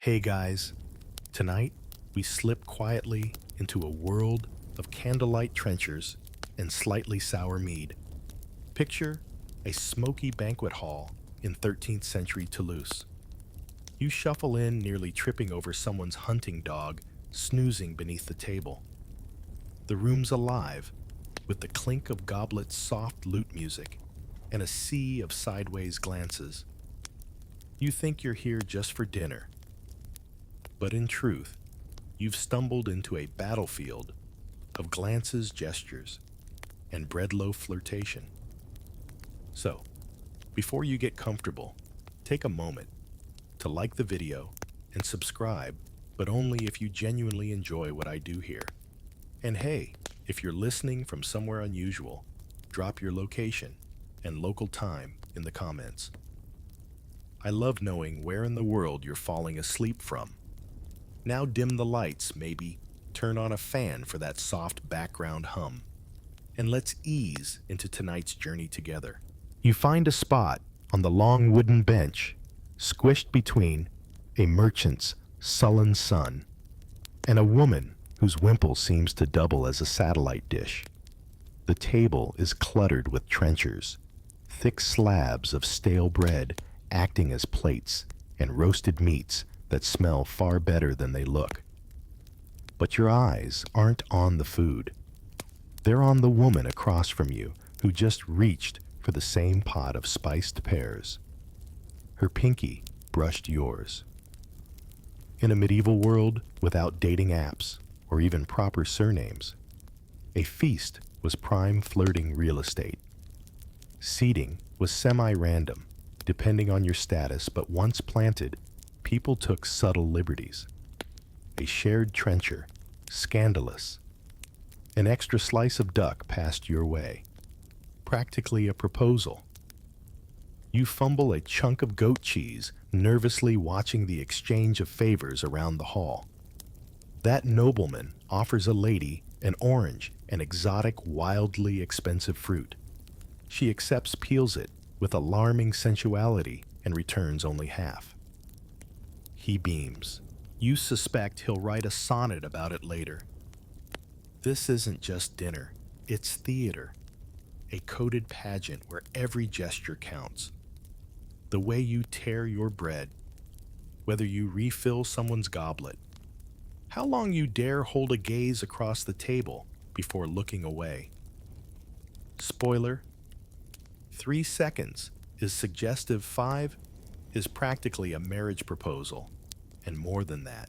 Hey guys, tonight we slip quietly into a world of candlelight trenchers and slightly sour mead. Picture a smoky banquet hall in 13th century Toulouse. You shuffle in, nearly tripping over someone's hunting dog snoozing beneath the table. The room's alive with the clink of goblets' soft lute music and a sea of sideways glances. You think you're here just for dinner, but in truth, you've stumbled into a battlefield of glances, gestures, and bread-loaf flirtation. So, before you get comfortable, take a moment to like the video and subscribe, but only if you genuinely enjoy what I do here. And hey, if you're listening from somewhere unusual, drop your location and local time in the comments. I love knowing where in the world you're falling asleep from. Now dim the lights, maybe turn on a fan for that soft background hum, and let's ease into tonight's journey together. You find a spot on the long wooden bench, squished between a merchant's sullen son and a woman whose wimple seems to double as a satellite dish. The table is cluttered with trenchers, thick slabs of stale bread acting as plates, and roasted meats that smell far better than they look. But your eyes aren't on the food. They're on the woman across from you who just reached for the same pot of spiced pears. Her pinky brushed yours. In a medieval world without dating apps or even proper surnames, a feast was prime flirting real estate. Seating was semi-random, depending on your status, but once planted, people took subtle liberties. A shared trencher, scandalous. An extra slice of duck passed your way. Practically a proposal. You fumble a chunk of goat cheese, nervously watching the exchange of favors around the hall. That nobleman offers a lady an orange, an exotic, wildly expensive fruit. She accepts, peels it with alarming sensuality, and returns only half. He beams. You suspect he'll write a sonnet about it later. This isn't just dinner, it's theater. A coded pageant where every gesture counts. The way you tear your bread, whether you refill someone's goblet, how long you dare hold a gaze across the table before looking away. Spoiler, 3 seconds is suggestive, 5 is practically a marriage proposal, and more than that.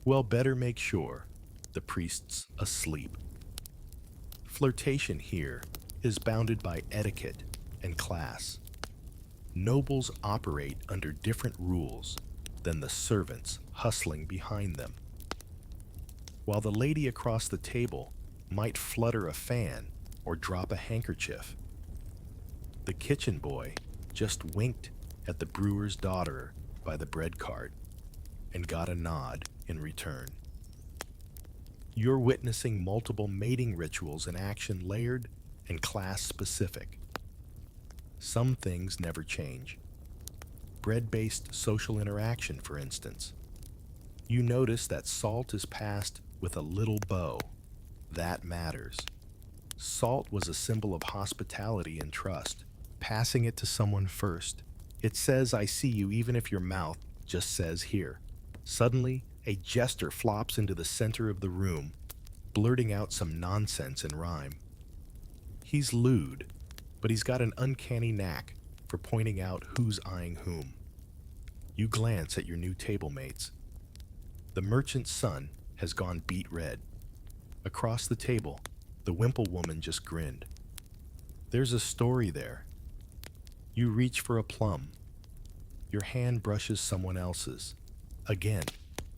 Well, better make sure the priest's asleep. Flirtation here is bounded by etiquette and class. Nobles operate under different rules than the servants hustling behind them. While the lady across the table might flutter a fan or drop a handkerchief, the kitchen boy just winked at the brewer's daughter by the bread cart and got a nod in return. You're witnessing multiple mating rituals in action, layered and class-specific. Some things never change. Bread-based social interaction, for instance. You notice that salt is passed with a little bow. That matters. Salt was a symbol of hospitality and trust. Passing it to someone first. It says, I see you, even if your mouth just says here. Suddenly, a jester flops into the center of the room, blurting out some nonsense in rhyme. He's lewd, but he's got an uncanny knack for pointing out who's eyeing whom. You glance at your new table mates. The merchant's son has gone beet red. Across the table, the wimple woman just grinned. There's a story there. You reach for a plum. Your hand brushes someone else's. Again,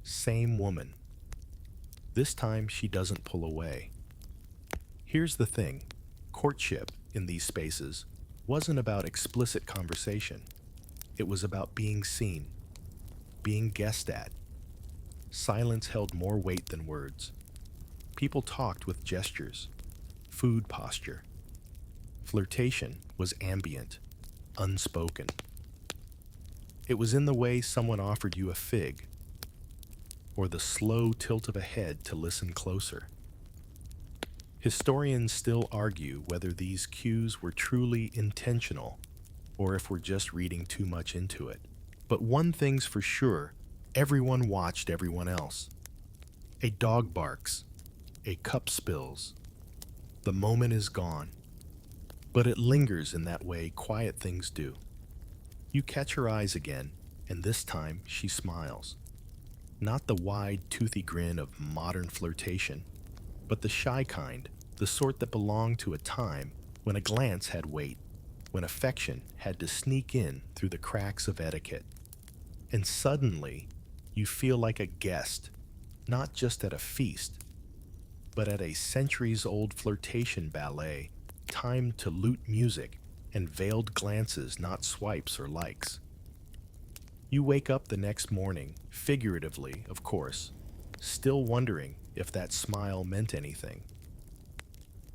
same woman. This time she doesn't pull away. Here's the thing. Courtship in these spaces wasn't about explicit conversation. It was about being seen, being guessed at. Silence held more weight than words. People talked with gestures, food posture. Flirtation was ambient, unspoken. It was in the way someone offered you a fig, or the slow tilt of a head to listen closer. Historians still argue whether these cues were truly intentional or if we're just reading too much into it. But one thing's for sure, everyone watched everyone else. A dog barks, a cup spills, the moment is gone. But it lingers in that way quiet things do. You catch her eyes again, and this time she smiles. Not the wide, toothy grin of modern flirtation, but the shy kind, the sort that belonged to a time when a glance had weight, when affection had to sneak in through the cracks of etiquette. And suddenly, you feel like a guest, not just at a feast, but at a centuries-old flirtation ballet, timed to lute music and veiled glances, not swipes or likes. You wake up the next morning, figuratively, of course, still wondering if that smile meant anything.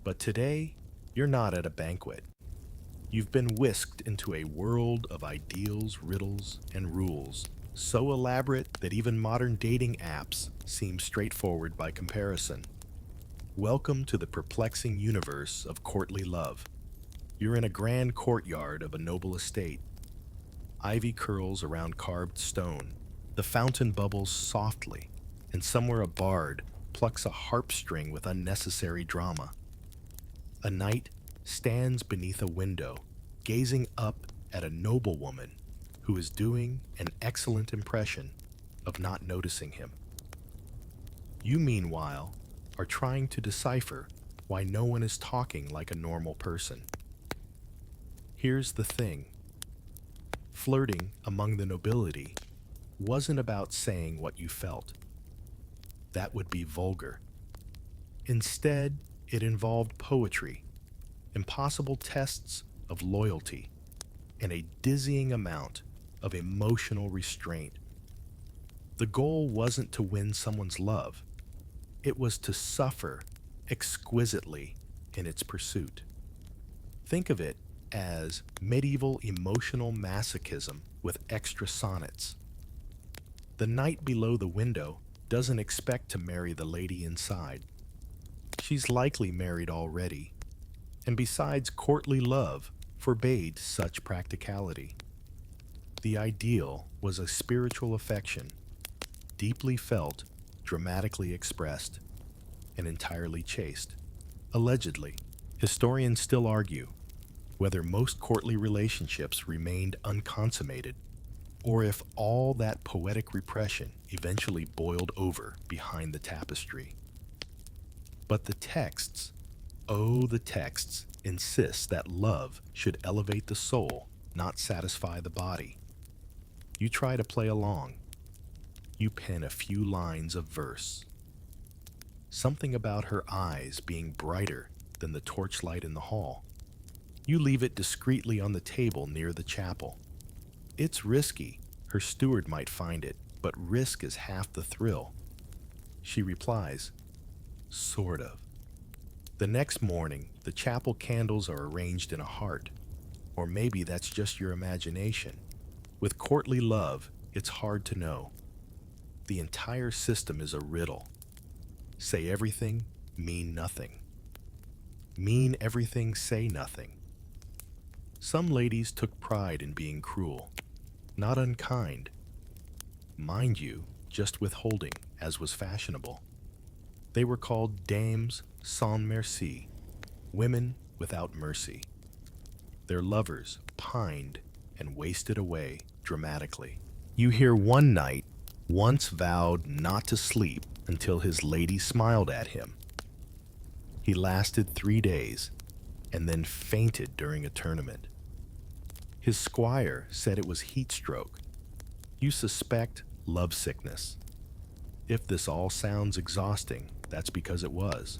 But today, you're not at a banquet. You've been whisked into a world of ideals, riddles, and rules, so elaborate that even modern dating apps seem straightforward by comparison. Welcome to the perplexing universe of courtly love. You're in a grand courtyard of a noble estate. Ivy curls around carved stone. The fountain bubbles softly, and somewhere a bard plucks a harp string with unnecessary drama. A knight stands beneath a window, gazing up at a noblewoman who is doing an excellent impression of not noticing him. You, meanwhile, are trying to decipher why no one is talking like a normal person. Here's the thing. Flirting among the nobility wasn't about saying what you felt. That would be vulgar. Instead, it involved poetry, impossible tests of loyalty, and a dizzying amount of emotional restraint. The goal wasn't to win someone's love. It was to suffer exquisitely in its pursuit. Think of it as medieval emotional masochism with extra sonnets. The knight below the window doesn't expect to marry the lady inside. She's likely married already, and besides, courtly love forbade such practicality. The ideal was a spiritual affection, deeply felt, dramatically expressed, and entirely chaste. Allegedly, historians still argue whether most courtly relationships remained unconsummated, or if all that poetic repression eventually boiled over behind the tapestry. But the texts, oh, the texts, insist that love should elevate the soul, not satisfy the body. You try to play along. You pen a few lines of verse. Something about her eyes being brighter than the torchlight in the hall. You leave it discreetly on the table near the chapel. It's risky. Her steward might find it, but risk is half the thrill. She replies, sort of. The next morning, the chapel candles are arranged in a heart. Or maybe that's just your imagination. With courtly love, it's hard to know. The entire system is a riddle. Say everything, mean nothing. Mean everything, say nothing. Some ladies took pride in being cruel, not unkind. Mind you, just withholding, as was fashionable. They were called dames sans merci, women without mercy. Their lovers pined and wasted away dramatically. You hear one knight once vowed not to sleep until his lady smiled at him. He lasted 3 days and then fainted during a tournament. His squire said it was heat stroke. You suspect love sickness. If this all sounds exhausting, that's because it was.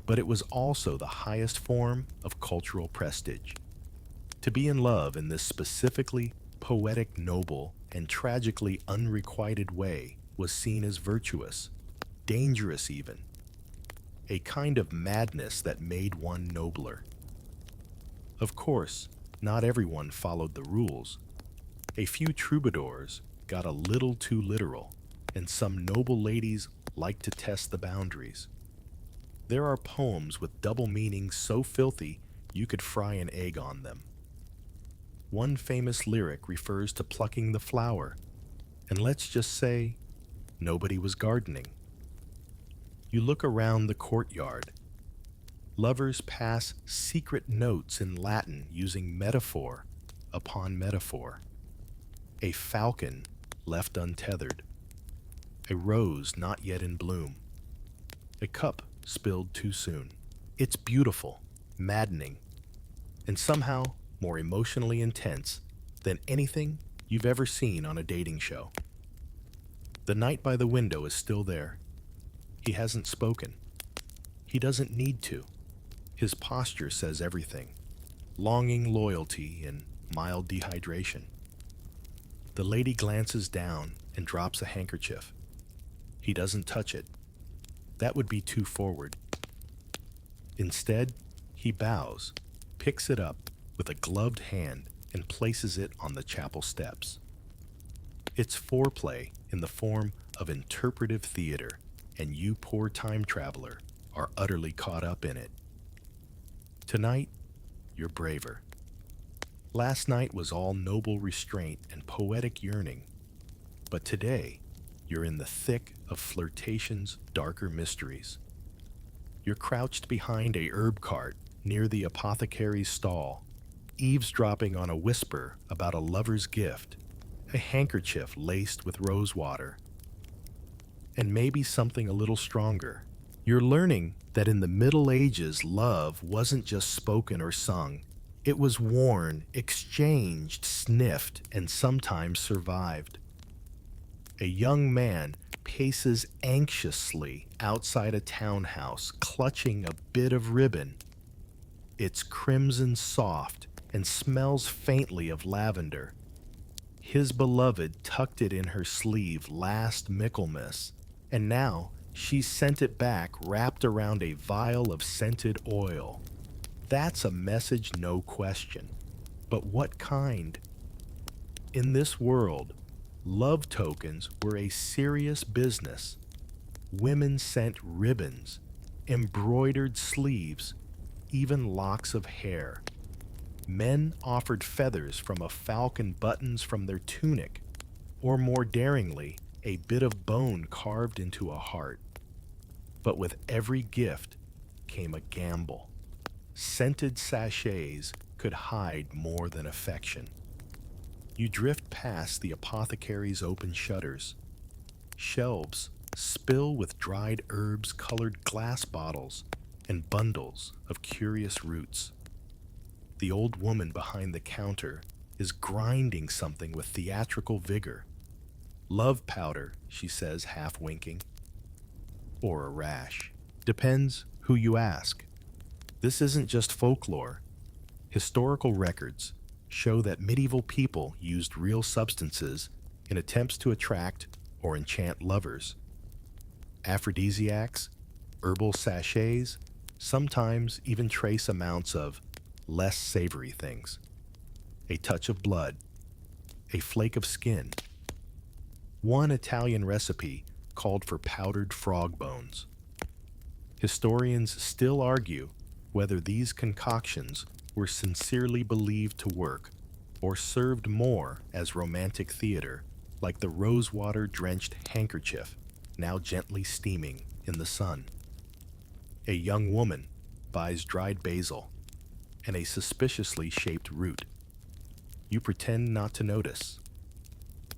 But it was also the highest form of cultural prestige. To be in love in this specifically poetic, noble, and tragically unrequited way was seen as virtuous, dangerous even, a kind of madness that made one nobler. Of course, not everyone followed the rules. A few troubadours got a little too literal, and some noble ladies like to test the boundaries. There are poems with double meanings so filthy you could fry an egg on them. One famous lyric refers to plucking the flower, and let's just say nobody was gardening. You look around the courtyard. Lovers pass secret notes in Latin using metaphor upon metaphor. A falcon left untethered. A rose not yet in bloom. A cup spilled too soon. It's beautiful, maddening, and somehow more emotionally intense than anything you've ever seen on a dating show. The knight by the window is still there. He hasn't spoken. He doesn't need to. His posture says everything. Longing loyalty and mild dehydration. The lady glances down and drops a handkerchief. He doesn't touch it. That would be too forward. Instead, he bows, picks it up with a gloved hand, and places it on the chapel steps. It's foreplay in the form of interpretive theater, and you, poor time traveler, are utterly caught up in it. Tonight, you're braver. Last night was all noble restraint and poetic yearning, but today, you're in the thick of flirtation's darker mysteries. You're crouched behind a herb cart near the apothecary's stall, eavesdropping on a whisper about a lover's gift, a handkerchief laced with rosewater, and maybe something a little stronger. You're learning that in the Middle Ages, love wasn't just spoken or sung. It was worn, exchanged, sniffed, and sometimes survived. A young man paces anxiously outside a townhouse, clutching a bit of ribbon. It's crimson soft and smells faintly of lavender. His beloved tucked it in her sleeve last Michaelmas, and now she sent it back wrapped around a vial of scented oil. That's a message, no question. But what kind? In this world, love tokens were a serious business. Women sent ribbons, embroidered sleeves, even locks of hair. Men offered feathers from a falcon, buttons from their tunic, or more daringly, a bit of bone carved into a heart. But with every gift came a gamble. Scented sachets could hide more than affection. You drift past the apothecary's open shutters. Shelves spill with dried herbs, colored glass bottles, and bundles of curious roots. The old woman behind the counter is grinding something with theatrical vigor. Love powder, she says, half winking. Or a rash. Depends who you ask. This isn't just folklore. Historical records show that medieval people used real substances in attempts to attract or enchant lovers. Aphrodisiacs, herbal sachets, sometimes even trace amounts of less savory things. A touch of blood, a flake of skin. One Italian recipe called for powdered frog bones. Historians still argue whether these concoctions were sincerely believed to work or served more as romantic theater, like the rosewater-drenched handkerchief now gently steaming in the sun. A young woman buys dried basil and a suspiciously shaped root. You pretend not to notice.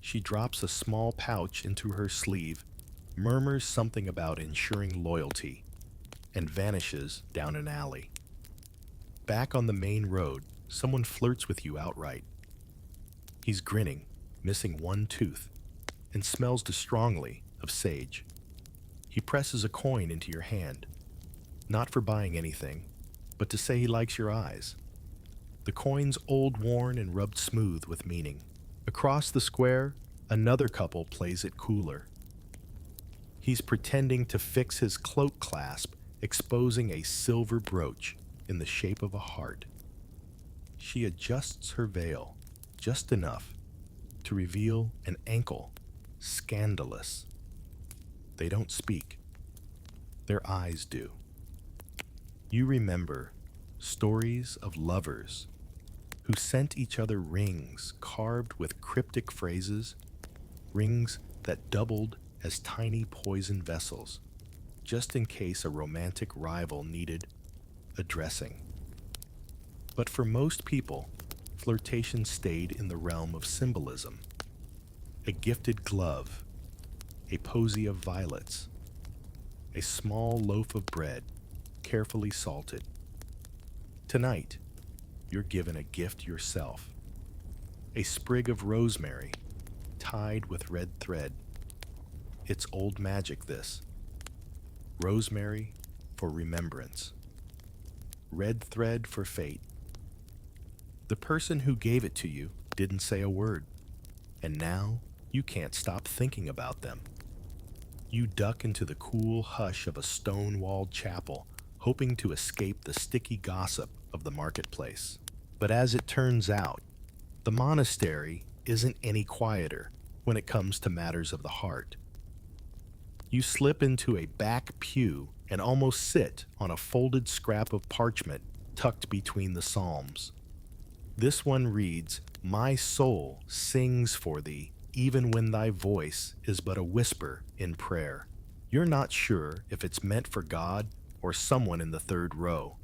She drops a small pouch into her sleeve, murmurs something about ensuring loyalty, and vanishes down an alley. Back on the main road, someone flirts with you outright. He's grinning, missing one tooth, and smells strongly of sage. He presses a coin into your hand, not for buying anything, but to say he likes your eyes. The coin's old, worn, and rubbed smooth with meaning. Across the square, another couple plays it cooler. He's pretending to fix his cloak clasp, exposing a silver brooch in the shape of a heart. She adjusts her veil, just enough, to reveal an ankle, scandalous. They don't speak. Their eyes do. You remember stories of lovers who sent each other rings carved with cryptic phrases, rings that doubled as tiny poison vessels, just in case a romantic rival needed a dressing. But for most people, flirtation stayed in the realm of symbolism. A gifted glove, a posy of violets, a small loaf of bread, carefully salted. Tonight, you're given a gift yourself. A sprig of rosemary, tied with red thread. It's old magic, this. Rosemary for remembrance. Red thread for fate. The person who gave it to you didn't say a word, and now you can't stop thinking about them. You duck into the cool hush of a stone-walled chapel, hoping to escape the sticky gossip of the marketplace. But as it turns out, the monastery isn't any quieter when it comes to matters of the heart. You slip into a back pew and almost sit on a folded scrap of parchment tucked between the psalms. This one reads, "My soul sings for thee, even when thy voice is but a whisper in prayer." You're not sure if it's meant for God or someone in the third row.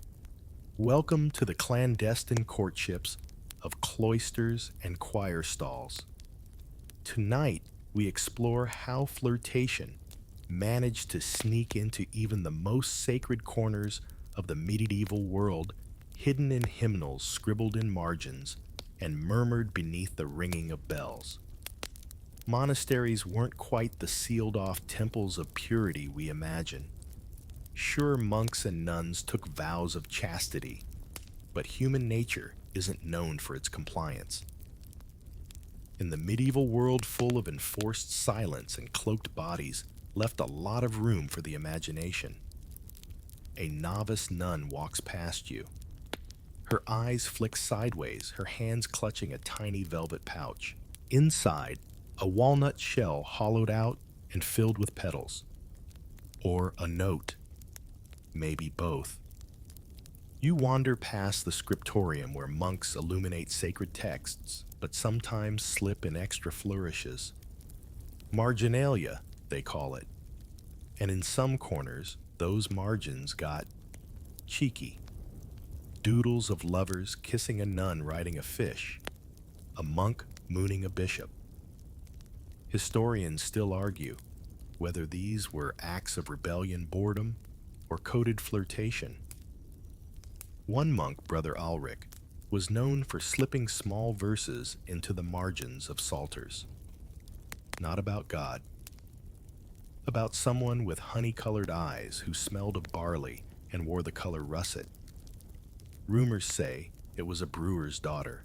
Welcome to the clandestine courtships of cloisters and choir stalls. Tonight, we explore how flirtation managed to sneak into even the most sacred corners of the medieval world, hidden in hymnals scribbled in margins and murmured beneath the ringing of bells. Monasteries weren't quite the sealed-off temples of purity we imagine. Sure, monks and nuns took vows of chastity, but human nature isn't known for its compliance. In the medieval world full of enforced silence and cloaked bodies left a lot of room for the imagination. A novice nun walks past you. Her eyes flick sideways, her hands clutching a tiny velvet pouch. Inside, a walnut shell hollowed out and filled with petals. Or a note. Maybe both. You wander past the scriptorium where monks illuminate sacred texts, but sometimes slip in extra flourishes. Marginalia, they call it. And in some corners, those margins got cheeky. Doodles of lovers kissing a nun riding a fish, a monk mooning a bishop. Historians still argue whether these were acts of rebellion, boredom, or coded flirtation. One monk, Brother Ulrich, was known for slipping small verses into the margins of psalters. Not about God. About someone with honey-colored eyes who smelled of barley and wore the color russet. Rumors say it was a brewer's daughter.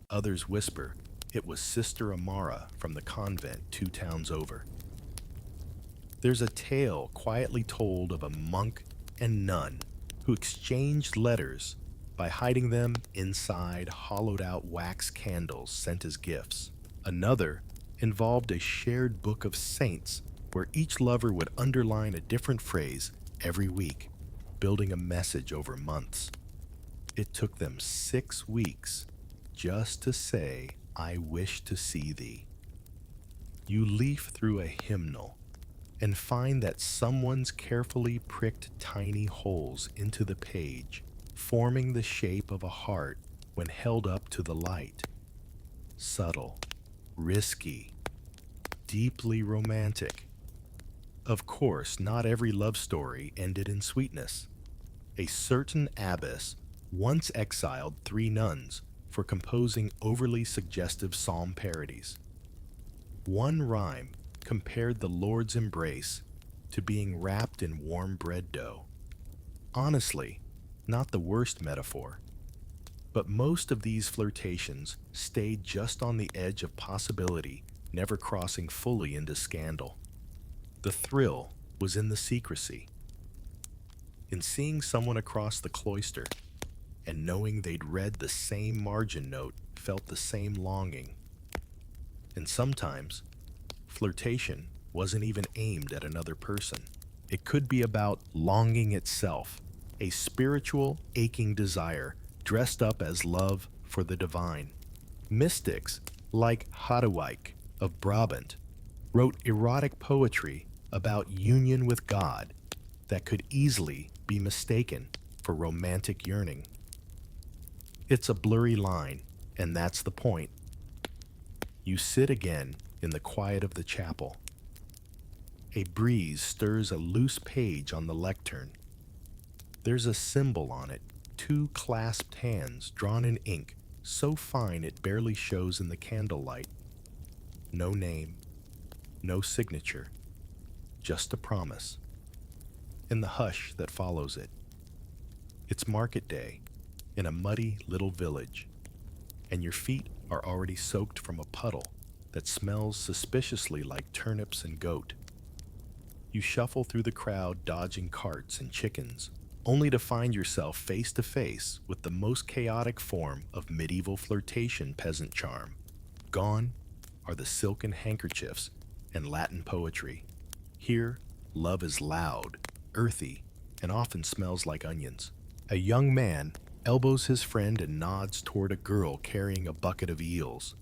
Others whisper it was Sister Amara from the convent 2 towns over. There's a tale quietly told of a monk and nun who exchanged letters by hiding them inside hollowed-out wax candles sent as gifts. Another involved a shared book of saints where each lover would underline a different phrase every week, building a message over months. It took them 6 weeks just to say, "I wish to see thee." You leaf through a hymnal and find that someone's carefully pricked tiny holes into the page, forming the shape of a heart when held up to the light. Subtle, risky, deeply romantic. Of course, not every love story ended in sweetness. A certain abbess once exiled 3 nuns for composing overly suggestive psalm parodies. One rhyme compared the Lord's embrace to being wrapped in warm bread dough. Honestly, not the worst metaphor. But most of these flirtations stayed just on the edge of possibility, never crossing fully into scandal. The thrill was in the secrecy, in seeing someone across the cloister and knowing they'd read the same margin note, felt the same longing. And sometimes, flirtation wasn't even aimed at another person. It could be about longing itself, a spiritual, aching desire dressed up as love for the divine. Mystics, like Hadewijk of Brabant, wrote erotic poetry about union with God that could easily be mistaken for romantic yearning. It's a blurry line, and that's the point. You sit again in the quiet of the chapel. A breeze stirs a loose page on the lectern. There's a symbol on it, two clasped hands drawn in ink, so fine it barely shows in the candlelight. No name, no signature, just a promise. In the hush that follows it. It's market day in a muddy little village, and your feet are already soaked from a puddle that smells suspiciously like turnips and goat. You shuffle through the crowd dodging carts and chickens, only to find yourself face to face with the most chaotic form of medieval flirtation peasant charm. Gone are the silken handkerchiefs and Latin poetry. Here, love is loud, earthy, and often smells like onions. A young man elbows his friend and nods toward a girl carrying a bucket of eels.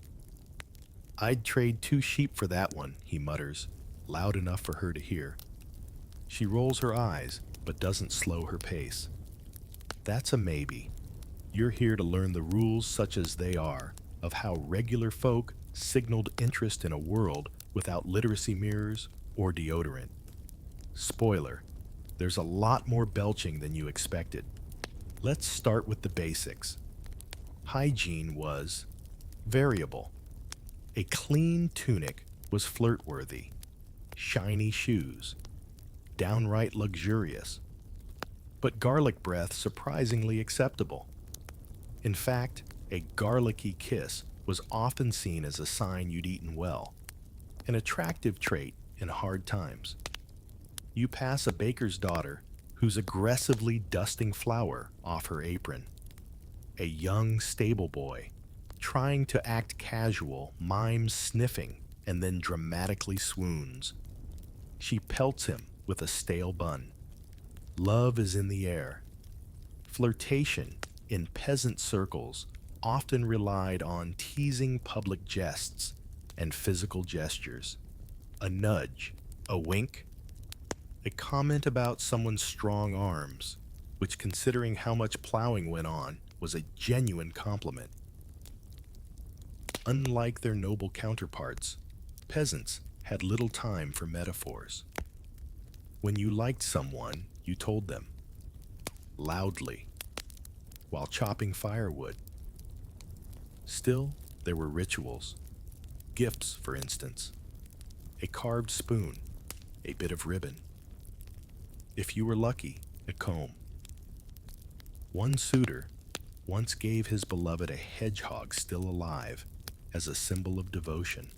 "I'd trade 2 sheep for that one," he mutters, loud enough for her to hear. She rolls her eyes, but doesn't slow her pace. That's a maybe. You're here to learn the rules such as they are, of how regular folk signaled interest in a world without literacy mirrors or deodorant. Spoiler, there's a lot more belching than you expected. Let's start with the basics. Hygiene was variable. A clean tunic was flirt-worthy. Shiny shoes, downright luxurious. But garlic breath surprisingly acceptable. In fact, a garlicky kiss was often seen as a sign you'd eaten well, an attractive trait in hard times. You pass a baker's daughter who's aggressively dusting flour off her apron. A young stable boy, trying to act casual, mimes sniffing and then dramatically swoons. She pelts him with a stale bun. Love is in the air. Flirtation in peasant circles often relied on teasing public jests and physical gestures. A nudge, a wink, a comment about someone's strong arms, which, considering how much plowing went on, was a genuine compliment. Unlike their noble counterparts, peasants had little time for metaphors. When you liked someone, you told them, loudly, while chopping firewood. Still, there were rituals. Gifts, for instance. A carved spoon, a bit of ribbon. If you were lucky, a comb. One suitor once gave his beloved a hedgehog still alive as a symbol of devotion.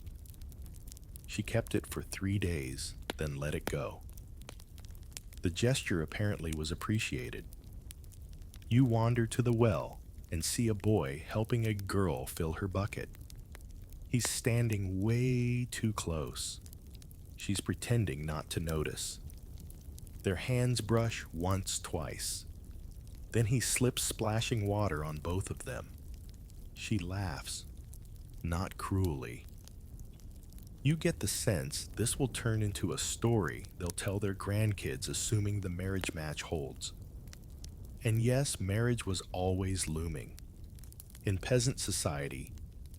She kept it for 3 days, then let it go. The gesture apparently was appreciated. You wander to the well and see a boy helping a girl fill her bucket. He's standing way too close. She's pretending not to notice. Their hands brush once, twice. Then he slips splashing water on both of them. She laughs, not cruelly. You get the sense this will turn into a story they'll tell their grandkids, assuming the marriage match holds. And yes, marriage was always looming. In peasant society,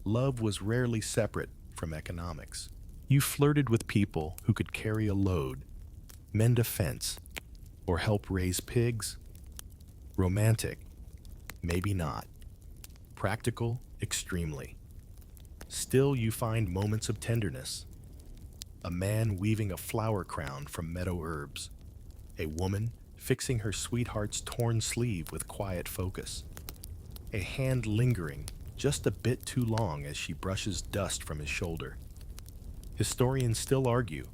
love was rarely separate from economics. You flirted with people who could carry a load, mend a fence, or help raise pigs. Romantic, maybe not. Practical, extremely. Still, you find moments of tenderness. A man weaving a flower crown from meadow herbs. A woman fixing her sweetheart's torn sleeve with quiet focus. A hand lingering just a bit too long as she brushes dust from his shoulder. Historians still argue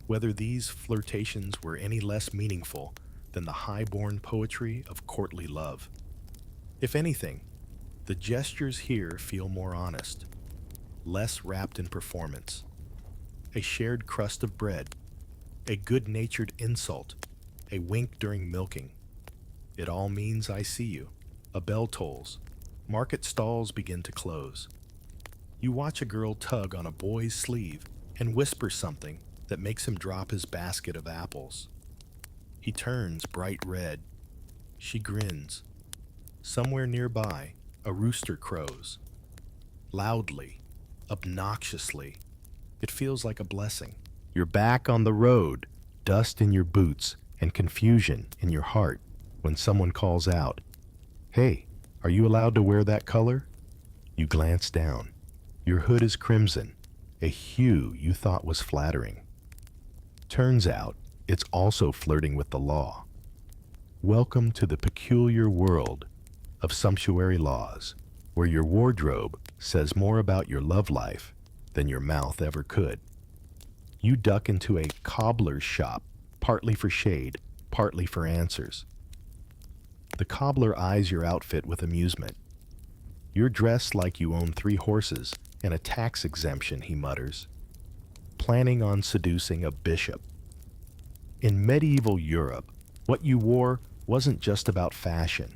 whether these flirtations were any less meaningful than the high-born poetry of courtly love. If anything, the gestures here feel more honest. less wrapped in performance. A shared crust of bread, a good-natured insult, a wink during milking. It all means I see you. A bell tolls. Market stalls begin to close. You watch a girl tug on a boy's sleeve and whisper something that makes him drop his basket of apples. He turns bright red. She grins. Somewhere nearby, a rooster crows. Loudly, obnoxiously. It feels like a blessing. You're back on the road, dust in your boots and confusion in your heart when someone calls out, "Hey, are you allowed to wear that color?" You glance down. Your hood is crimson, a hue you thought was flattering. Turns out, it's also flirting with the law. Welcome to the peculiar world of sumptuary laws, where your wardrobe says more about your love life than your mouth ever could. You duck into a cobbler's shop, partly for shade, partly for answers. The cobbler eyes your outfit with amusement. You're dressed like you own 3 horses and a tax exemption, he mutters, planning on seducing a bishop. In medieval Europe, what you wore wasn't just about fashion.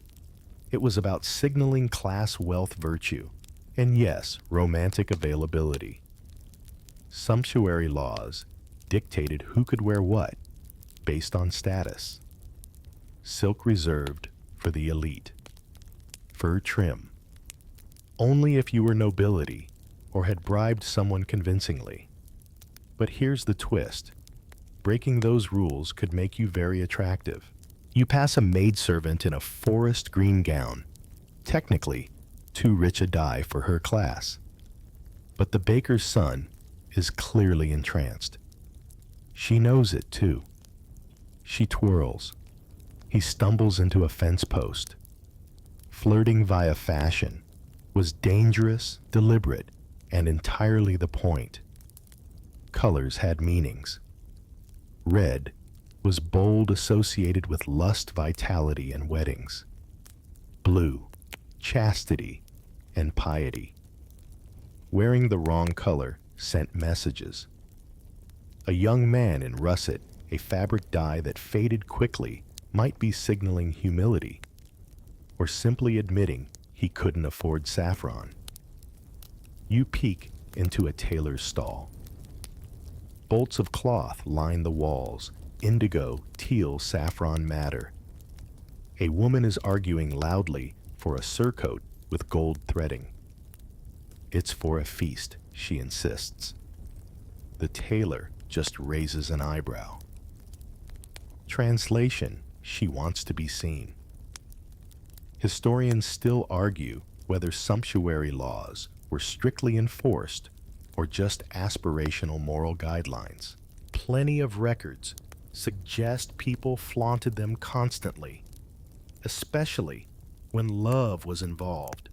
It was about signaling class, wealth, virtue, and yes, romantic availability. Sumptuary laws dictated who could wear what, based on status. Silk reserved for the elite. Fur trim. Only if you were nobility or had bribed someone convincingly. But here's the twist. Breaking those rules could make you very attractive. You pass a maidservant in a forest green gown, technically too rich a dye for her class. But the baker's son is clearly entranced. She knows it too. She twirls. He stumbles into a fence post. Flirting via fashion was dangerous, deliberate, and entirely the point. Colors had meanings. Red was bold, associated with lust, vitality, and weddings. Blue, chastity and piety. Wearing the wrong color sent messages. A young man in russet, a fabric dye that faded quickly, might be signaling humility, or simply admitting he couldn't afford saffron. You peek into a tailor's stall. Bolts of cloth line the walls, indigo, teal, saffron matter. A woman is arguing loudly for a surcoat with gold threading. It's for a feast, she insists. The tailor just raises an eyebrow. Translation, she wants to be seen. Historians still argue whether sumptuary laws were strictly enforced or just aspirational moral guidelines. Plenty of records suggest people flaunted them constantly, especially when love was involved.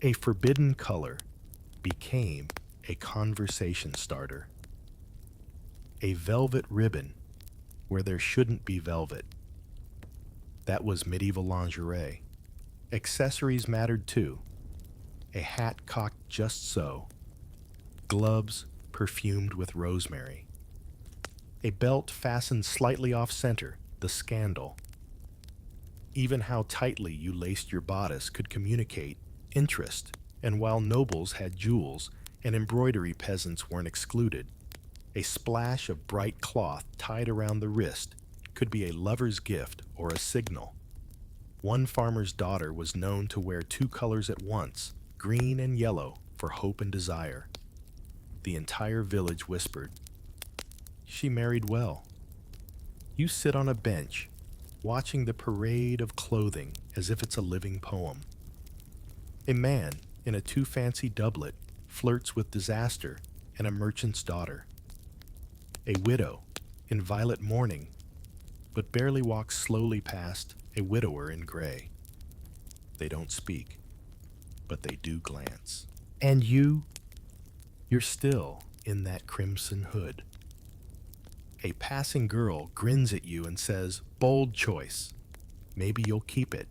A forbidden color became a conversation starter. A velvet ribbon where there shouldn't be velvet. That was medieval lingerie. Accessories mattered too. A hat cocked just so. Gloves perfumed with rosemary. A belt fastened slightly off-center, the scandal. Even how tightly you laced your bodice could communicate interest, and while nobles had jewels and embroidery, peasants weren't excluded. A splash of bright cloth tied around the wrist could be a lover's gift or a signal. One farmer's daughter was known to wear 2 colors at once, green and yellow, for hope and desire. The entire village whispered, "She married well." You sit on a bench, watching the parade of clothing as if it's a living poem. A man in a too fancy doublet flirts with disaster and a merchant's daughter. A widow in violet mourning, but barely walks slowly past a widower in gray. They don't speak, but they do glance. And you're still in that crimson hood. A passing girl grins at you and says, "Bold choice. Maybe you'll keep it."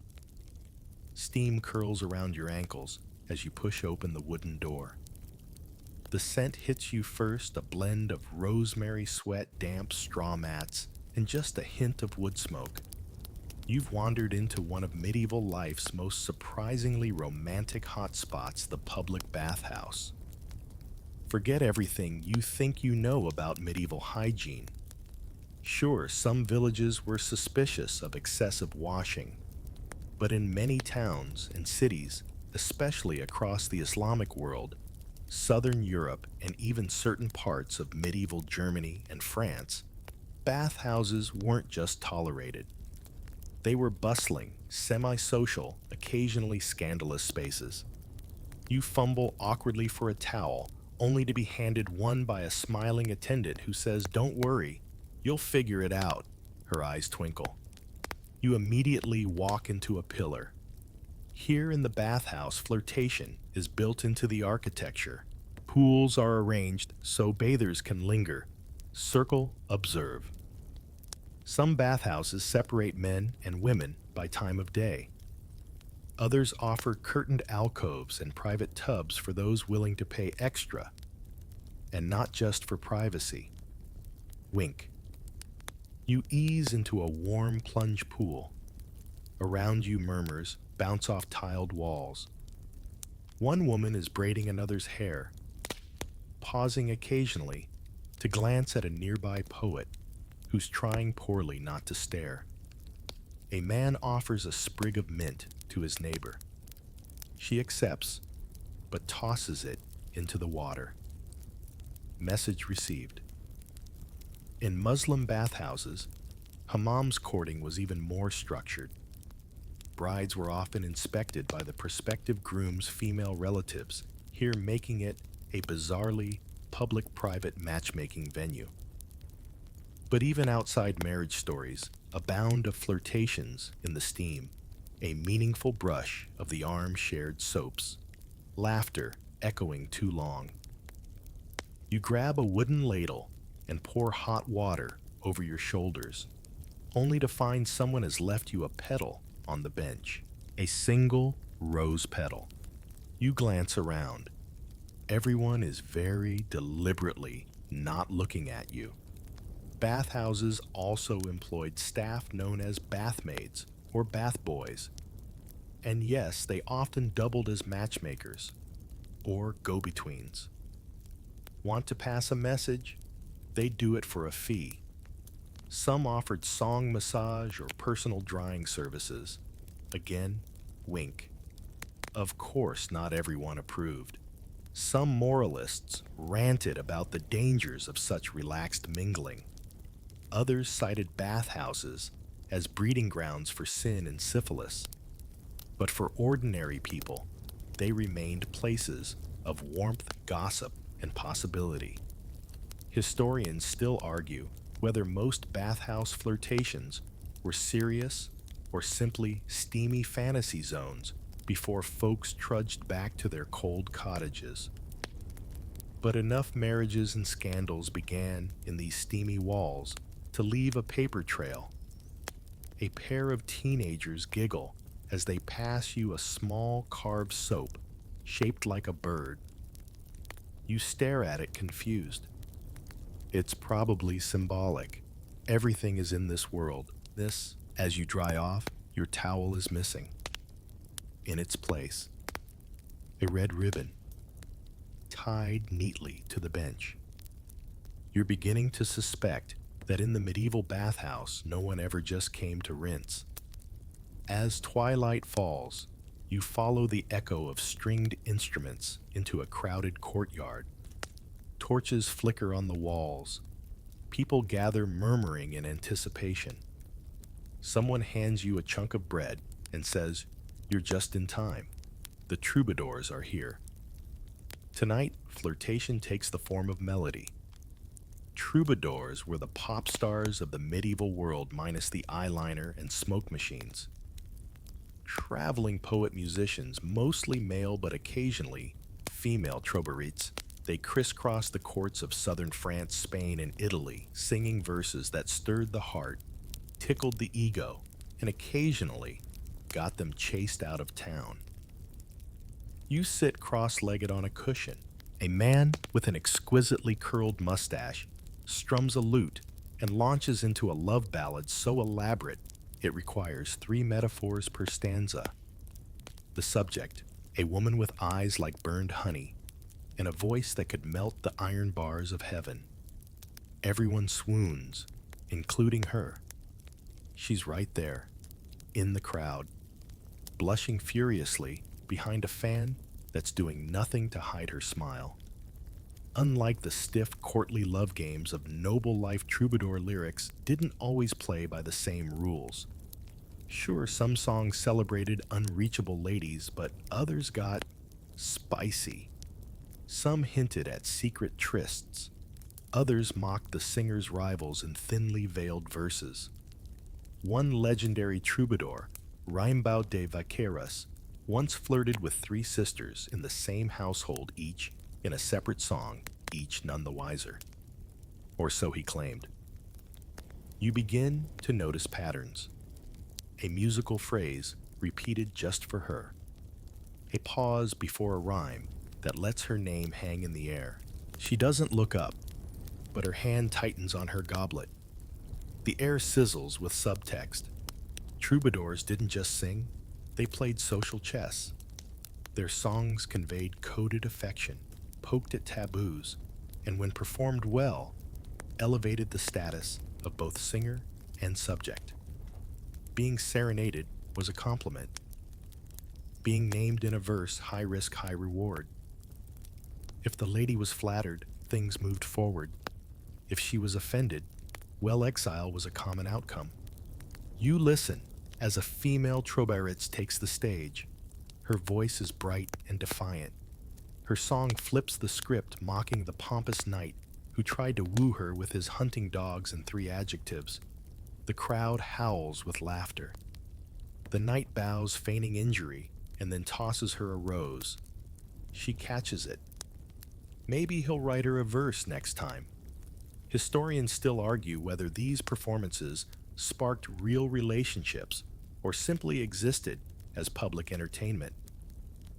Steam curls around your ankles as you push open the wooden door. The scent hits you first, a blend of rosemary sweat, damp straw mats, and just a hint of wood smoke. You've wandered into one of medieval life's most surprisingly romantic hotspots, the public bathhouse. Forget everything you think you know about medieval hygiene. Sure, some villages were suspicious of excessive washing, but in many towns and cities, especially across the Islamic world, Southern Europe, and even certain parts of medieval Germany and France, bathhouses weren't just tolerated. They were bustling, semi-social, occasionally scandalous spaces. You fumble awkwardly for a towel, only to be handed one by a smiling attendant who says, "Don't worry, you'll figure it out." Her eyes twinkle. You immediately walk into a pillar. Here in the bathhouse, flirtation is built into the architecture. Pools are arranged so bathers can linger, circle, observe. Some bathhouses separate men and women by time of day. Others offer curtained alcoves and private tubs for those willing to pay extra, and not just for privacy. Wink. You ease into a warm plunge pool. Around you, murmurs bounce off tiled walls. One woman is braiding another's hair, pausing occasionally to glance at a nearby poet who's trying poorly not to stare. A man offers a sprig of mint to his neighbor. She accepts, but tosses it into the water. Message received. In Muslim bathhouses, hammams courting was even more structured. Brides were often inspected by the prospective groom's female relatives, here making it a bizarrely public-private matchmaking venue. But even outside marriage stories abound of flirtations in the steam, a meaningful brush of the arm-shared soaps, laughter echoing too long. You grab a wooden ladle and pour hot water over your shoulders, only to find someone has left you a petal on the bench, a single rose petal. You glance around. Everyone is very deliberately not looking at you. Bathhouses also employed staff known as bathmaids or bathboys. And yes, they often doubled as matchmakers or go-betweens. Want to pass a message? They do it for a fee. Some offered song massage or personal drying services. Again, wink. Of course, not everyone approved. Some moralists ranted about the dangers of such relaxed mingling. Others cited bathhouses as breeding grounds for sin and syphilis. But for ordinary people, they remained places of warmth, gossip, and possibility. Historians still argue whether most bathhouse flirtations were serious or simply steamy fantasy zones before folks trudged back to their cold cottages. But enough marriages and scandals began in these steamy walls to leave a paper trail. A pair of teenagers giggle as they pass you a small carved soap shaped like a bird. You stare at it confused. It's probably symbolic. Everything is in this world. This, as you dry off, your towel is missing. In its place, a red ribbon, tied neatly to the bench. You're beginning to suspect that in the medieval bathhouse, no one ever just came to rinse. As twilight falls, you follow the echo of stringed instruments into a crowded courtyard. Torches flicker on the walls. People gather murmuring in anticipation. Someone hands you a chunk of bread and says, "You're just in time. The troubadours are here." Tonight, flirtation takes the form of melody. Troubadours were the pop stars of the medieval world minus the eyeliner and smoke machines. Traveling poet musicians, mostly male but occasionally female troubadours. They crisscrossed the courts of southern France, Spain, and Italy, singing verses that stirred the heart, tickled the ego, and occasionally got them chased out of town. You sit cross-legged on a cushion, A man with an exquisitely curled mustache strums a lute and launches into a love ballad so elaborate it requires 3 metaphors per stanza. The subject, a woman with eyes like burned honey and a voice that could melt the iron bars of heaven. Everyone swoons, including her. She's right there, in the crowd, blushing furiously behind a fan that's doing nothing to hide her smile. Unlike the stiff, courtly love games of noble life troubadour lyrics didn't always play by the same rules. Sure, some songs celebrated unreachable ladies, but others got spicy. Some hinted at secret trysts. Others mocked the singer's rivals in thinly veiled verses. One legendary troubadour, Rimbaud de Vaqueras, once flirted with 3 sisters in the same household, each in a separate song, each none the wiser. Or so he claimed. You begin to notice patterns. A musical phrase repeated just for her. A pause before a rhyme that lets her name hang in the air. She doesn't look up, but her hand tightens on her goblet. The air sizzles with subtext. Troubadours didn't just sing, they played social chess. Their songs conveyed coded affection, poked at taboos, and when performed well, elevated the status of both singer and subject. Being serenaded was a compliment. Being named in a verse, high risk, high reward. If the lady was flattered, things moved forward. If she was offended, well, exile was a common outcome. You listen as a female troubadourette takes the stage. Her voice is bright and defiant. Her song flips the script, mocking the pompous knight who tried to woo her with his hunting dogs and 3 adjectives. The crowd howls with laughter. The knight bows, feigning injury, and then tosses her a rose. She catches it. Maybe he'll write her a verse next time. Historians still argue whether these performances sparked real relationships or simply existed as public entertainment.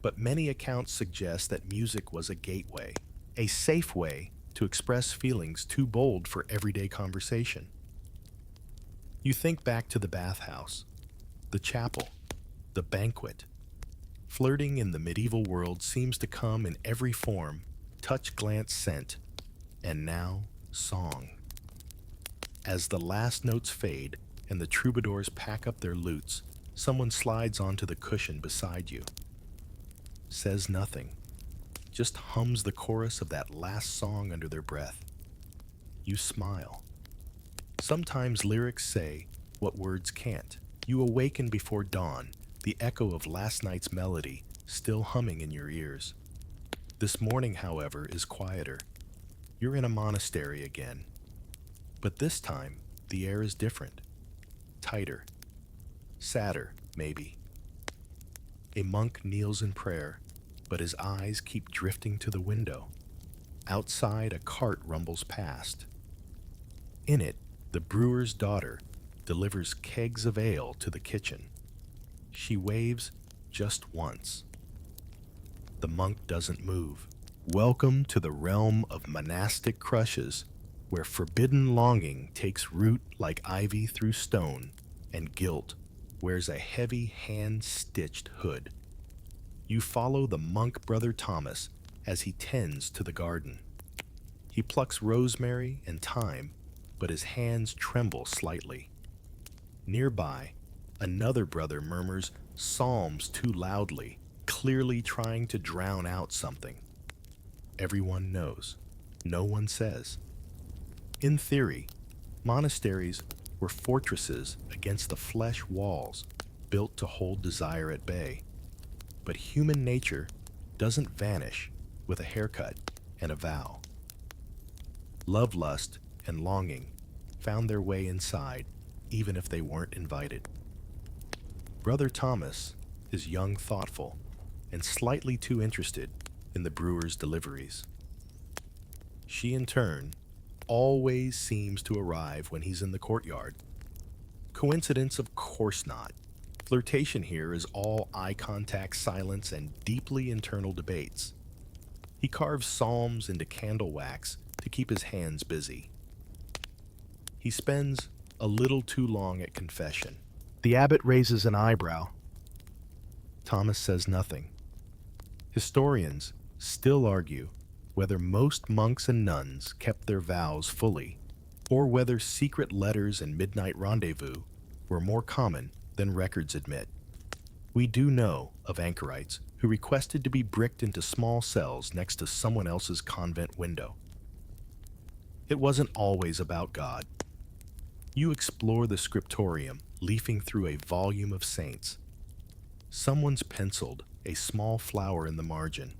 But many accounts suggest that music was a gateway, a safe way to express feelings too bold for everyday conversation. You think back to the bathhouse, the chapel, the banquet. Flirting in the medieval world seems to come in every form: touch, glance, scent, and now song. As the last notes fade and the troubadours pack up their lutes, someone slides onto the cushion beside you. Says nothing, just hums the chorus of that last song under their breath. You smile. Sometimes lyrics say what words can't. You awaken before dawn, the echo of last night's melody still humming in your ears. This morning, however, is quieter. You're in a monastery again. But this time, the air is different. Tighter. Sadder, maybe. A monk kneels in prayer, but his eyes keep drifting to the window. Outside, a cart rumbles past. In it, the brewer's daughter delivers kegs of ale to the kitchen. She waves just once. The monk doesn't move. Welcome to the realm of monastic crushes, where forbidden longing takes root like ivy through stone, and guilt wears a heavy hand-stitched hood. You follow the monk Brother Thomas as he tends to the garden. He plucks rosemary and thyme, but his hands tremble slightly. Nearby, another brother murmurs psalms too loudly, clearly trying to drown out something. Everyone knows. No one says. In theory, monasteries were fortresses against the flesh walls built to hold desire at bay. But human nature doesn't vanish with a haircut and a vow. Love, lust, and longing found their way inside, even if they weren't invited. Brother Thomas is young, thoughtful, and slightly too interested in the brewer's deliveries. She, in turn, always seems to arrive when he's in the courtyard. Coincidence? Of course not. Flirtation here is all eye contact, silence, and deeply internal debates. He carves psalms into candle wax to keep his hands busy. He spends a little too long at confession. The abbot raises an eyebrow. Thomas says nothing. Historians still argue whether most monks and nuns kept their vows fully, or whether secret letters and midnight rendezvous were more common than records admit. We do know of anchorites who requested to be bricked into small cells next to someone else's convent window. It wasn't always about God. You explore the scriptorium, leafing through a volume of saints. Someone's penciled a small flower in the margin.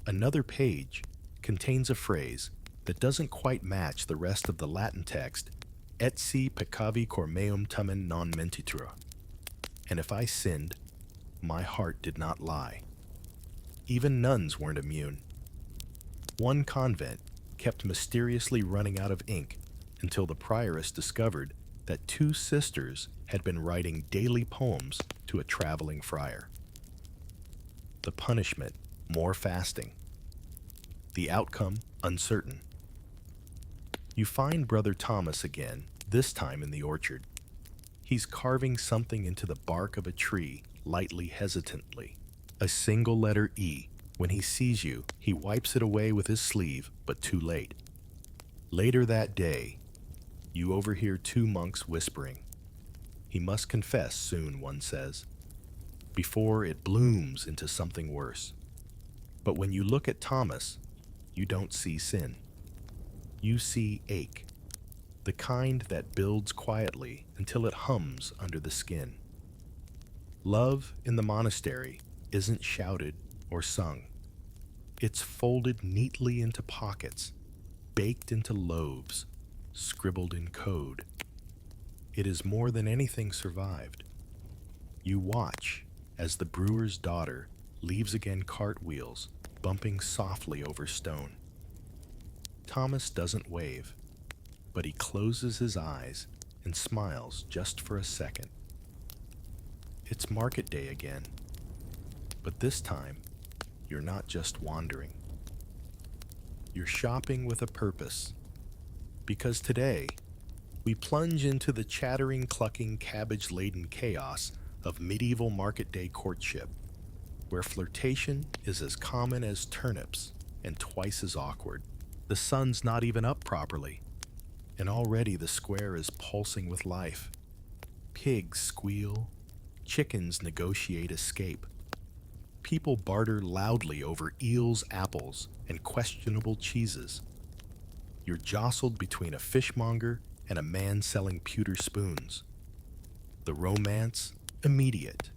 Another page contains a phrase that doesn't quite match the rest of the Latin text, et si peccavi cor meum tamen non mentitur. And if I sinned, my heart did not lie. Even nuns weren't immune. One convent kept mysteriously running out of ink until the prioress discovered that two sisters had been writing daily poems to a traveling friar. The punishment, more fasting. The outcome, uncertain. You find Brother Thomas again, this time in the orchard. He's carving something into the bark of a tree, lightly, hesitantly. A single letter E. When he sees you, he wipes it away with his sleeve, but too late. Later that day, you overhear two monks whispering. He must confess soon, one says, before it blooms into something worse. But when you look at Thomas, you don't see sin. You see ache, the kind that builds quietly until it hums under the skin. Love in the monastery isn't shouted or sung. It's folded neatly into pockets, baked into loaves, scribbled in code. It is more than anything survived. You watch as the brewer's daughter leaves again cartwheels, bumping softly over stone. Thomas doesn't wave, but he closes his eyes and smiles just for a second. It's market day again, but this time, you're not just wandering. You're shopping with a purpose, because today, we plunge into the chattering, clucking, cabbage-laden chaos of medieval market day courtship, where flirtation is as common as turnips and twice as awkward. The sun's not even up properly, and already the square is pulsing with life. Pigs squeal, chickens negotiate escape. People barter loudly over eels, apples, and questionable cheeses. You're jostled between a fishmonger and a man selling pewter spoons. The romance, immediate.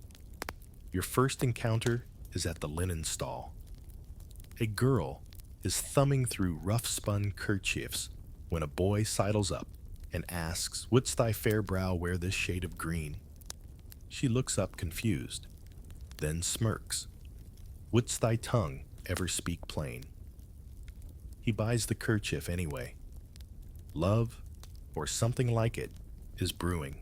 Your first encounter is at the linen stall. A girl is thumbing through rough-spun kerchiefs when a boy sidles up and asks, "Wouldst thy fair brow wear this shade of green?" She looks up confused, then smirks. "Wouldst thy tongue ever speak plain?" He buys the kerchief anyway. Love, or something like it, is brewing.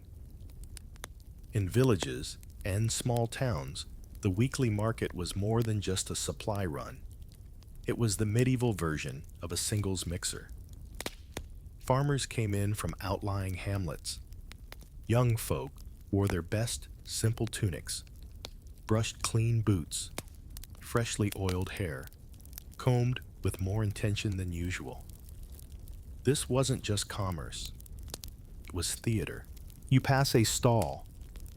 In villages and small towns, the weekly market was more than just a supply run. It was the medieval version of a singles mixer. Farmers came in from outlying hamlets. Young folk wore their best, simple tunics, brushed clean boots, freshly oiled hair, combed with more intention than usual. This wasn't just commerce. It was theater. You pass a stall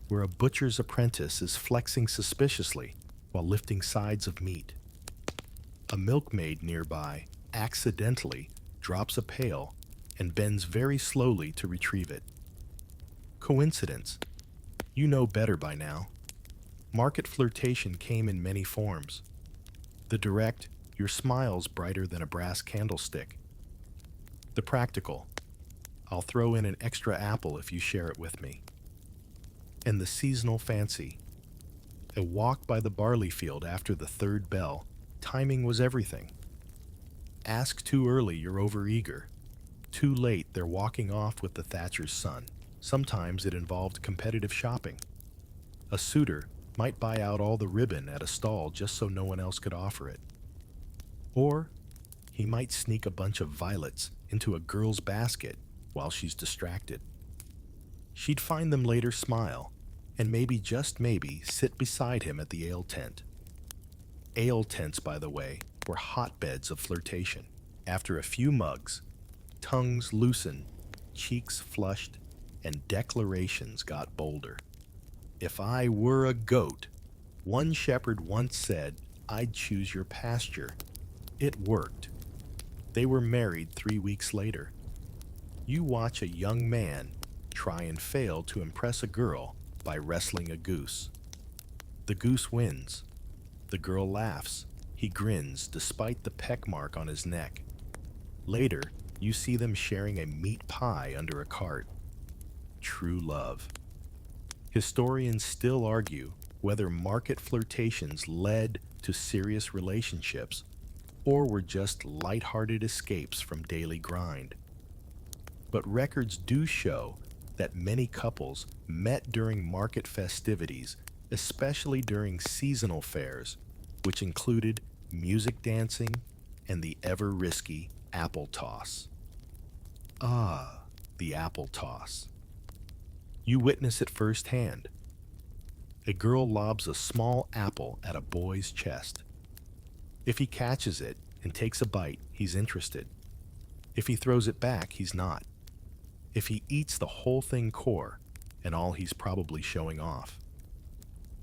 where a butcher's apprentice is flexing suspiciously while lifting sides of meat. A milkmaid nearby accidentally drops a pail and bends very slowly to retrieve it. Coincidence? You know better by now. Market flirtation came in many forms. The direct, your smile's brighter than a brass candlestick. The practical, I'll throw in an extra apple if you share it with me. And the seasonal fancy, a walk by the barley field after the third bell. Timing was everything. Ask too early, you're overeager. Too late, they're walking off with the Thatcher's son. Sometimes it involved competitive shopping. A suitor might buy out all the ribbon at a stall just so no one else could offer it. Or he might sneak a bunch of violets into a girl's basket while she's distracted. She'd find them later, smile, and maybe, just maybe, sit beside him at the ale tent. Ale tents, by the way, were hotbeds of flirtation. After a few mugs, tongues loosened, cheeks flushed, and declarations got bolder. "If I were a goat," one shepherd once said, "I'd choose your pasture." It worked. They were married 3 weeks later. You watch a young man try and fail to impress a girl by wrestling a goose. The goose wins. The girl laughs. He grins despite the peck mark on his neck. Later, you see them sharing a meat pie under a cart. True love. Historians still argue whether market flirtations led to serious relationships or were just light-hearted escapes from daily grind. But records do show that many couples met during market festivities, especially during seasonal fairs, which included music dancing and the ever-risky apple toss. Ah, the apple toss. You witness it firsthand. A girl lobs a small apple at a boy's chest. If he catches it and takes a bite, he's interested. If he throws it back, he's not. If he eats the whole thing core, and all, he's probably showing off.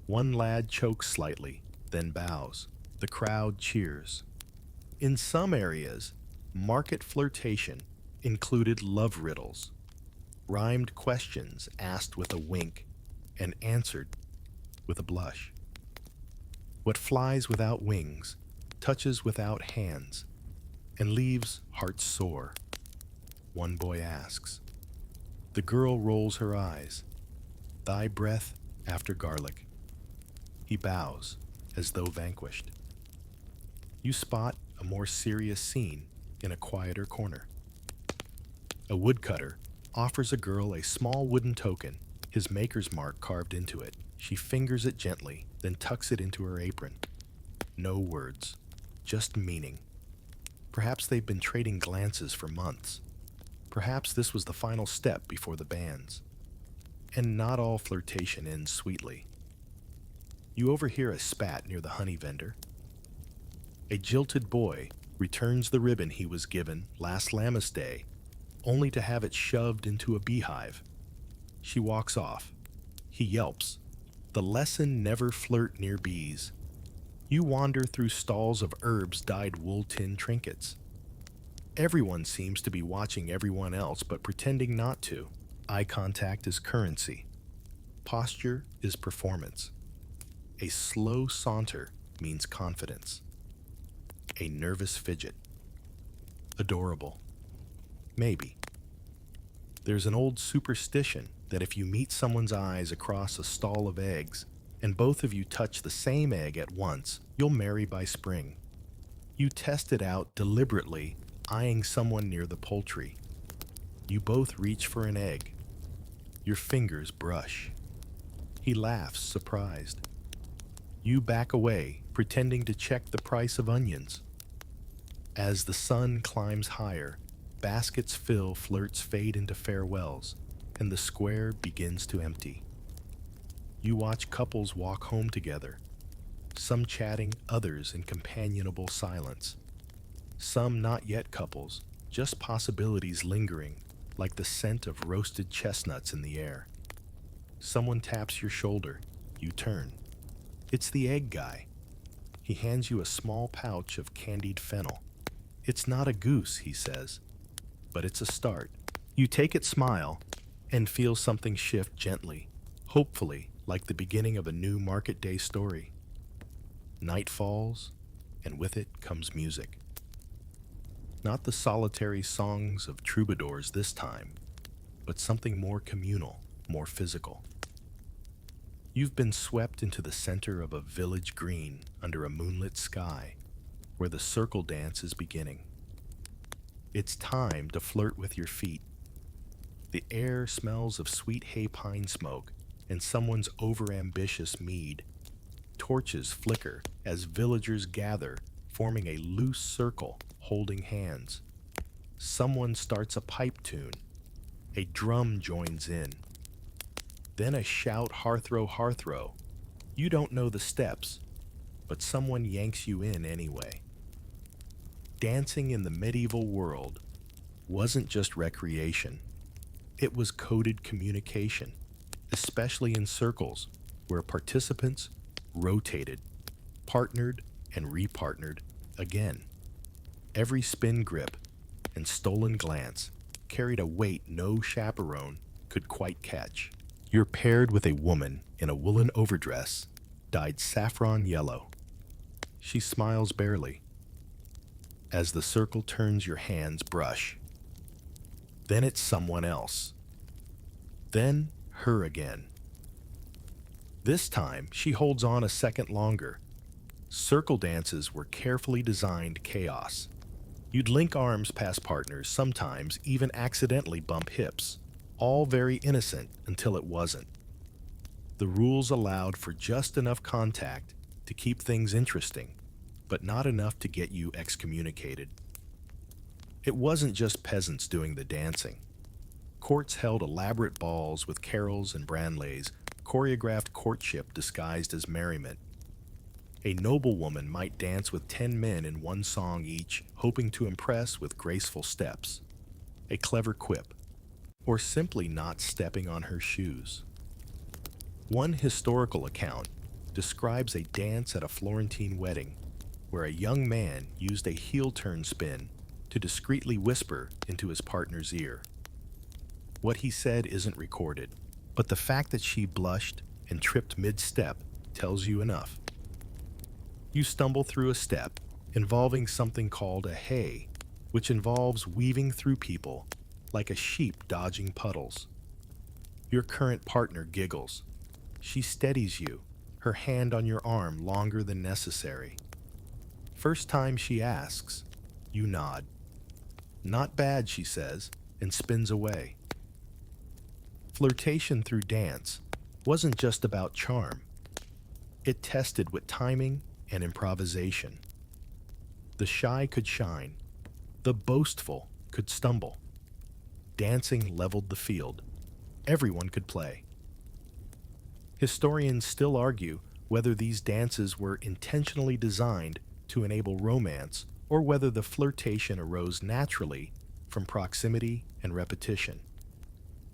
One lad chokes slightly, then bows. The crowd cheers. In some areas, market flirtation included love riddles, rhymed questions asked with a wink and answered with a blush. What flies without wings, touches without hands, and leaves hearts sore? One boy asks. The girl rolls her eyes. Thy breath after garlic. He bows, as though vanquished. You spot a more serious scene in a quieter corner. A woodcutter offers a girl a small wooden token, his maker's mark carved into it. She fingers it gently, then tucks it into her apron. No words, just meaning. Perhaps they've been trading glances for months. Perhaps this was the final step before the banns. And not all flirtation ends sweetly. You overhear a spat near the honey vendor. A jilted boy returns the ribbon he was given last Lammas Day, only to have it shoved into a beehive. She walks off. He yelps. The lesson: never flirt near bees. You wander through stalls of herbs dyed wool tin trinkets. Everyone seems to be watching everyone else but pretending not to. Eye contact is currency. Posture is performance. A slow saunter means confidence. A nervous fidget. Adorable. Maybe. There's an old superstition that if you meet someone's eyes across a stall of eggs and both of you touch the same egg at once, you'll marry by spring. You test it out deliberately, eyeing someone near the poultry. You both reach for an egg. Your fingers brush. He laughs, surprised. You back away, pretending to check the price of onions. As the sun climbs higher, baskets fill, flirts fade into farewells, and the square begins to empty. You watch couples walk home together, some chatting, others in companionable silence. Some not yet couples, just possibilities lingering, like the scent of roasted chestnuts in the air. Someone taps your shoulder. You turn. It's the egg guy. He hands you a small pouch of candied fennel. It's not a goose, he says, but it's a start. You take it, smile, and feel something shift gently, hopefully like the beginning of a new market day story. Night falls, and with it comes music. Not the solitary songs of troubadours this time, but something more communal, more physical. You've been swept into the center of a village green under a moonlit sky, where the circle dance is beginning. It's time to flirt with your feet. The air smells of sweet hay pine smoke and someone's overambitious mead. Torches flicker as villagers gather, forming a loose circle, holding hands. Someone starts a pipe tune. A drum joins in. Then a shout, hearthrow, hearthrow. You don't know the steps, but someone yanks you in anyway. Dancing in the medieval world wasn't just recreation. It was coded communication, especially in circles where participants rotated, partnered, and repartnered again. Every spin grip and stolen glance carried a weight no chaperone could quite catch. You're paired with a woman in a woolen overdress dyed saffron yellow. She smiles barely. As the circle turns, your hands brush. Then it's someone else. Then her again. This time, she holds on a second longer. Circle dances were carefully designed chaos. You'd link arms past partners, sometimes even accidentally bump hips. All very innocent until it wasn't. The rules allowed for just enough contact to keep things interesting, but not enough to get you excommunicated. It wasn't just peasants doing the dancing. Courts held elaborate balls with carols and branleys, choreographed courtship disguised as merriment. A noblewoman might dance with 10 men in one song each, hoping to impress with graceful steps, a clever quip, or simply not stepping on her shoes. One historical account describes a dance at a Florentine wedding where a young man used a heel-turn spin to discreetly whisper into his partner's ear. What he said isn't recorded, but the fact that she blushed and tripped mid-step tells you enough. You stumble through a step involving something called a hay, which involves weaving through people like a sheep dodging puddles. Your current partner giggles. She steadies you, her hand on your arm longer than necessary. First time she asks, you nod. Not bad, she says, and spins away. Flirtation through dance wasn't just about charm. It tested with timing and improvisation. The shy could shine. The boastful could stumble. Dancing leveled the field. Everyone could play. Historians still argue whether these dances were intentionally designed to enable romance or whether the flirtation arose naturally from proximity and repetition.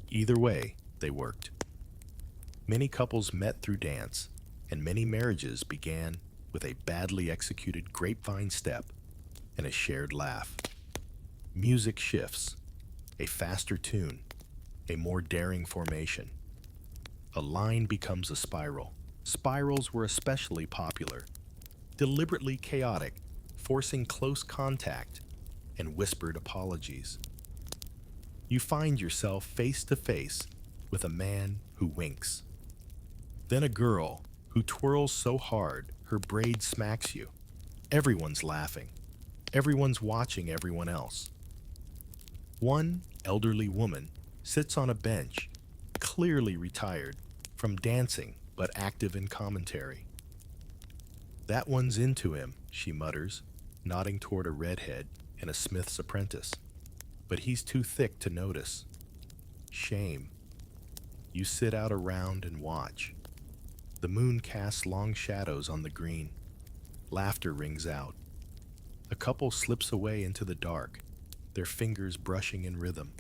Either way, they worked. Many couples met through dance, and many marriages began with a badly executed grapevine step and a shared laugh. Music shifts, a faster tune, a more daring formation. A line becomes a spiral. Spirals were especially popular, deliberately chaotic, forcing close contact and whispered apologies. You find yourself face to face with a man who winks. Then a girl who twirls so hard her braid smacks you. Everyone's laughing. Everyone's watching everyone else. One elderly woman sits on a bench, clearly retired from dancing but active in commentary. That one's into him, she mutters, nodding toward a redhead and a smith's apprentice. But he's too thick to notice. Shame. You sit out around and watch. The moon casts long shadows on the green. Laughter rings out. A couple slips away into the dark, their fingers brushing in rhythm.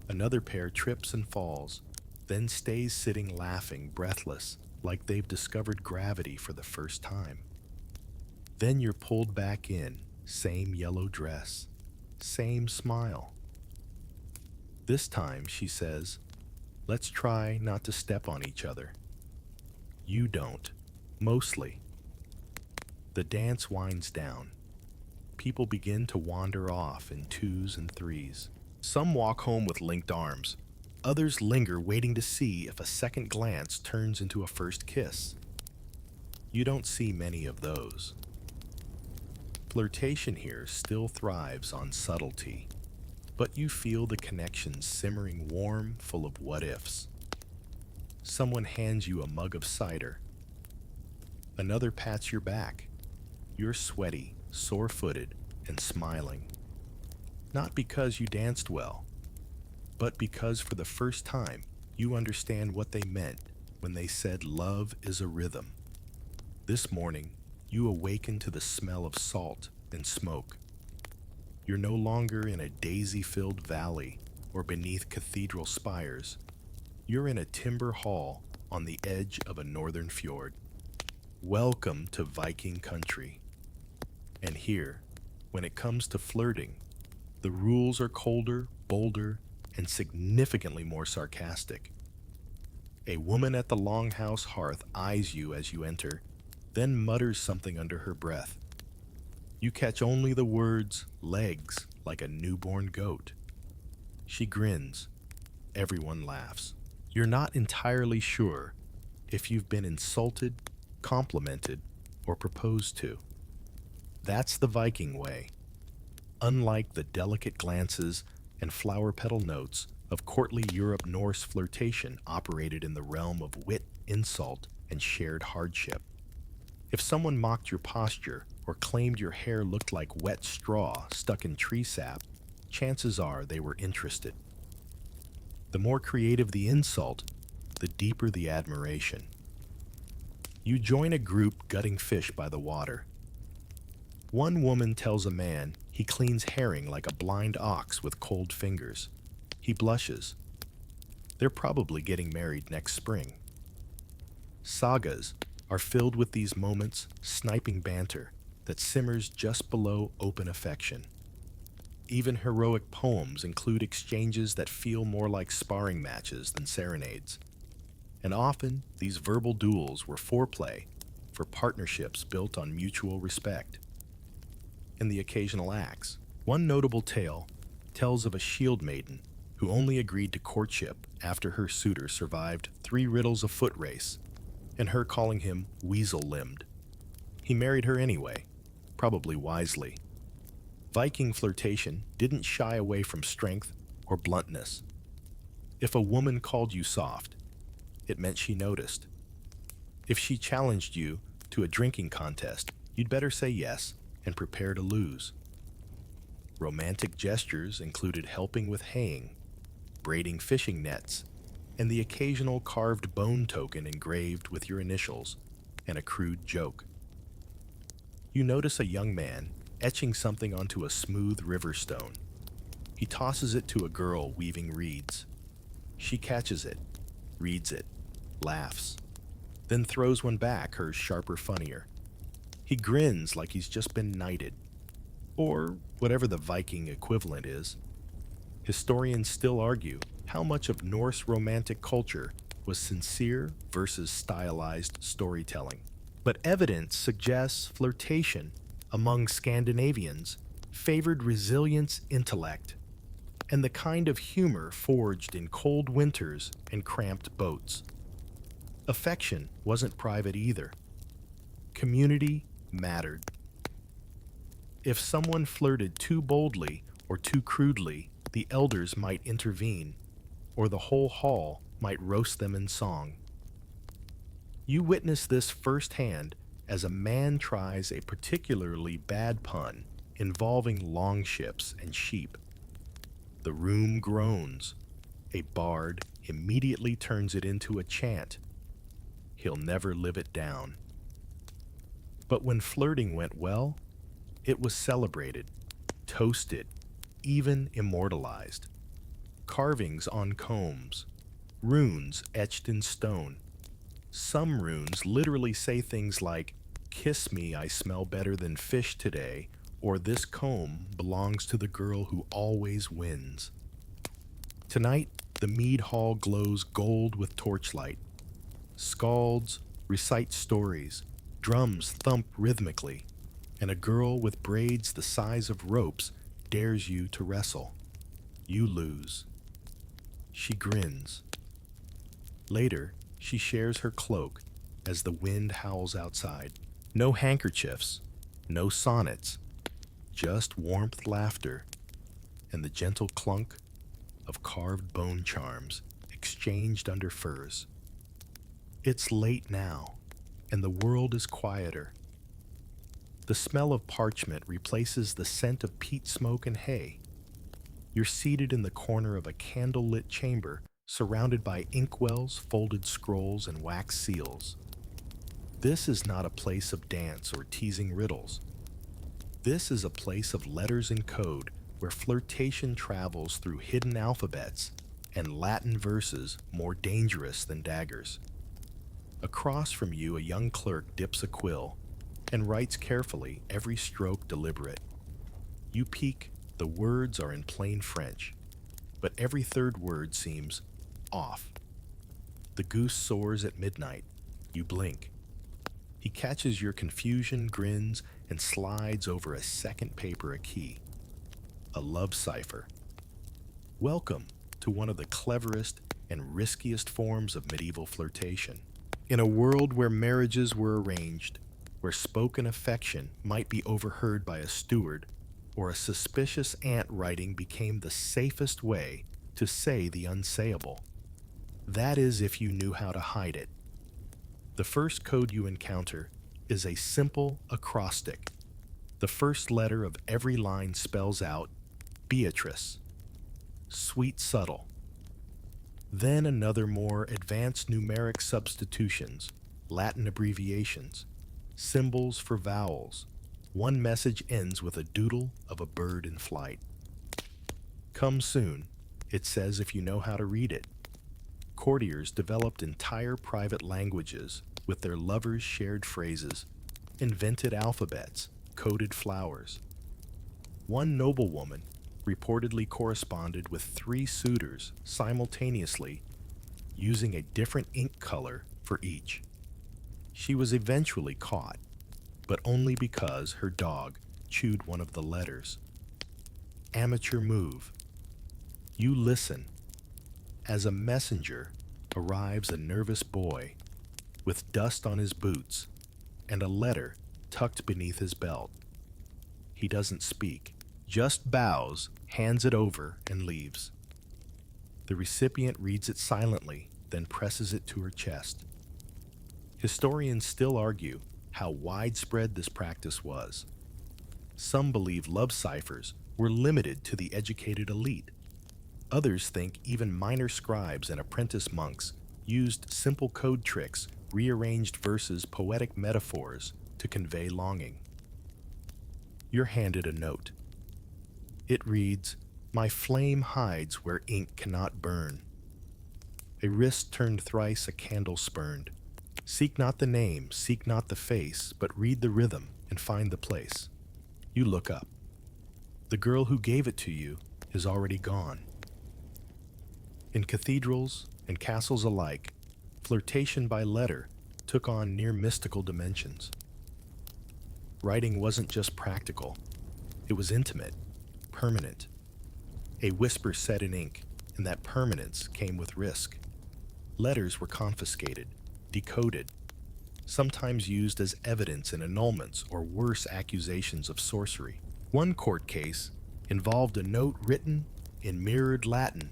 Another pair trips and falls, then stays sitting laughing, breathless, like they've discovered gravity for the first time. Then you're pulled back in, same yellow dress, same smile. This time, she says, let's try not to step on each other. You don't, mostly. The dance winds down. People begin to wander off in twos and threes. Some walk home with linked arms. Others linger, waiting to see if a second glance turns into a first kiss. You don't see many of those. Flirtation here still thrives on subtlety, but you feel the connection simmering warm, full of what-ifs. Someone hands you a mug of cider. Another pats your back. You're sweaty, sore-footed, and smiling. Not because you danced well, but because for the first time you understand what they meant when they said love is a rhythm. This morning, you awaken to the smell of salt and smoke. You're no longer in a daisy-filled valley or beneath cathedral spires. You're in a timber hall on the edge of a northern fjord. Welcome to Viking country. And here, when it comes to flirting, the rules are colder, bolder, and significantly more sarcastic. A woman at the longhouse hearth eyes you as you enter, then mutters something under her breath. You catch only the words legs like a newborn goat. She grins. Everyone laughs. You're not entirely sure if you've been insulted, complimented, or proposed to. That's the Viking way. Unlike the delicate glances and flower petal notes of courtly Europe Norse flirtation operated in the realm of wit, insult, and shared hardship. If someone mocked your posture or claimed your hair looked like wet straw stuck in tree sap, chances are they were interested. The more creative the insult, the deeper the admiration. You join a group gutting fish by the water. One woman tells a man he cleans herring like a blind ox with cold fingers. He blushes. They're probably getting married next spring. Sagas are filled with these moments, sniping banter that simmers just below open affection. Even heroic poems include exchanges that feel more like sparring matches than serenades. And often, these verbal duels were foreplay for partnerships built on mutual respect. In the occasional acts, one notable tale tells of a shield maiden who only agreed to courtship after her suitor survived 3 riddles a foot race, and her calling him weasel-limbed. He married her anyway, probably wisely. Viking flirtation didn't shy away from strength or bluntness. If a woman called you soft, it meant she noticed. If she challenged you to a drinking contest, you'd better say yes and prepare to lose. Romantic gestures included helping with haying, braiding fishing nets, and the occasional carved bone token engraved with your initials and a crude joke. You notice a young man etching something onto a smooth river stone. He tosses it to a girl weaving reeds. She catches it, reads it, laughs, then throws one back, hers sharper, funnier. He grins like he's just been knighted, or whatever the Viking equivalent is. Historians still argue how much of Norse romantic culture was sincere versus stylized storytelling. But evidence suggests flirtation among Scandinavians favored resilience, intellect, and the kind of humor forged in cold winters and cramped boats. Affection wasn't private either. Community mattered. If someone flirted too boldly or too crudely, the elders might intervene, or the whole hall might roast them in song. You witness this firsthand as a man tries a particularly bad pun involving longships and sheep. The room groans. A bard immediately turns it into a chant. He'll never live it down. But when flirting went well, it was celebrated, toasted, even immortalized. Carvings on combs, runes etched in stone. Some runes literally say things like, "Kiss me, I smell better than fish today," or "This comb belongs to the girl who always wins." Tonight, the mead hall glows gold with torchlight. Skalds recite stories, drums thump rhythmically, and a girl with braids the size of ropes dares you to wrestle. You lose. She grins. Later, she shares her cloak as the wind howls outside. No handkerchiefs, no sonnets, just warmth, laughter, and the gentle clunk of carved bone charms exchanged under furs. It's late now, and the world is quieter. The smell of parchment replaces the scent of peat smoke and hay. You're seated in the corner of a candle-lit chamber, surrounded by inkwells, folded scrolls, and wax seals. This is not a place of dance or teasing riddles. This is a place of letters and code where flirtation travels through hidden alphabets and Latin verses more dangerous than daggers. Across from you, a young clerk dips a quill and writes carefully, every stroke deliberate. You peek, the words are in plain French, but every third word seems off. The goose soars at midnight. You blink. He catches your confusion, grins, and slides over a second paper a key. A love cipher. Welcome to one of the cleverest and riskiest forms of medieval flirtation. In a world where marriages were arranged, where spoken affection might be overheard by a steward, or a suspicious aunt writing became the safest way to say the unsayable. That is, if you knew how to hide it. The first code you encounter is a simple acrostic. The first letter of every line spells out Beatrice, sweet subtle. Then another more advanced numeric substitutions, Latin abbreviations, symbols for vowels. One message ends with a doodle of a bird in flight. Come soon, it says if you know how to read it. Courtiers developed entire private languages with their lovers' shared phrases, invented alphabets, coded flowers. One noblewoman reportedly corresponded with 3 suitors simultaneously, using a different ink color for each. She was eventually caught, but only because her dog chewed one of the letters. Amateur move. You listen. As a messenger arrives a nervous boy with dust on his boots and a letter tucked beneath his belt. He doesn't speak, just bows, hands it over, and leaves. The recipient reads it silently, then presses it to her chest. Historians still argue how widespread this practice was. Some believe love ciphers were limited to the educated elite. Others think even minor scribes and apprentice monks used simple code tricks, rearranged verses, poetic metaphors to convey longing. You're handed a note. It reads, "My flame hides where ink cannot burn. A wrist turned thrice, a candle spurned. Seek not the name, seek not the face, but read the rhythm and find the place." You look up. The girl who gave it to you is already gone. In cathedrals and castles alike, flirtation by letter took on near mystical dimensions. Writing wasn't just practical, it was intimate, permanent. A whisper set in ink, and that permanence came with risk. Letters were confiscated, decoded, sometimes used as evidence in annulments or worse accusations of sorcery. One court case involved a note written in mirrored Latin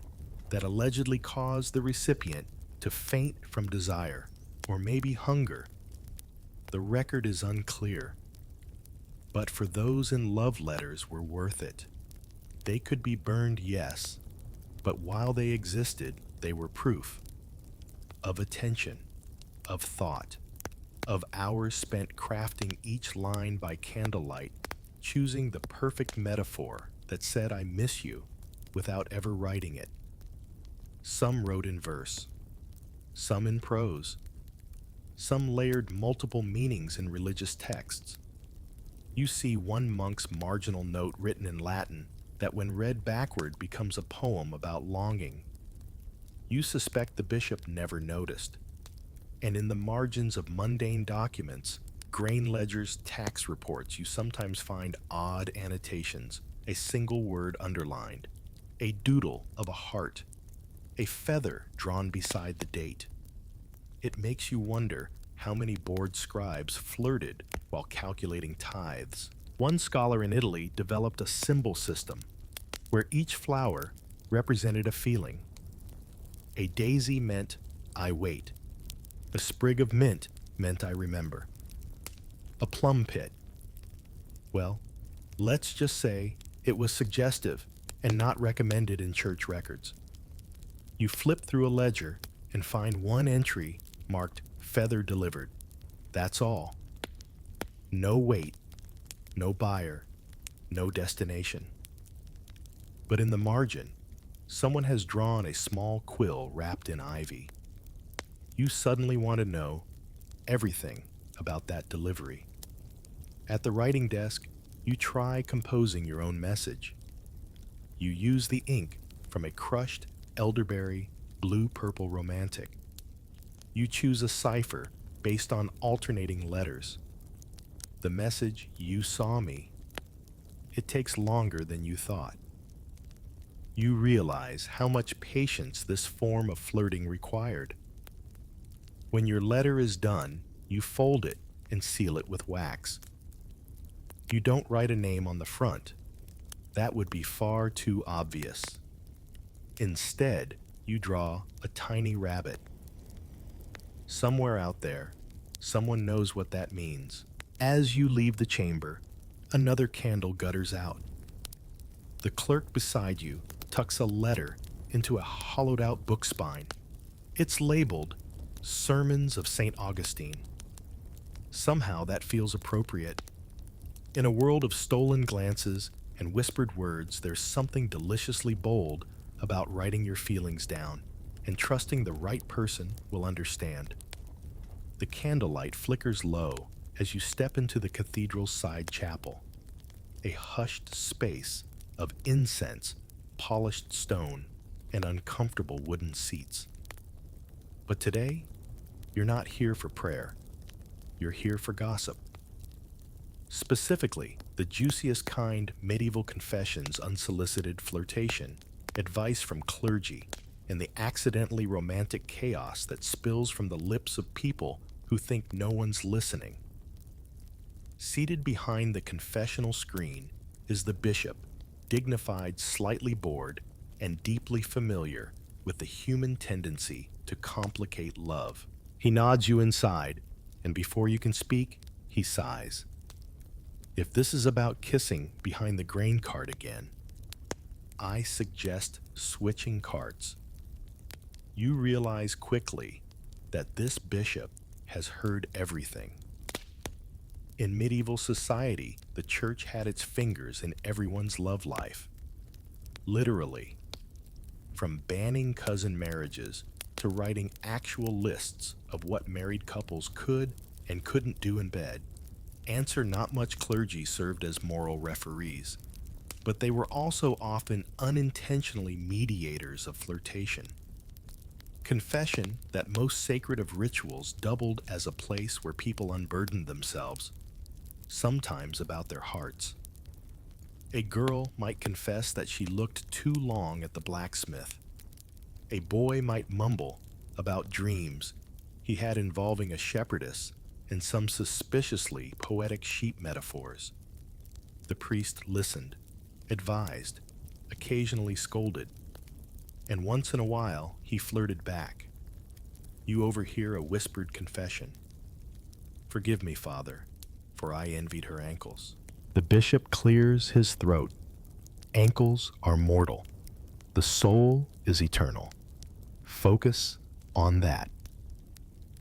that allegedly caused the recipient to faint from desire, or maybe hunger. The record is unclear, but for those in love letters were worth it. They could be burned, yes, but while they existed, they were proof of attention, of thought, of hours spent crafting each line by candlelight, choosing the perfect metaphor that said "I miss you" without ever writing it. Some wrote in verse, some in prose, some layered multiple meanings in religious texts. You see one monk's marginal note written in Latin that when read backward becomes a poem about longing. You suspect the bishop never noticed. And in the margins of mundane documents, grain ledgers, tax reports, you sometimes find odd annotations, a single word underlined, a doodle of a heart, a feather drawn beside the date. It makes you wonder how many bored scribes flirted while calculating tithes. One scholar in Italy developed a symbol system where each flower represented a feeling. A daisy meant "I wait." A sprig of mint meant "I remember." A plum pit Well, let's just say it was suggestive and not recommended in church records. You flip through a ledger and find one entry marked Feather Delivered. That's all. No weight, no buyer, no destination. But in the margin, someone has drawn a small quill wrapped in ivy. You suddenly want to know everything about that delivery. At the writing desk, you try composing your own message. You use the ink from a crushed elderberry blue-purple romantic. You choose a cipher based on alternating letters. The message, "You saw me," it takes longer than you thought. You realize how much patience this form of flirting required. When your letter is done, you fold it and seal it with wax. You don't write a name on the front. That would be far too obvious. Instead, you draw a tiny rabbit. Somewhere out there, someone knows what that means. As you leave the chamber, another candle gutters out. The clerk beside you tucks a letter into a hollowed-out book spine. It's labeled Sermons of St. Augustine. Somehow that feels appropriate. In a world of stolen glances and whispered words, there's something deliciously bold about writing your feelings down and trusting the right person will understand. The candlelight flickers low as you step into the cathedral's side chapel, a hushed space of incense, polished stone, and uncomfortable wooden seats. But today, you're not here for prayer. You're here for gossip. Specifically, the juiciest kind medieval confessions, unsolicited flirtation, advice from clergy, and the accidentally romantic chaos that spills from the lips of people who think no one's listening. Seated behind the confessional screen is the bishop, dignified, slightly bored, and deeply familiar with the human tendency to complicate love. He nods you inside, and before you can speak, he sighs. If this is about kissing behind the grain cart again, I suggest switching carts. You realize quickly that this bishop has heard everything. In medieval society, the church had its fingers in everyone's love life. Literally, from banning cousin marriages to writing actual lists of what married couples could and couldn't do in bed. Answer: not much clergy served as moral referees, but they were also often unintentionally mediators of flirtation. Confession, that most sacred of rituals, doubled as a place where people unburdened themselves, sometimes about their hearts. A girl might confess that she looked too long at the blacksmith. A boy might mumble about dreams he had involving a shepherdess and some suspiciously poetic sheep metaphors. The priest listened, advised, occasionally scolded, and once in a while he flirted back. You overhear a whispered confession. "Forgive me, Father, for I envied her ankles." The bishop clears his throat. Ankles are mortal. The soul is eternal. Focus on that.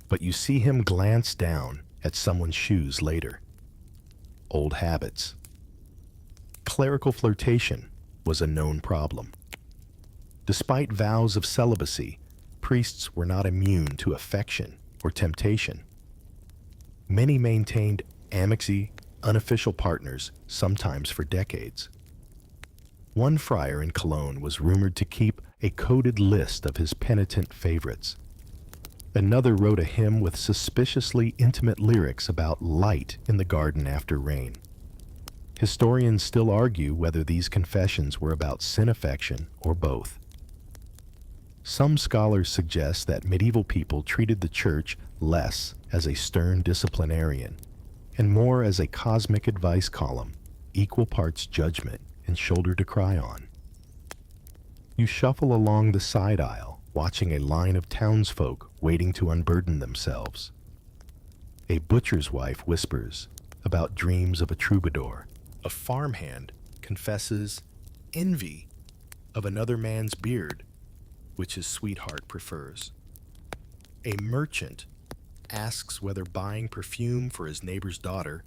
But you see him glance down at someone's shoes later. Old habits. Clerical flirtation was a known problem. Despite vows of celibacy, priests were not immune to affection or temptation. Many maintained amixy, unofficial partners, sometimes for decades. One friar in Cologne was rumored to keep a coded list of his penitent favorites. Another wrote a hymn with suspiciously intimate lyrics about light in the garden after rain. Historians still argue whether these confessions were about sin affection or both. Some scholars suggest that medieval people treated the church less as a stern disciplinarian and more as a cosmic advice column, equal parts judgment and shoulder to cry on. You shuffle along the side aisle, watching a line of townsfolk waiting to unburden themselves. A butcher's wife whispers about dreams of a troubadour. A farmhand confesses envy of another man's beard, which his sweetheart prefers. A merchant asks whether buying perfume for his neighbor's daughter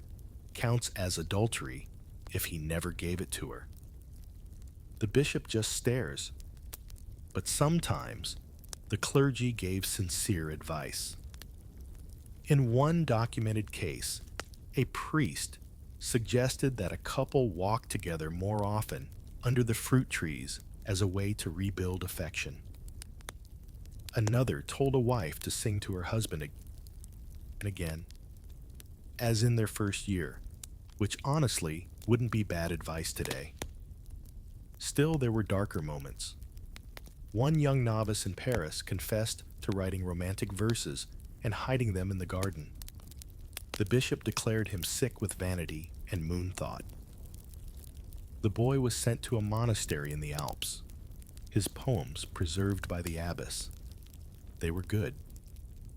counts as adultery if he never gave it to her. The bishop just stares, but sometimes the clergy gave sincere advice. In one documented case, a priest suggested that a couple walk together more often under the fruit trees as a way to rebuild affection. Another told a wife to sing to her husband and again, as in their first year, which honestly wouldn't be bad advice today. Still, there were darker moments. One young novice in Paris confessed to writing romantic verses and hiding them in the garden. The bishop declared him sick with vanity and moon thought. The boy was sent to a monastery in the Alps, his poems preserved by the abbess. They were good,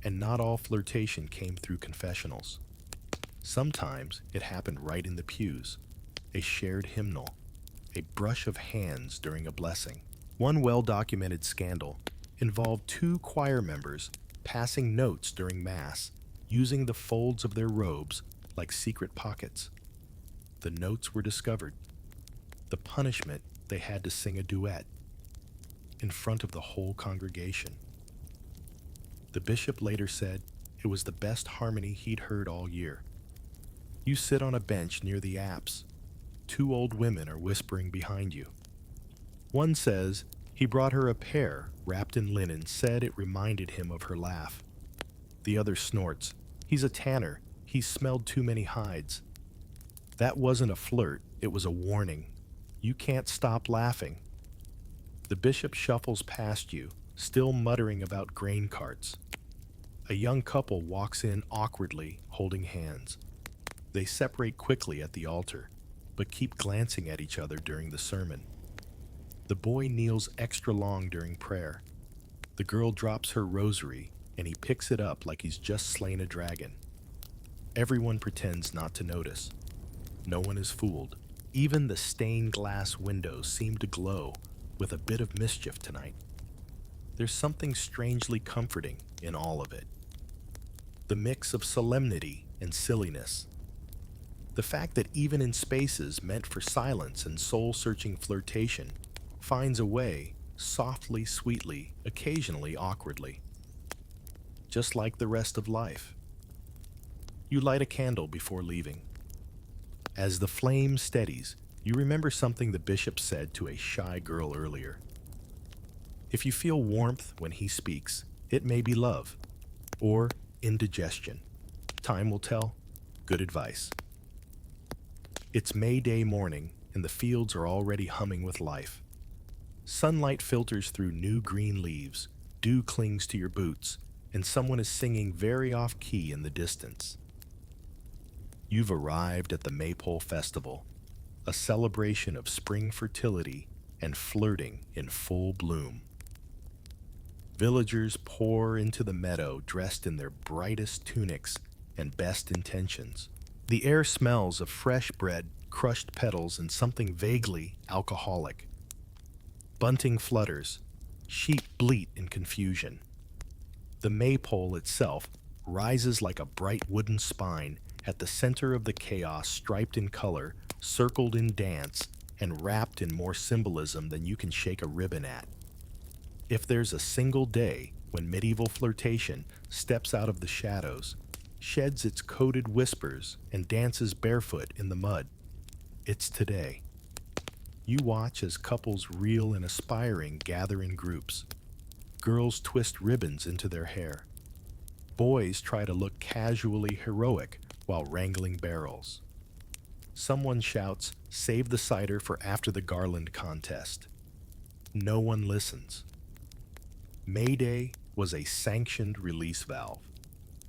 and not all flirtation came through confessionals. Sometimes it happened right in the pews, a shared hymnal, a brush of hands during a blessing. One well-documented scandal involved two choir members passing notes during Mass, using the folds of their robes like secret pockets. The notes were discovered. The punishment, they had to sing a duet in front of the whole congregation. The bishop later said it was the best harmony he'd heard all year. You sit on a bench near the apse. Two old women are whispering behind you. One says he brought her a pear wrapped in linen, said it reminded him of her laugh. The other snorts, he's a tanner, he's smelled too many hides. That wasn't a flirt, it was a warning. You can't stop laughing. The bishop shuffles past you, still muttering about grain carts. A young couple walks in awkwardly, holding hands. They separate quickly at the altar, but keep glancing at each other during the sermon. The boy kneels extra long during prayer. The girl drops her rosary, and he picks it up like he's just slain a dragon. Everyone pretends not to notice. No one is fooled. Even the stained glass windows seem to glow with a bit of mischief tonight. There's something strangely comforting in all of it. The mix of solemnity and silliness. The fact that even in spaces meant for silence and soul-searching flirtation finds a way, softly, sweetly, occasionally awkwardly. Just like the rest of life. You light a candle before leaving. As the flame steadies, you remember something the bishop said to a shy girl earlier. If you feel warmth when he speaks, it may be love, or indigestion. Time will tell. Good advice. It's May Day morning, and the fields are already humming with life. Sunlight filters through new green leaves, dew clings to your boots, and someone is singing very off-key in the distance. You've arrived at the Maypole Festival, a celebration of spring fertility and flirting in full bloom. Villagers pour into the meadow dressed in their brightest tunics and best intentions. The air smells of fresh bread, crushed petals, and something vaguely alcoholic. Bunting flutters, sheep bleat in confusion. The maypole itself rises like a bright wooden spine at the center of the chaos, striped in color, circled in dance, and wrapped in more symbolism than you can shake a ribbon at. If there's a single day when medieval flirtation steps out of the shadows, sheds its coated whispers, and dances barefoot in the mud, it's today. You watch as couples real and aspiring gather in groups. Girls twist ribbons into their hair. Boys try to look casually heroic while wrangling barrels. Someone shouts, "Save the cider for after the garland contest." No one listens. May Day was a sanctioned release valve.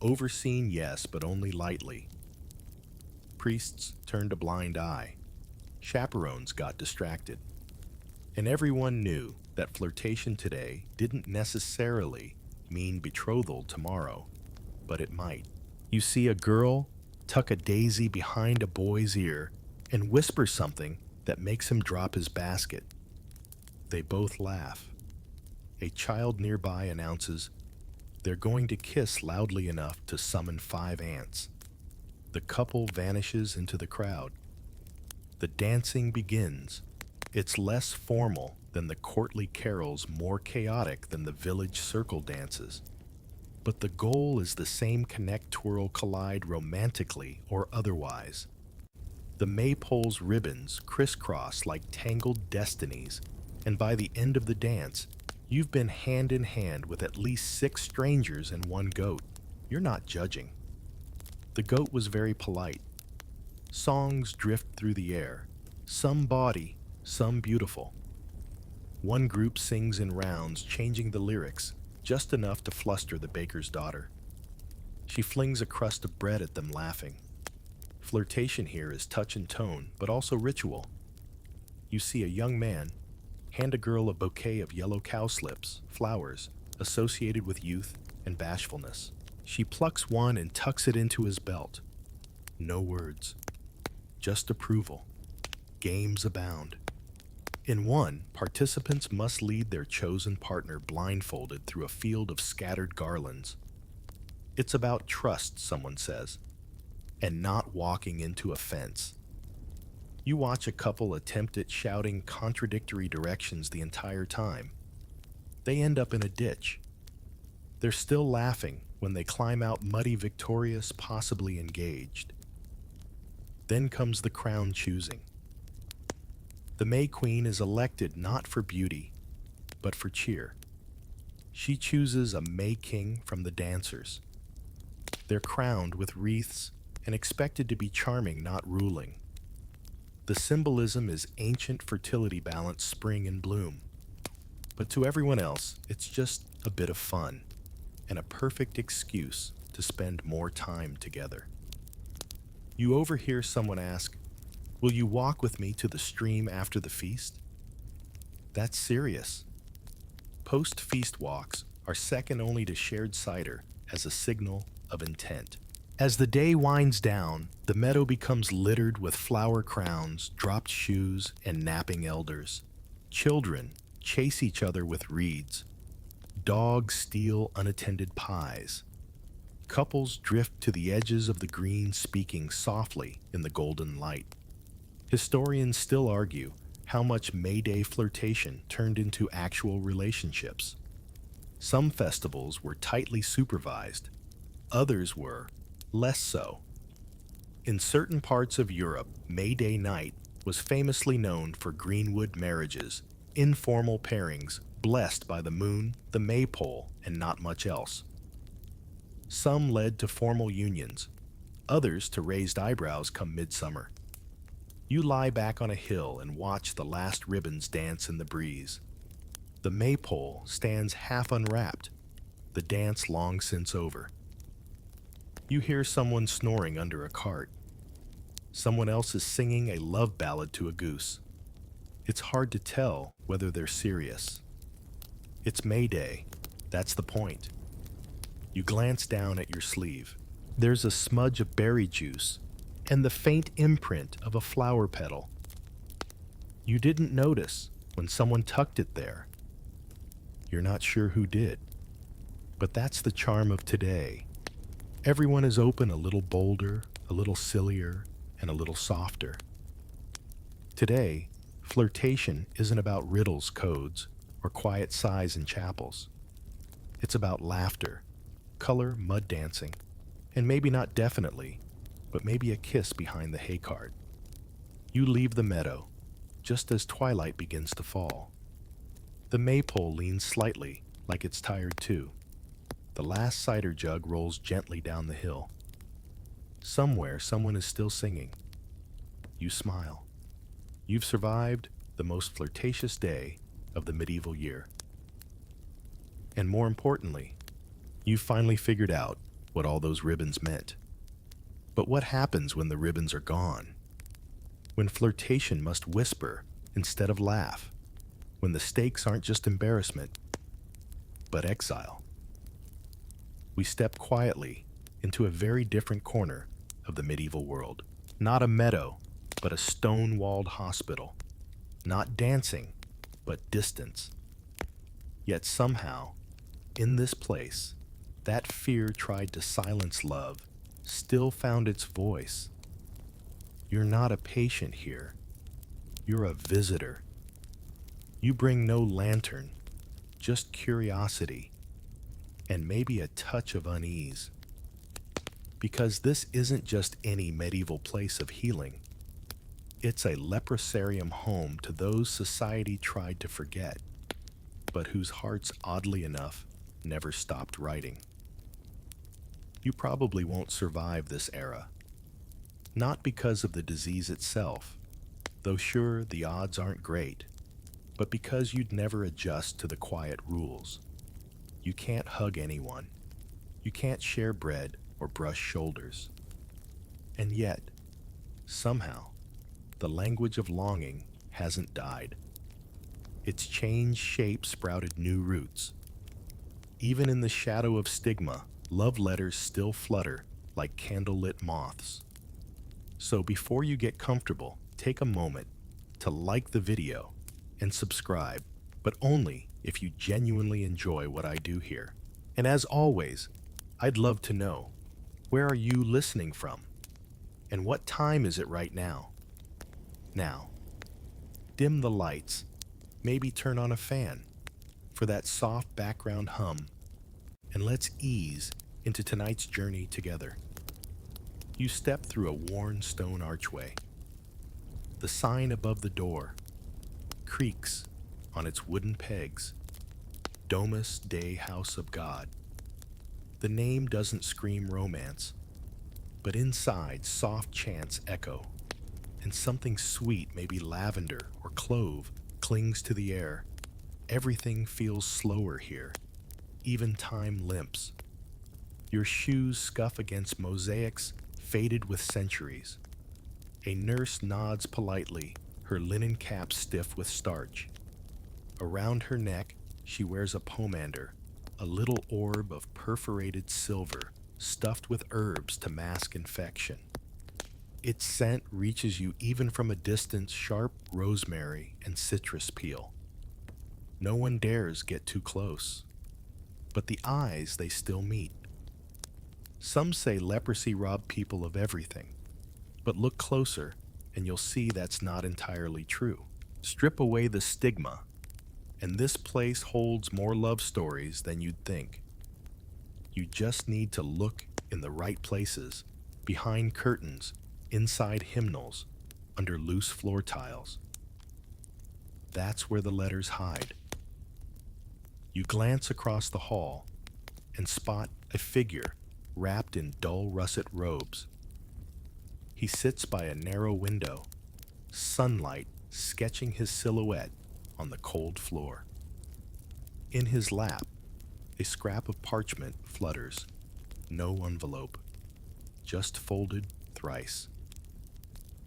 Overseen, yes, but only lightly. Priests turned a blind eye. Chaperones got distracted. And everyone knew that flirtation today didn't necessarily mean betrothal tomorrow, but it might. You see a girl tuck a daisy behind a boy's ear, and whispers something that makes him drop his basket. They both laugh. A child nearby announces they're going to kiss loudly enough to summon 5 ants. The couple vanishes into the crowd. The dancing begins. It's less formal than the courtly carols, more chaotic than the village circle dances. But the goal is the same: connect, twirl, collide romantically or otherwise. The maypole's ribbons crisscross like tangled destinies, and by the end of the dance, you've been hand in hand with at least 6 strangers and 1 goat. You're not judging. The goat was very polite. Songs drift through the air, some bawdy, some beautiful. One group sings in rounds, changing the lyrics just enough to fluster the baker's daughter. She flings a crust of bread at them, laughing. Flirtation here is touch and tone, but also ritual. You see a young man hand a girl a bouquet of yellow cowslips, flowers associated with youth and bashfulness. She plucks one and tucks it into his belt. No words, just approval. Games abound. In one, participants must lead their chosen partner blindfolded through a field of scattered garlands. It's about trust, someone says, and not walking into a fence. You watch a couple attempt at shouting contradictory directions the entire time. They end up in a ditch. They're still laughing when they climb out muddy, victorious, possibly engaged. Then comes the crown choosing. The May Queen is elected not for beauty, but for cheer. She chooses a May King from the dancers. They're crowned with wreaths and expected to be charming, not ruling. The symbolism is ancient fertility, balance, spring and bloom. But to everyone else, it's just a bit of fun and a perfect excuse to spend more time together. You overhear someone ask, "Will you walk with me to the stream after the feast?" That's serious. Post-feast walks are second only to shared cider as a signal of intent. As the day winds down, the meadow becomes littered with flower crowns, dropped shoes, and napping elders. Children chase each other with reeds. Dogs steal unattended pies. Couples drift to the edges of the green, speaking softly in the golden light. Historians still argue how much May Day flirtation turned into actual relationships. Some festivals were tightly supervised, others were less so. In certain parts of Europe, May Day night was famously known for greenwood marriages, informal pairings blessed by the moon, the maypole, and not much else. Some led to formal unions, others to raised eyebrows come midsummer. You lie back on a hill and watch the last ribbons dance in the breeze. The maypole stands half unwrapped, the dance long since over. You hear someone snoring under a cart. Someone else is singing a love ballad to a goose. It's hard to tell whether they're serious. It's May Day, that's the point. You glance down at your sleeve. There's a smudge of berry juice and the faint imprint of a flower petal. You didn't notice when someone tucked it there. You're not sure who did. But that's the charm of today. Everyone is open a little bolder, a little sillier, and a little softer. Today, flirtation isn't about riddles, codes, or quiet sighs in chapels. It's about laughter, color, mud dancing, and maybe not definitely, but maybe a kiss behind the hay cart. You leave the meadow, just as twilight begins to fall. The maypole leans slightly, like it's tired too. The last cider jug rolls gently down the hill. Somewhere, someone is still singing. You smile. You've survived the most flirtatious day of the medieval year. And more importantly, you've finally figured out what all those ribbons meant. But what happens when the ribbons are gone? When flirtation must whisper instead of laugh? When the stakes aren't just embarrassment, but exile? We step quietly into a very different corner of the medieval world. Not a meadow, but a stone-walled hospital. Not dancing, but distance. Yet somehow, in this place, that fear tried to silence love still found its voice. You're not a patient here. You're a visitor. You bring no lantern, just curiosity, and maybe a touch of unease. Because this isn't just any medieval place of healing. It's a leprosarium home to those society tried to forget, but whose hearts, oddly enough, never stopped writing. You probably won't survive this era. Not because of the disease itself, though sure, the odds aren't great, but because you'd never adjust to the quiet rules. You can't hug anyone. You can't share bread or brush shoulders. And yet, somehow, the language of longing hasn't died. Its changed shape sprouted new roots. Even in the shadow of stigma, love letters still flutter like candlelit moths. So before you get comfortable, take a moment to like the video and subscribe, but only if you genuinely enjoy what I do here. And as always, I'd love to know, where are you listening from? And what time is it right now? Now, dim the lights, maybe turn on a fan for that soft background hum, and let's ease into tonight's journey together. You step through a worn stone archway. The sign above the door creaks on its wooden pegs. Domus Dei, House of God. The name doesn't scream romance, but inside soft chants echo, and something sweet, maybe lavender or clove, clings to the air. Everything feels slower here. Even time limps. Your shoes scuff against mosaics faded with centuries. A nurse nods politely, her linen cap stiff with starch. Around her neck, she wears a pomander, a little orb of perforated silver stuffed with herbs to mask infection. Its scent reaches you even from a distance, sharp rosemary and citrus peel. No one dares get too close, but the eyes they still meet. Some say leprosy robbed people of everything, but look closer and you'll see that's not entirely true. Strip away the stigma, and this place holds more love stories than you'd think. You just need to look in the right places, behind curtains, inside hymnals, under loose floor tiles. That's where the letters hide. You glance across the hall and spot a figure wrapped in dull russet robes. He sits by a narrow window, sunlight sketching his silhouette on the cold floor. In his lap, a scrap of parchment flutters. No envelope, just folded thrice.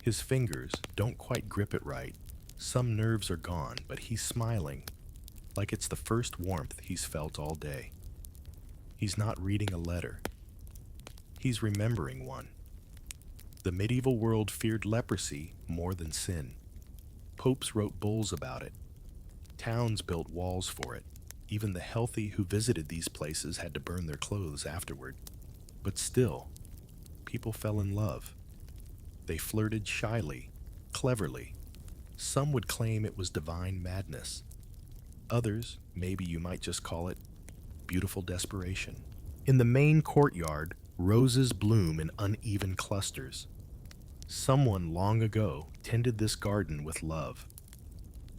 His fingers don't quite grip it right. Some nerves are gone, but he's smiling, like it's the first warmth he's felt all day. He's not reading a letter. He's remembering one. The medieval world feared leprosy more than sin. Popes wrote bulls about it. Towns built walls for it. Even the healthy who visited these places had to burn their clothes afterward. But still, people fell in love. They flirted shyly, cleverly. Some would claim it was divine madness. Others, maybe you might just call it beautiful desperation. In the main courtyard, roses bloom in uneven clusters. Someone long ago tended this garden with love.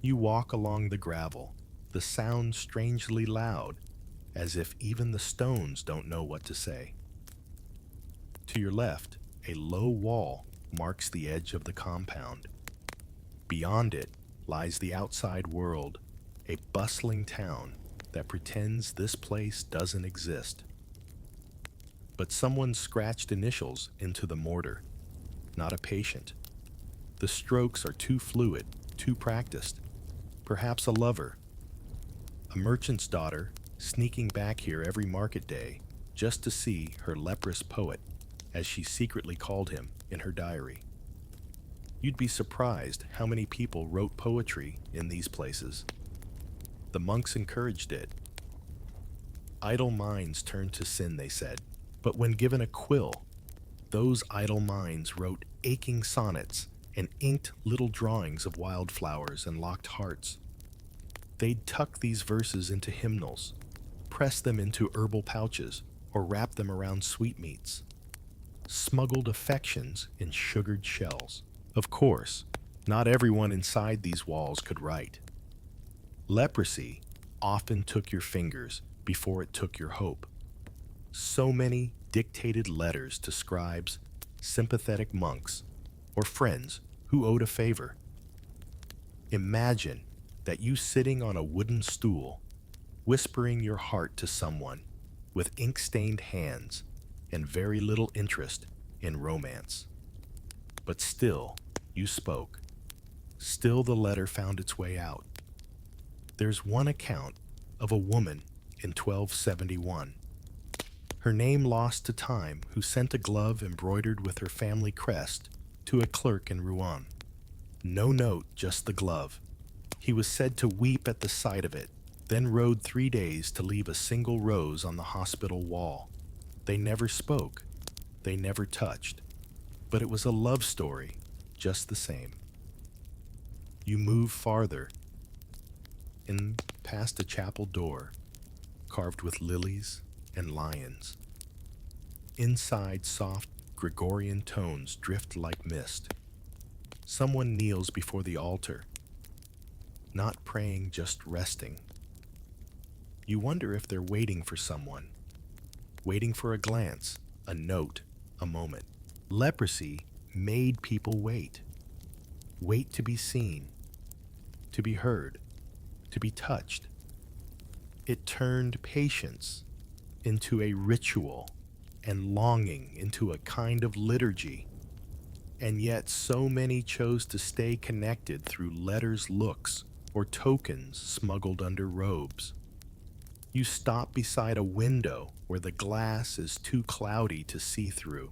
You walk along the gravel, the sound strangely loud, as if even the stones don't know what to say. To your left, a low wall marks the edge of the compound. Beyond it lies the outside world, a bustling town that pretends this place doesn't exist. But someone scratched initials into the mortar, not a patient. The strokes are too fluid, too practiced. Perhaps a lover, a merchant's daughter, sneaking back here every market day just to see her leprous poet, as she secretly called him in her diary. You'd be surprised how many people wrote poetry in these places. The monks encouraged it. Idle minds turn to sin, they said, but when given a quill, those idle minds wrote aching sonnets and inked little drawings of wildflowers and locked hearts. They'd tuck these verses into hymnals, press them into herbal pouches, or wrap them around sweetmeats. Smuggled affections in sugared shells. Of course, not everyone inside these walls could write. Leprosy often took your fingers before it took your hope. So many dictated letters to scribes, sympathetic monks, or friends who owed a favor. Imagine that you sitting on a wooden stool, whispering your heart to someone with ink-stained hands and very little interest in romance. But still, you spoke. Still the letter found its way out. There's one account of a woman in 1271. Her name lost to time, who sent a glove embroidered with her family crest to a clerk in Rouen. No note, just the glove. He was said to weep at the sight of it, then rode 3 days to leave a single rose on the hospital wall. They never spoke. They never touched. But it was a love story, just the same. You move farther, in past a chapel door, carved with lilies and lions. Inside, soft Gregorian tones drift like mist. Someone kneels before the altar, not praying, just resting. You wonder if they're waiting for someone, waiting for a glance, a note, a moment. Leprosy made people wait. Wait to be seen, to be heard, to be touched. It turned patience into a ritual and longing into a kind of liturgy. And yet so many chose to stay connected through letters, looks, or tokens smuggled under robes. You stop beside a window where the glass is too cloudy to see through.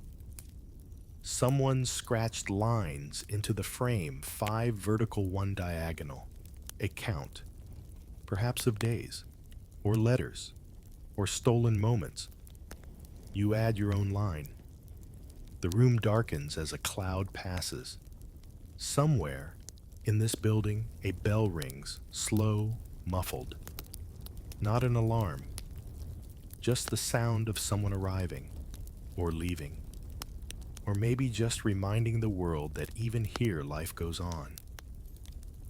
Someone scratched lines into the frame, 5 vertical, 1 diagonal. A count, perhaps of days, or letters, or stolen moments. You add your own line. The room darkens as a cloud passes. Somewhere in this building, a bell rings, slow, muffled. Not an alarm, just the sound of someone arriving or leaving. Or maybe just reminding the world that even here life goes on.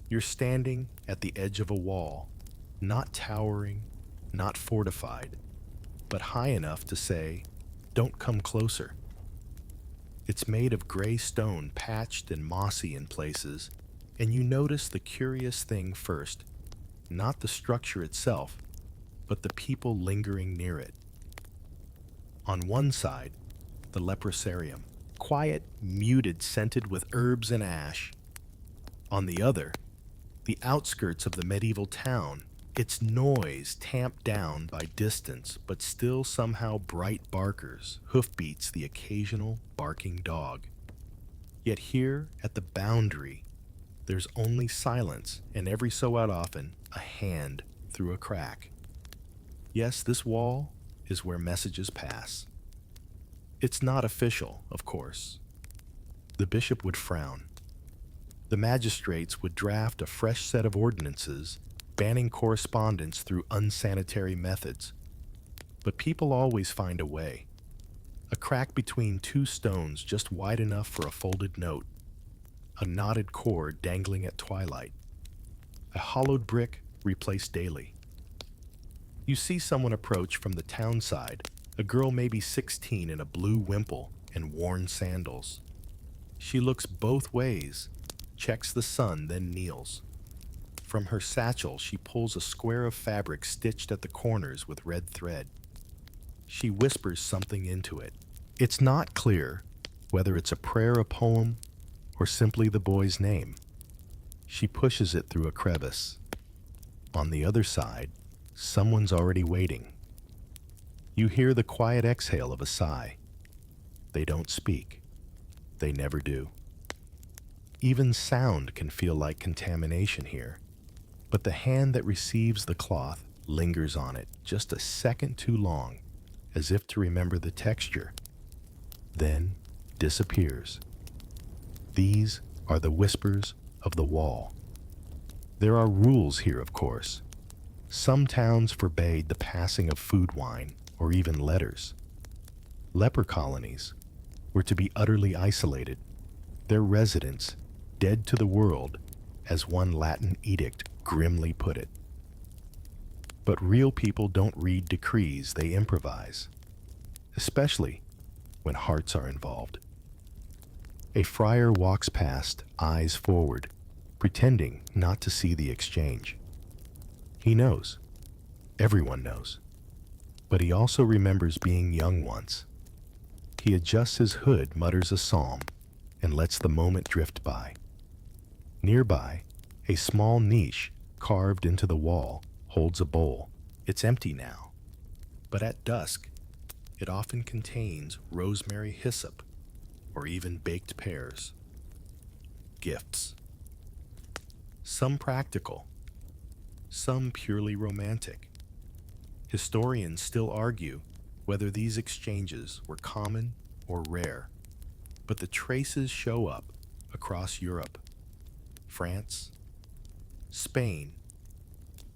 You're standing at the edge of a wall, not towering, not fortified, but high enough to say, "Don't come closer." It's made of gray stone, patched and mossy in places, and you notice the curious thing first, not the structure itself, but the people lingering near it. On one side, the leprosarium, quiet, muted, scented with herbs and ash. On the other, the outskirts of the medieval town, its noise tamped down by distance, but still somehow bright barkers, hoofbeats, the occasional barking dog. Yet here, at the boundary, there's only silence, and every so often, a hand through a crack. Yes, this wall is where messages pass. It's not official, of course. The bishop would frown. The magistrates would draft a fresh set of ordinances banning correspondence through unsanitary methods. But people always find a way. A crack between 2 stones just wide enough for a folded note. A knotted cord dangling at twilight. A hollowed brick replaced daily. You see someone approach from the town side, a girl maybe 16 in a blue wimple and worn sandals. She looks both ways, checks the sun, then kneels. From her satchel, she pulls a square of fabric stitched at the corners with red thread. She whispers something into it. It's not clear whether it's a prayer, a poem, or simply the boy's name. She pushes it through a crevice. On the other side, someone's already waiting. You hear the quiet exhale of a sigh. They don't speak. They never do. Even sound can feel like contamination here, but the hand that receives the cloth lingers on it just a second too long, as if to remember the texture, then disappears. These are the whispers of the wall. There are rules here, of course. Some towns forbade the passing of food wine or even letters. Leper colonies were to be utterly isolated, their residents dead to the world, as one Latin edict grimly put it. But real people don't read decrees, they improvise, especially when hearts are involved. A friar walks past, eyes forward, pretending not to see the exchange. He knows. Everyone knows. But he also remembers being young once. He adjusts his hood, mutters a psalm, and lets the moment drift by. Nearby, a small niche carved into the wall holds a bowl. It's empty now, but at dusk, it often contains rosemary hyssop or even baked pears. Gifts. Some practical, some purely romantic. Historians still argue whether these exchanges were common or rare, but the traces show up across Europe. France, Spain,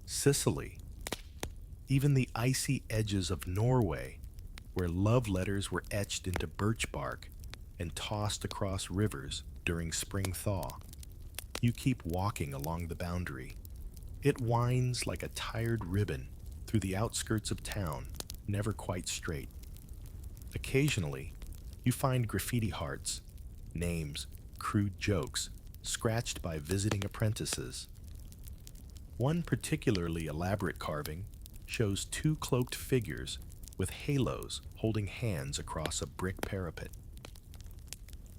Sicily, even the icy edges of Norway, where love letters were etched into birch bark and tossed across rivers during spring thaw. You keep walking along the boundary. It winds like a tired ribbon through the outskirts of town, never quite straight. Occasionally, you find graffiti hearts, names, crude jokes, scratched by visiting apprentices. One particularly elaborate carving shows two cloaked figures with halos holding hands across a brick parapet.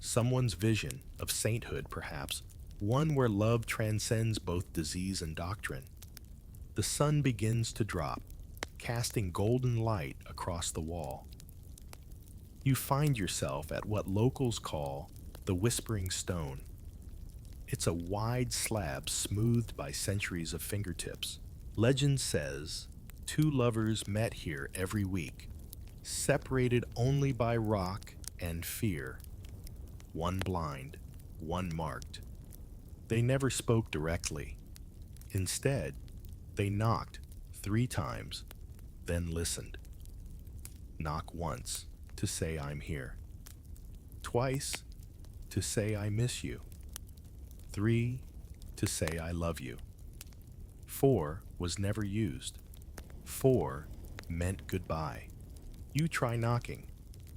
Someone's vision of sainthood, perhaps, one where love transcends both disease and doctrine. The sun begins to drop, casting golden light across the wall. You find yourself at what locals call the Whispering Stone. It's a wide slab smoothed by centuries of fingertips. Legend says 2 lovers met here every week, separated only by rock and fear. One blind, one marked. They never spoke directly. Instead, they knocked 3 times, then listened. Knock once to say I'm here. Twice to say I miss you. 3 to say I love you. 4 was never used. 4 meant goodbye. You try knocking,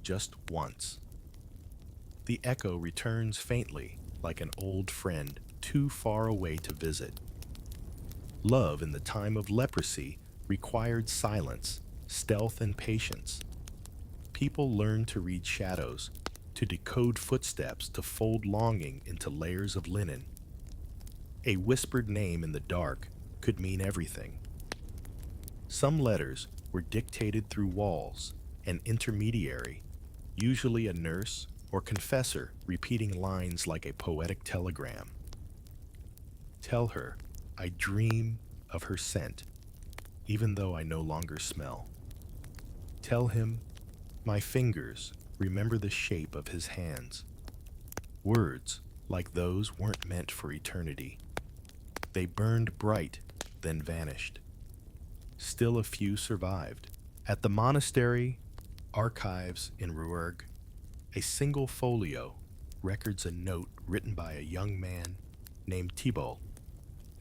just once. The echo returns faintly, like an old friend too far away to visit. Love in the time of leprosy required silence, stealth, and patience. People learned to read shadows, to decode footsteps, to fold longing into layers of linen. A whispered name in the dark could mean everything. Some letters were dictated through walls, an intermediary, usually a nurse or confessor, repeating lines like a poetic telegram. Tell her I dream of her scent, even though I no longer smell. Tell him my fingers remember the shape of his hands. Words like those weren't meant for eternity. They burned bright, then vanished. Still a few survived. At the monastery archives in Rouergue, a single folio records a note written by a young man named Thibault,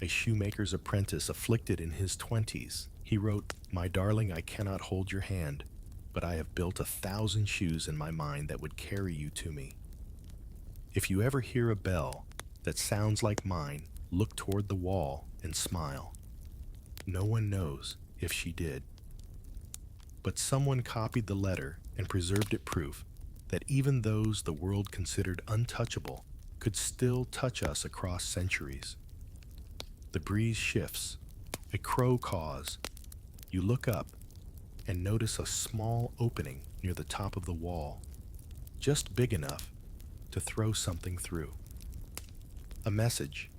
a shoemaker's apprentice afflicted in his 20s. He wrote, "My darling, I cannot hold your hand, but I have built 1,000 shoes in my mind that would carry you to me. If you ever hear a bell that sounds like mine, look toward the wall and smile." No one knows if she did. But someone copied the letter and preserved it, proof that even those the world considered untouchable could still touch us across centuries. The breeze shifts, a crow caws. You look up and notice a small opening near the top of the wall, just big enough to throw something through. A message,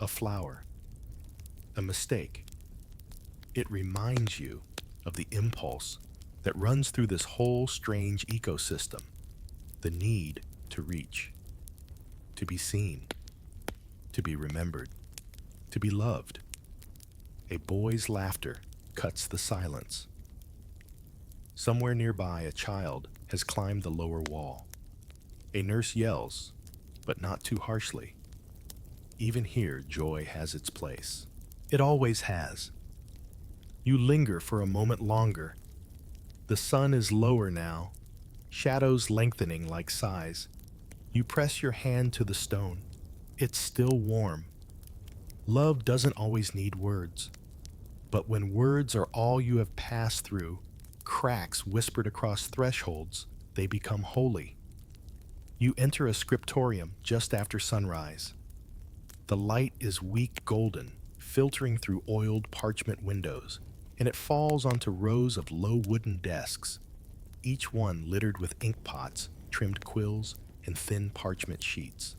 a flower, a mistake. It reminds you of the impulse that runs through this whole strange ecosystem, the need to reach, to be seen, to be remembered, to be loved. A boy's laughter cuts the silence. Somewhere nearby, a child has climbed the lower wall. A nurse yells, but not too harshly. Even here, joy has its place. It always has. You linger for a moment longer. The sun is lower now, shadows lengthening like sighs. You press your hand to the stone. It's still warm. Love doesn't always need words. But when words are all you have passed through, cracks whispered across thresholds, they become holy. You enter a scriptorium just after sunrise. The light is weak golden, filtering through oiled parchment windows, and it falls onto rows of low wooden desks, each one littered with ink pots, trimmed quills, and thin parchment sheets.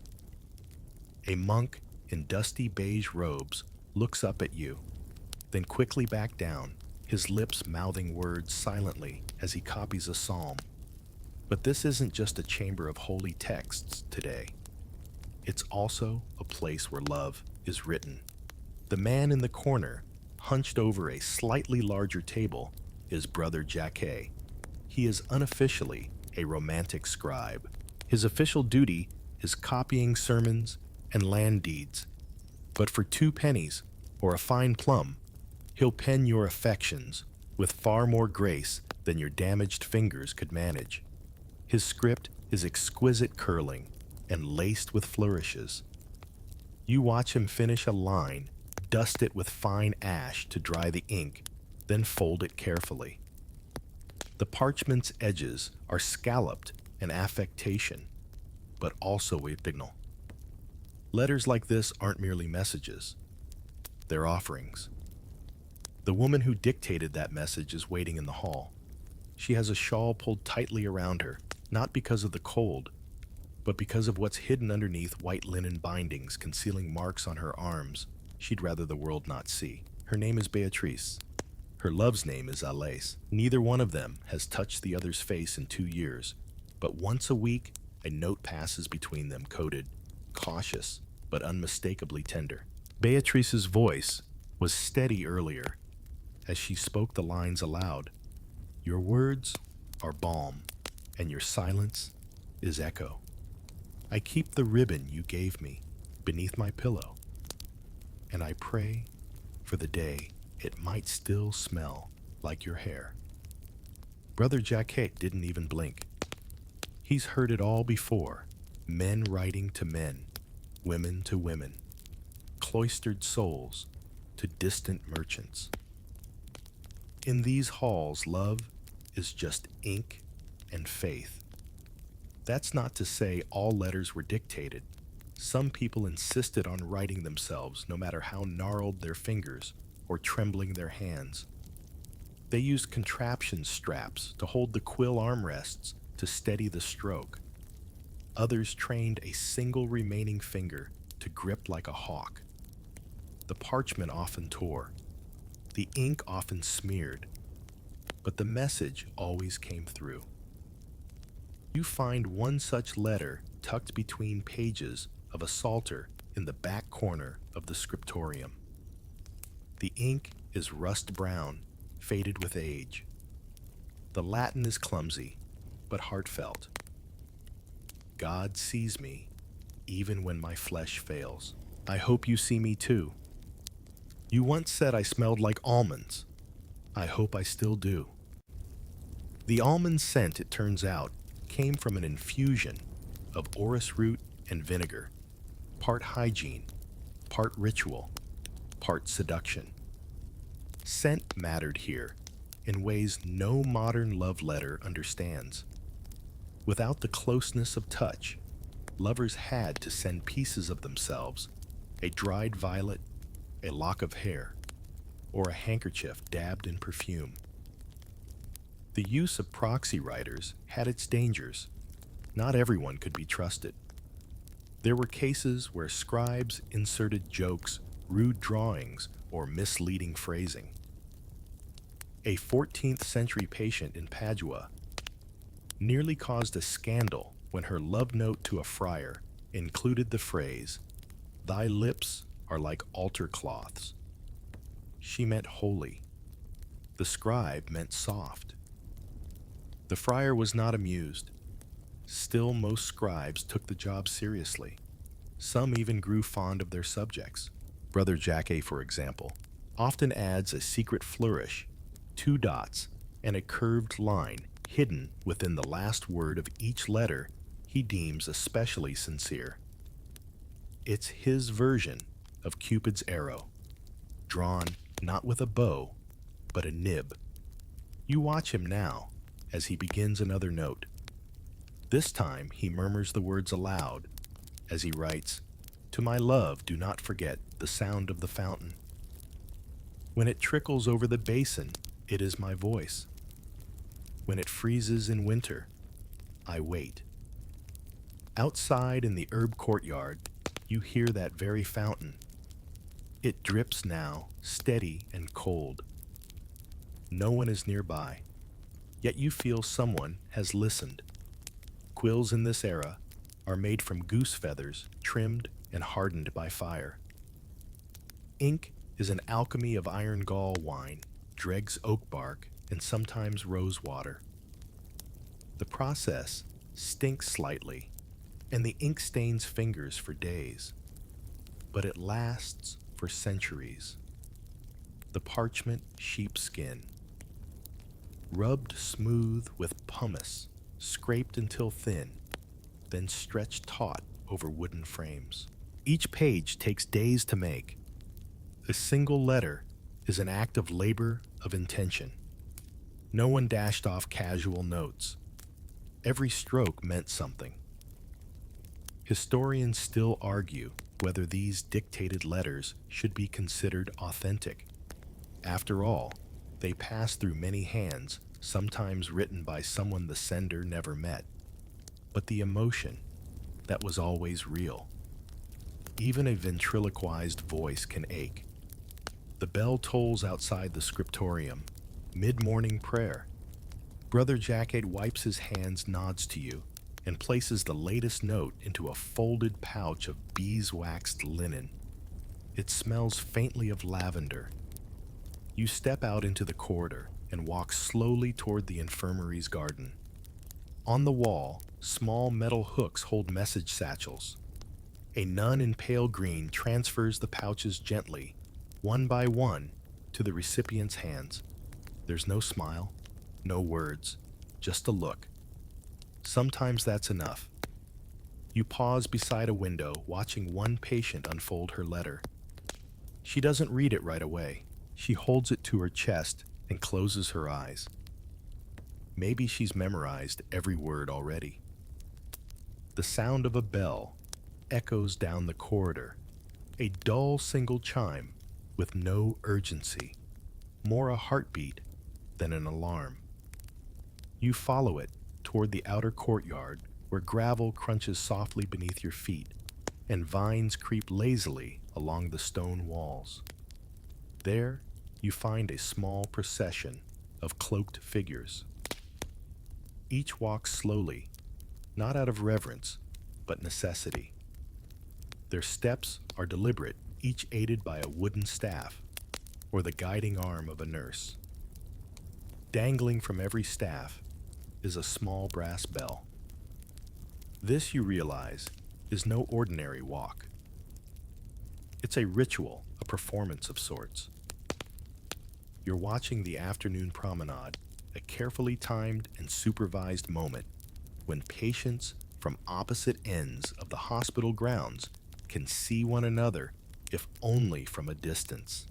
A monk in dusty beige robes looks up at you, then quickly back down, his lips mouthing words silently as he copies a psalm. But this isn't just a chamber of holy texts today. It's also a place where love is written. The man in the corner, hunched over a slightly larger table, is Brother Jacquet. He is unofficially a romantic scribe. His official duty is copying sermons and land deeds. But for 2 pennies or a fine plum, he'll pen your affections with far more grace than your damaged fingers could manage. His script is exquisite curling and laced with flourishes. You watch him finish a line, dust it with fine ash to dry the ink, then fold it carefully. The parchment's edges are scalloped an affectation, but also a signal. Letters like this aren't merely messages. They're offerings. The woman who dictated that message is waiting in the hall. She has a shawl pulled tightly around her, not because of the cold, but because of what's hidden underneath white linen bindings concealing marks on her arms she'd rather the world not see. Her name is Beatrice. Her love's name is Alais. Neither one of them has touched the other's face in 2 years, but once a week, a note passes between them coded, cautious, but unmistakably tender. Beatrice's voice was steady earlier as she spoke the lines aloud. Your words are balm, and your silence is echo. I keep the ribbon you gave me beneath my pillow, and I pray for the day it might still smell like your hair. Brother Jacquet didn't even blink. He's heard it all before, men writing to men, women to women, cloistered souls to distant merchants. In these halls, love is just ink and faith. That's not to say all letters were dictated. Some people insisted on writing themselves no matter how gnarled their fingers or trembling their hands. They used contraption straps to hold the quill armrests to steady the stroke. Others trained a single remaining finger to grip like a hawk. The parchment often tore. The ink often smeared. But the message always came through. You find one such letter tucked between pages of a psalter in the back corner of the scriptorium. The ink is rust brown, faded with age. The Latin is clumsy, but heartfelt. God sees me, even when my flesh fails. I hope you see me too. You once said I smelled like almonds. I hope I still do. The almond scent, it turns out, came from an infusion of orris root and vinegar, part hygiene, part ritual, part seduction. Scent mattered here in ways no modern love letter understands. Without the closeness of touch, lovers had to send pieces of themselves, a dried violet, a lock of hair, or a handkerchief dabbed in perfume. The use of proxy writers had its dangers. Not everyone could be trusted. There were cases where scribes inserted jokes, rude drawings, or misleading phrasing. A 14th century patient in Padua nearly caused a scandal when her love note to a friar included the phrase, "Thy lips are like altar cloths." She meant holy. The scribe meant soft. The friar was not amused. Still, most scribes took the job seriously. Some even grew fond of their subjects. Brother Jacquet, for example, often adds a secret flourish, 2 dots, and a curved line hidden within the last word of each letter he deems especially sincere. It's his version of Cupid's arrow, drawn not with a bow, but a nib. You watch him now as he begins another note. This time he murmurs the words aloud as he writes, "To my love, do not forget the sound of the fountain. When it trickles over the basin, it is my voice. When it freezes in winter, I wait." Outside in the herb courtyard, you hear that very fountain. It drips now, steady and cold. No one is nearby, yet you feel someone has listened. Quills in this era are made from goose feathers, trimmed and hardened by fire. Ink is an alchemy of iron gall wine, dregs oak bark, and sometimes rose water. The process stinks slightly, and the ink stains fingers for days, but it lasts for centuries. The parchment sheepskin, rubbed smooth with pumice, scraped until thin, then stretched taut over wooden frames. Each page takes days to make. A single letter is an act of labor, of intention. No one dashed off casual notes. Every stroke meant something. Historians still argue whether these dictated letters should be considered authentic. After all, they pass through many hands, sometimes written by someone the sender never met. But the emotion, that was always real. Even a ventriloquized voice can ache. The bell tolls outside the scriptorium, mid-morning prayer. Brother Jacquet wipes his hands, nods to you, and places the latest note into a folded pouch of beeswaxed linen. It smells faintly of lavender. You step out into the corridor and walk slowly toward the infirmary's garden. On the wall, small metal hooks hold message satchels. A nun in pale green transfers the pouches gently, one by one, to the recipient's hands. There's no smile, no words, just a look. Sometimes that's enough. You pause beside a window, watching one patient unfold her letter. She doesn't read it right away. She holds it to her chest and closes her eyes. Maybe she's memorized every word already. The sound of a bell echoes down the corridor, a dull single chime with no urgency, more a heartbeat than an alarm. You follow it toward the outer courtyard where gravel crunches softly beneath your feet and vines creep lazily along the stone walls. There, you find a small procession of cloaked figures. Each walks slowly, not out of reverence, but necessity. Their steps are deliberate, each aided by a wooden staff or the guiding arm of a nurse. Dangling from every staff is a small brass bell. This, you realize, is no ordinary walk. It's a ritual, a performance of sorts. You're watching the afternoon promenade, a carefully timed and supervised moment when patients from opposite ends of the hospital grounds can see one another, if only from a distance.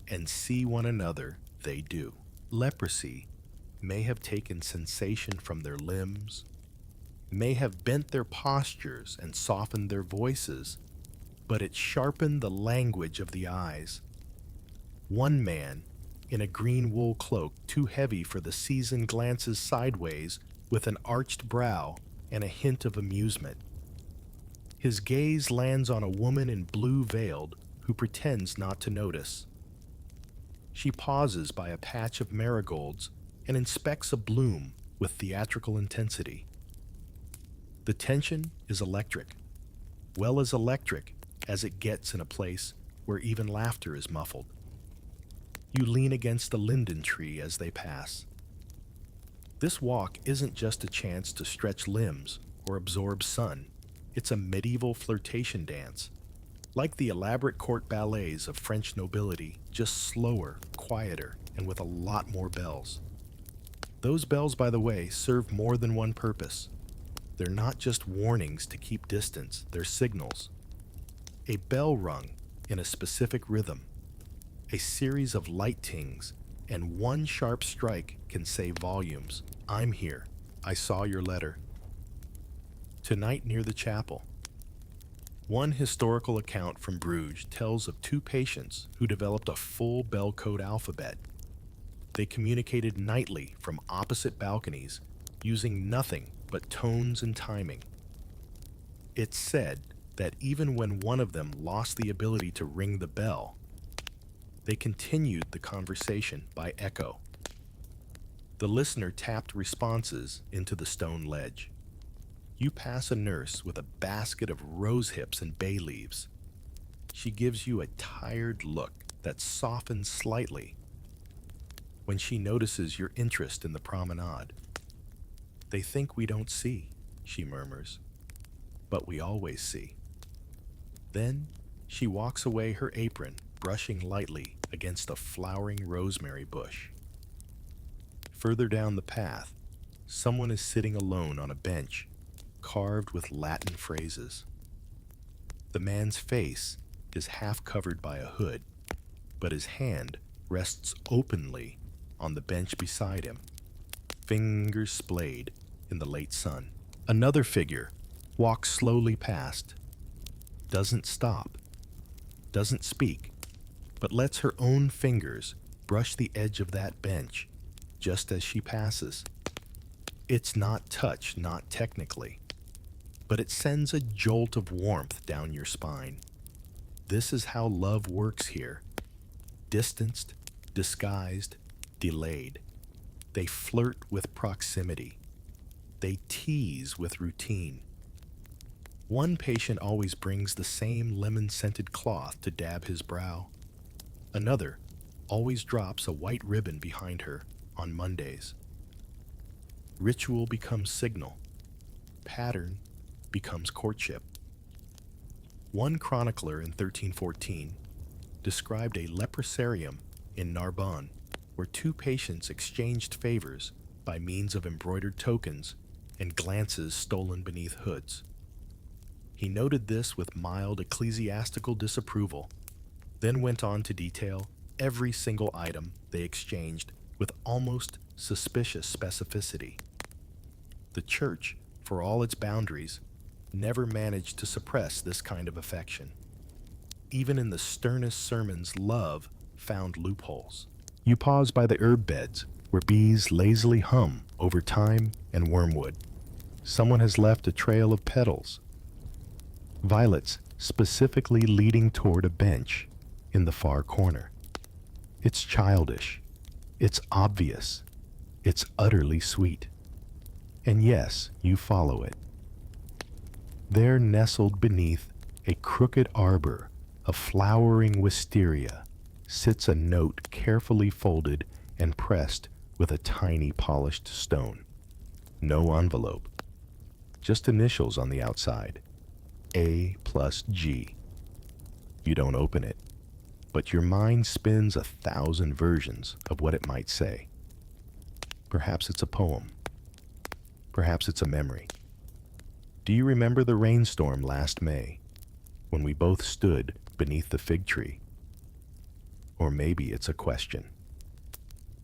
And see one another they do. Leprosy may have taken sensation from their limbs, may have bent their postures and softened their voices, but it sharpened the language of the eyes. One man, in a green wool cloak too heavy for the season, glances sideways with an arched brow and a hint of amusement. His gaze lands on a woman in blue veiled who pretends not to notice. She pauses by a patch of marigolds and inspects a bloom with theatrical intensity. The tension is electric, well as electric as it gets in a place where even laughter is muffled. You lean against the linden tree as they pass. This walk isn't just a chance to stretch limbs or absorb sun. It's a medieval flirtation dance, like the elaborate court ballets of French nobility, just slower, quieter, and with a lot more bells. Those bells, by the way, serve more than one purpose. They're not just warnings to keep distance, they're signals. A bell rung in a specific rhythm, a series of light tings, and one sharp strike can say volumes. I'm here. I saw your letter. Tonight near the chapel. One historical account from Bruges tells of two patients who developed a full bell code alphabet. They communicated nightly from opposite balconies, using nothing but tones and timing. It's said that even when one of them lost the ability to ring the bell, they continued the conversation by echo. The listener tapped responses into the stone ledge. You pass a nurse with a basket of rose hips and bay leaves. She gives you a tired look that softens slightly when she notices your interest in the promenade. They think we don't see, she murmurs, but we always see. Then she walks away, her apron brushing lightly against a flowering rosemary bush. Further down the path, someone is sitting alone on a bench carved with Latin phrases. The man's face is half covered by a hood, but his hand rests openly on the bench beside him, fingers splayed in the late sun. Another figure walks slowly past, doesn't stop, doesn't speak, but lets her own fingers brush the edge of that bench just as she passes. It's not touch, not technically, but it sends a jolt of warmth down your spine. This is how love works here. Distanced, disguised, delayed. They flirt with proximity. They tease with routine. One patient always brings the same lemon-scented cloth to dab his brow. Another always drops a white ribbon behind her on Mondays. Ritual becomes signal. Pattern becomes courtship. One chronicler in 1314 described a leprosarium in Narbonne where two patients exchanged favors by means of embroidered tokens and glances stolen beneath hoods. He noted this with mild ecclesiastical disapproval, then went on to detail every single item they exchanged with almost suspicious specificity. The church, for all its boundaries, never managed to suppress this kind of affection. Even in the sternest sermons, love found loopholes. You pause by the herb beds, where bees lazily hum over thyme and wormwood. Someone has left a trail of petals. Violets specifically leading toward a bench in the far corner. It's childish. It's obvious. It's utterly sweet. And yes, you follow it. There, nestled beneath a crooked arbor of flowering wisteria, sits a note carefully folded and pressed with a tiny polished stone. No envelope, just initials on the outside, A plus G. You don't open it, but your mind spins 1,000 versions of what it might say. Perhaps it's a poem. Perhaps it's a memory. Do you remember the rainstorm last May, when we both stood beneath the fig tree? Or maybe it's a question.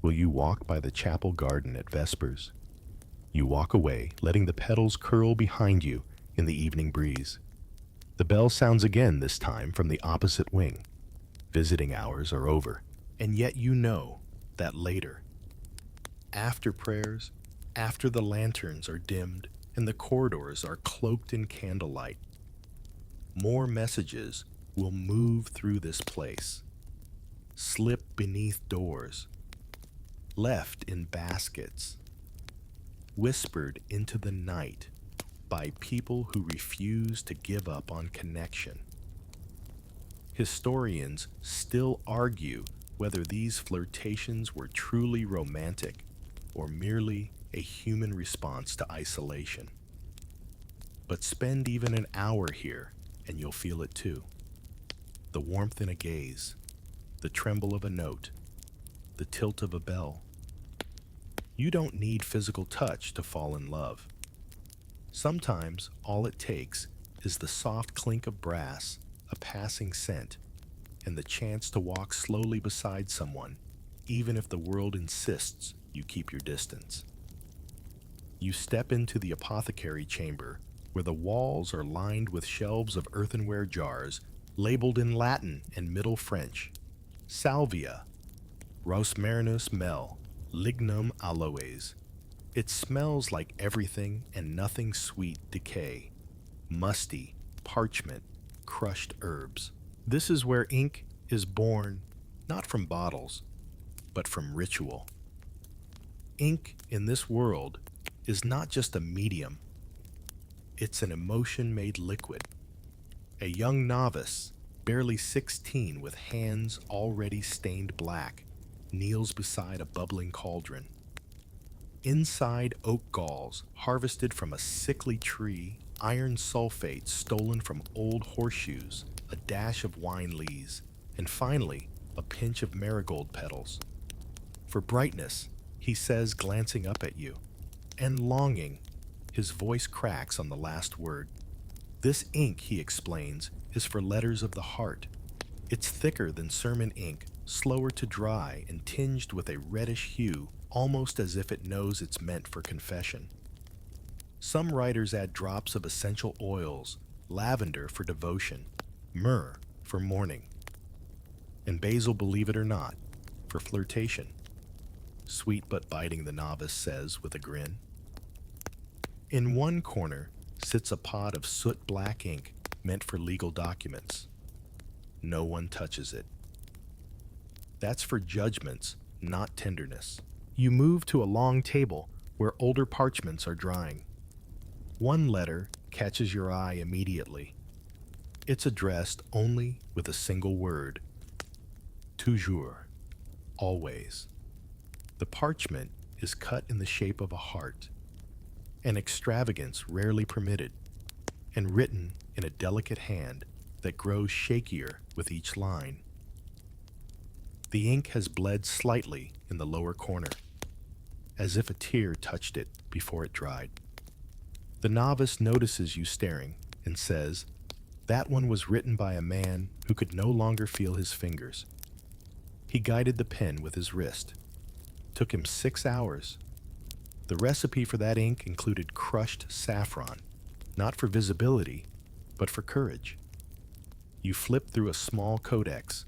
Will you walk by the chapel garden at vespers? You walk away, letting the petals curl behind you in the evening breeze. The bell sounds again, this time from the opposite wing. Visiting hours are over, and yet you know that later, after prayers, after the lanterns are dimmed and the corridors are cloaked in candlelight, more messages will move through this place, slip beneath doors, left in baskets, whispered into the night by people who refuse to give up on connection. Historians still argue whether these flirtations were truly romantic or merely a human response to isolation. But spend even an hour here and you'll feel it too. The warmth in a gaze, the tremble of a note, the tilt of a bell. You don't need physical touch to fall in love. Sometimes all it takes is the soft clink of brass, a passing scent, and the chance to walk slowly beside someone, even if the world insists you keep your distance. You step into the apothecary chamber, where the walls are lined with shelves of earthenware jars labeled in Latin and Middle French: Salvia, Rosmarinus mel, Lignum aloes. It smells like everything and nothing sweet decay, musty, parchment, crushed herbs. This is where ink is born, not from bottles, but from ritual. Ink in this world is not just a medium, it's an emotion made liquid. A young novice, barely 16, with hands already stained black, kneels beside a bubbling cauldron. Inside oak galls harvested from a sickly tree, iron sulfate stolen from old horseshoes, a dash of wine lees, and finally, a pinch of marigold petals. For brightness, he says, glancing up at you, and longing, his voice cracks on the last word. This ink, he explains, is for letters of the heart. It's thicker than sermon ink, slower to dry and tinged with a reddish hue, almost as if it knows it's meant for confession. Some writers add drops of essential oils, lavender for devotion, myrrh for mourning, and basil, believe it or not, for flirtation. Sweet but biting, the novice says with a grin. In one corner sits a pot of soot-black ink meant for legal documents. No one touches it. That's for judgments, not tenderness. You move to a long table where older parchments are drying. One letter catches your eye immediately. It's addressed only with a single word: toujours, always. The parchment is cut in the shape of a heart, an extravagance rarely permitted, and written in a delicate hand that grows shakier with each line. The ink has bled slightly in the lower corner, as if a tear touched it before it dried. The novice notices you staring and says, "That one was written by a man who could no longer feel his fingers. He guided the pen with his wrist. Took him 6 hours. The recipe for that ink included crushed saffron, not for visibility, but for courage." You flip through a small codex,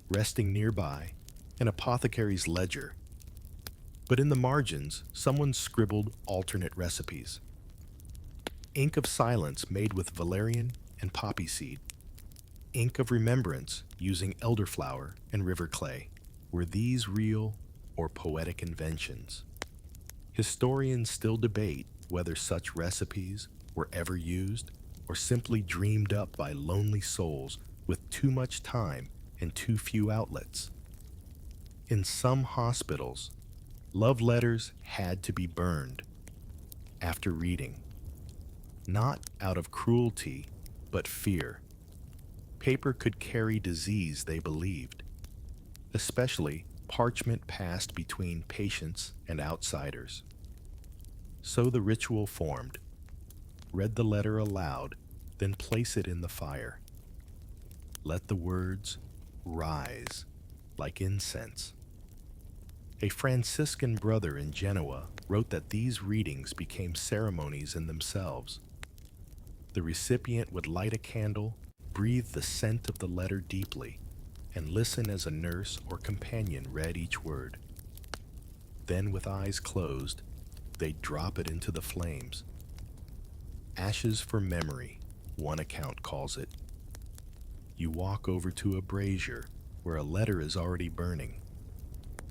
resting nearby, an apothecary's ledger. But in the margins, someone scribbled alternate recipes. Ink of silence made with valerian and poppy seed. Ink of remembrance using elderflower and river clay. Were these real or poetic inventions? Historians still debate whether such recipes were ever used or simply dreamed up by lonely souls with too much time and too few outlets. In some hospitals, love letters had to be burned after reading, not out of cruelty, but fear. Paper could carry disease, they believed, especially parchment passed between patients and outsiders. So the ritual formed. Read the letter aloud, then place it in the fire. Let the words rise like incense. A Franciscan brother in Genoa wrote that these readings became ceremonies in themselves. The recipient would light a candle, breathe the scent of the letter deeply, and listen as a nurse or companion read each word. Then, with eyes closed, they'd drop it into the flames. Ashes for memory, one account calls it. You walk over to a brazier where a letter is already burning.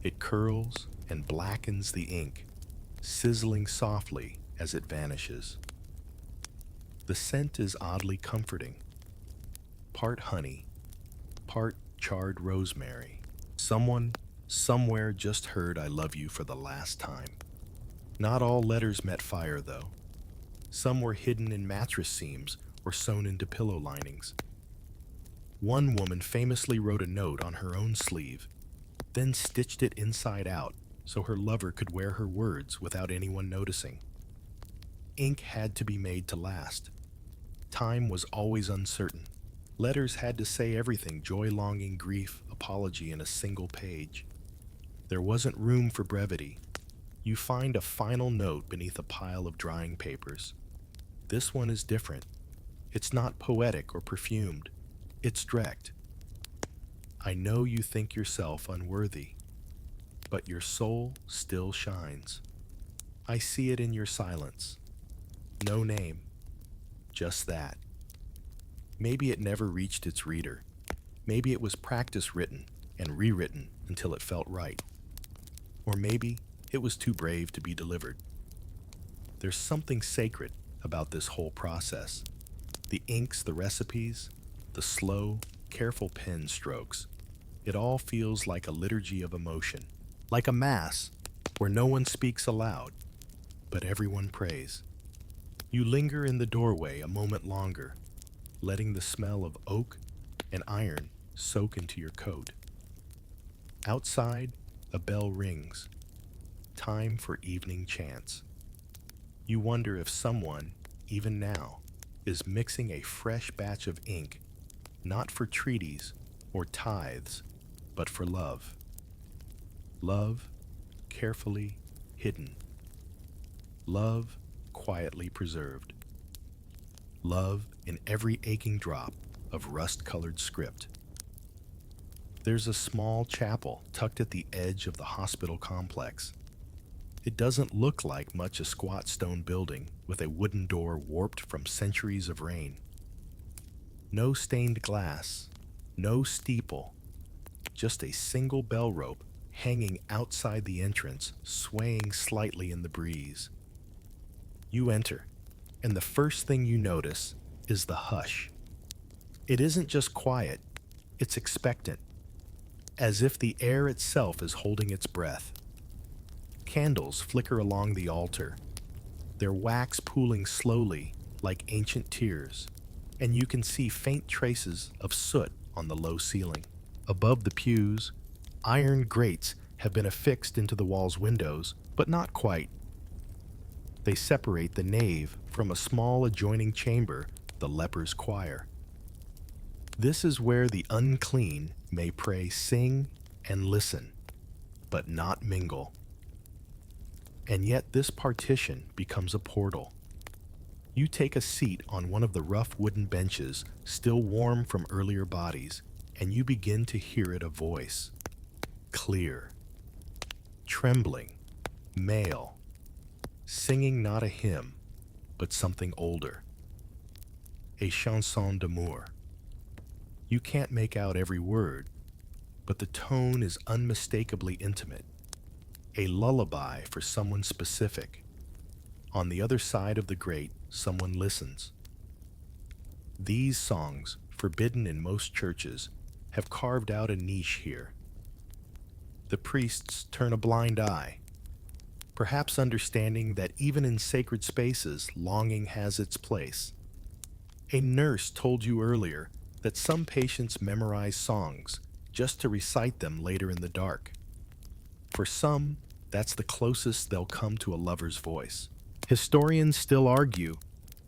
It curls and blackens the ink, sizzling softly as it vanishes. The scent is oddly comforting, part honey, part charred rosemary. Someone, somewhere just heard I love you for the last time. Not all letters met fire, though. Some were hidden in mattress seams or sewn into pillow linings. One woman famously wrote a note on her own sleeve, then stitched it inside out so her lover could wear her words without anyone noticing. Ink had to be made to last. Time was always uncertain. Letters had to say everything: joy, longing, grief, apology in a single page. There wasn't room for brevity. You find a final note beneath a pile of drying papers. This one is different. It's not poetic or perfumed. It's direct. I know you think yourself unworthy, but your soul still shines. I see it in your silence. No name, just that. Maybe it never reached its reader. Maybe it was practice written and rewritten until it felt right. Or maybe it was too brave to be delivered. There's something sacred about this whole process. The inks, the recipes, the slow, careful pen strokes. It all feels like a liturgy of emotion, like a mass where no one speaks aloud, but everyone prays. You linger in the doorway a moment longer, letting the smell of oak and iron soak into your coat. Outside, a bell rings. Time for evening chants. You wonder if someone, even now, is mixing a fresh batch of ink, not for treaties or tithes, but for love. Love, carefully hidden. Love, quietly preserved. Love in every aching drop of rust-colored script. There's a small chapel tucked at the edge of the hospital complex. It doesn't look like much, a squat stone building with a wooden door warped from centuries of rain. No stained glass, no steeple, just a single bell rope hanging outside the entrance, swaying slightly in the breeze. You enter, and the first thing you notice is the hush. It isn't just quiet, it's expectant, as if the air itself is holding its breath. Candles flicker along the altar, their wax pooling slowly like ancient tears, and you can see faint traces of soot on the low ceiling. Above the pews, iron grates have been affixed into the wall's windows, but not quite. They separate the nave from a small adjoining chamber, the leper's choir. This is where the unclean may pray, sing, and listen, but not mingle. And yet this partition becomes a portal. You take a seat on one of the rough wooden benches, still warm from earlier bodies, and you begin to hear it, a voice. Clear, trembling, male, singing not a hymn, but something older. A chanson d'amour. You can't make out every word, but the tone is unmistakably intimate. A lullaby for someone specific. On the other side of the grate, someone listens. These songs, forbidden in most churches, have carved out a niche here. The priests turn a blind eye, perhaps understanding that even in sacred spaces, longing has its place. A nurse told you earlier that some patients memorize songs just to recite them later in the dark. For some, that's the closest they'll come to a lover's voice. Historians still argue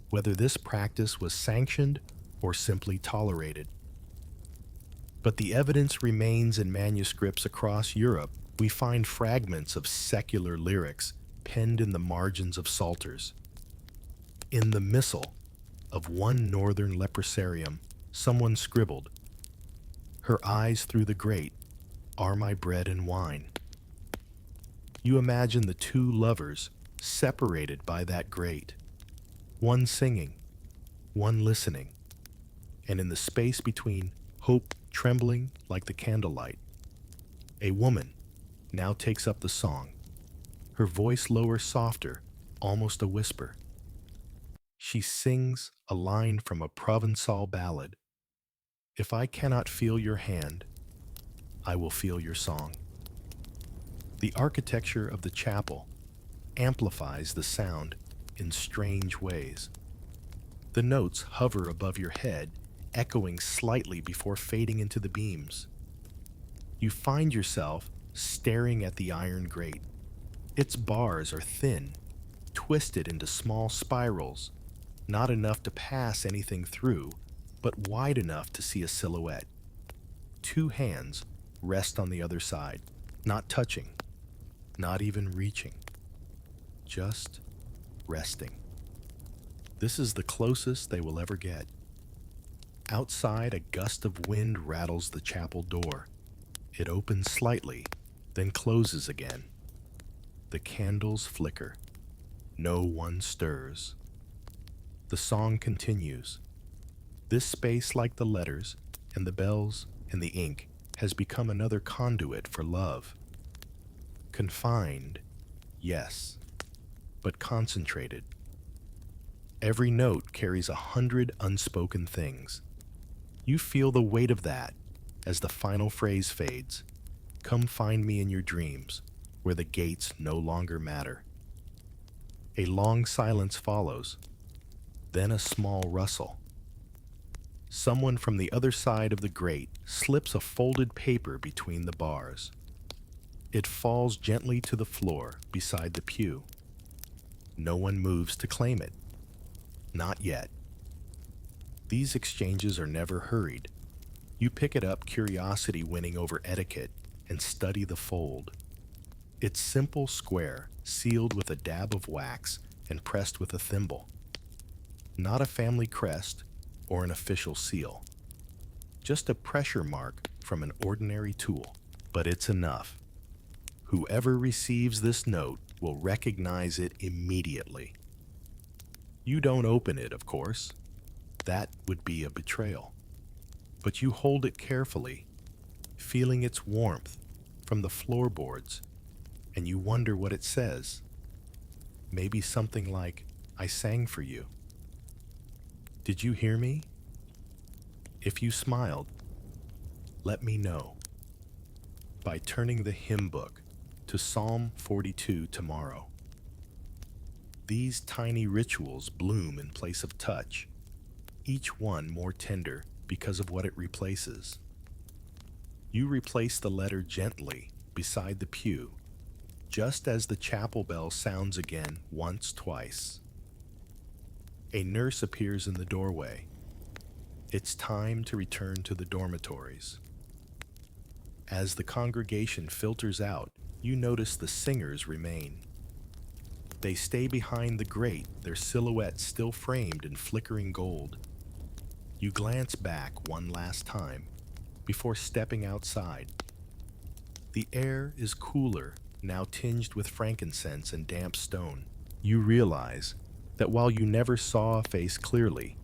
whether this practice was sanctioned or simply tolerated. But the evidence remains in manuscripts across Europe. We find fragments of secular lyrics penned in the margins of psalters. In the missal of one northern leprosarium, someone scribbled, "Her eyes through the grate are my bread and wine." You imagine the two lovers separated by that grate, one singing, one listening, and in the space between hope trembling like the candlelight. A woman now takes up the song, her voice lower, softer, almost a whisper. She sings a line from a Provençal ballad. If I cannot feel your hand, I will feel your song. The architecture of the chapel amplifies the sound in strange ways. The notes hover above your head, echoing slightly before fading into the beams. You find yourself staring at the iron grate. Its bars are thin, twisted into small spirals, not enough to pass anything through, but wide enough to see a silhouette. Two hands rest on the other side, not touching, not even reaching, just resting. This is the closest they will ever get. Outside, a gust of wind rattles the chapel door. It opens slightly, then closes again. The candles flicker. No one stirs. The song continues. This space, like the letters and the bells and the ink, has become another conduit for love. Confined, yes, but concentrated. Every note carries 100 unspoken things. You feel the weight of that as the final phrase fades. Come find me in your dreams, where the gates no longer matter. A long silence follows, then a small rustle. Someone from the other side of the grate slips a folded paper between the bars. It falls gently to the floor beside the pew. No one moves to claim it. Not yet. These exchanges are never hurried. You pick it up, curiosity winning over etiquette, and study the fold. It's simple square, sealed with a dab of wax and pressed with a thimble. Not a family crest or an official seal. Just a pressure mark from an ordinary tool. But it's enough. Whoever receives this note will recognize it immediately. You don't open it, of course. That would be a betrayal. But you hold it carefully, feeling its warmth from the floorboards, and you wonder what it says. Maybe something like, I sang for you. Did you hear me? If you smiled, let me know by turning the hymn book to Psalm 42 tomorrow. These tiny rituals bloom in place of touch, each one more tender because of what it replaces. You replace the letter gently beside the pew, just as the chapel bell sounds again once, twice. A nurse appears in the doorway. It's time to return to the dormitories. As the congregation filters out, you notice the singers remain. They stay behind the grate, their silhouettes still framed in flickering gold. You glance back one last time before stepping outside. The air is cooler, now tinged with frankincense and damp stone. You realize that while you never saw a face clearly,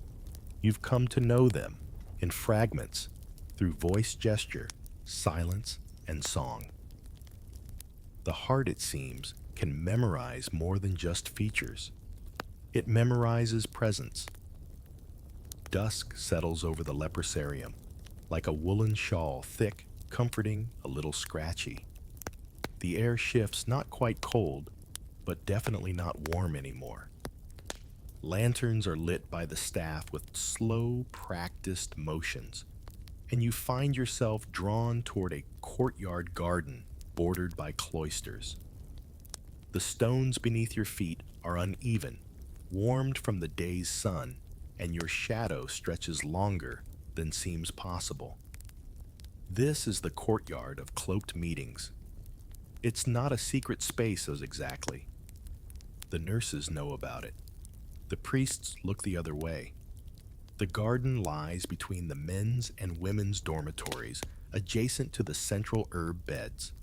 you've come to know them in fragments through voice, gesture, silence, and song. The heart, it seems, can memorize more than just features. It memorizes presence. Dusk settles over the leprosarium, like a woolen shawl, thick, comforting, a little scratchy. The air shifts, not quite cold, but definitely not warm anymore. Lanterns are lit by the staff with slow, practiced motions, and you find yourself drawn toward a courtyard garden bordered by cloisters. The stones beneath your feet are uneven, warmed from the day's sun, and your shadow stretches longer than seems possible. This is the courtyard of cloaked meetings. It's not a secret space as exactly. The nurses know about it. The priests look the other way. The garden lies between the men's and women's dormitories, adjacent to the central herb beds.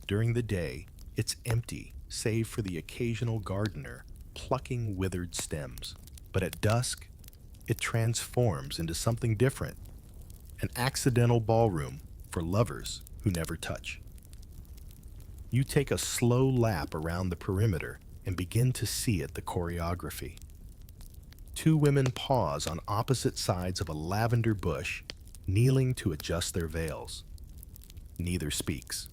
During the day, it's empty, save for the occasional gardener plucking withered stems. But at dusk, it transforms into something different. an accidental ballroom for lovers who never touch. You take a slow lap around the perimeter and begin to see the choreography. Two women pause on opposite sides of a lavender bush, kneeling to adjust their veils. Neither speaks.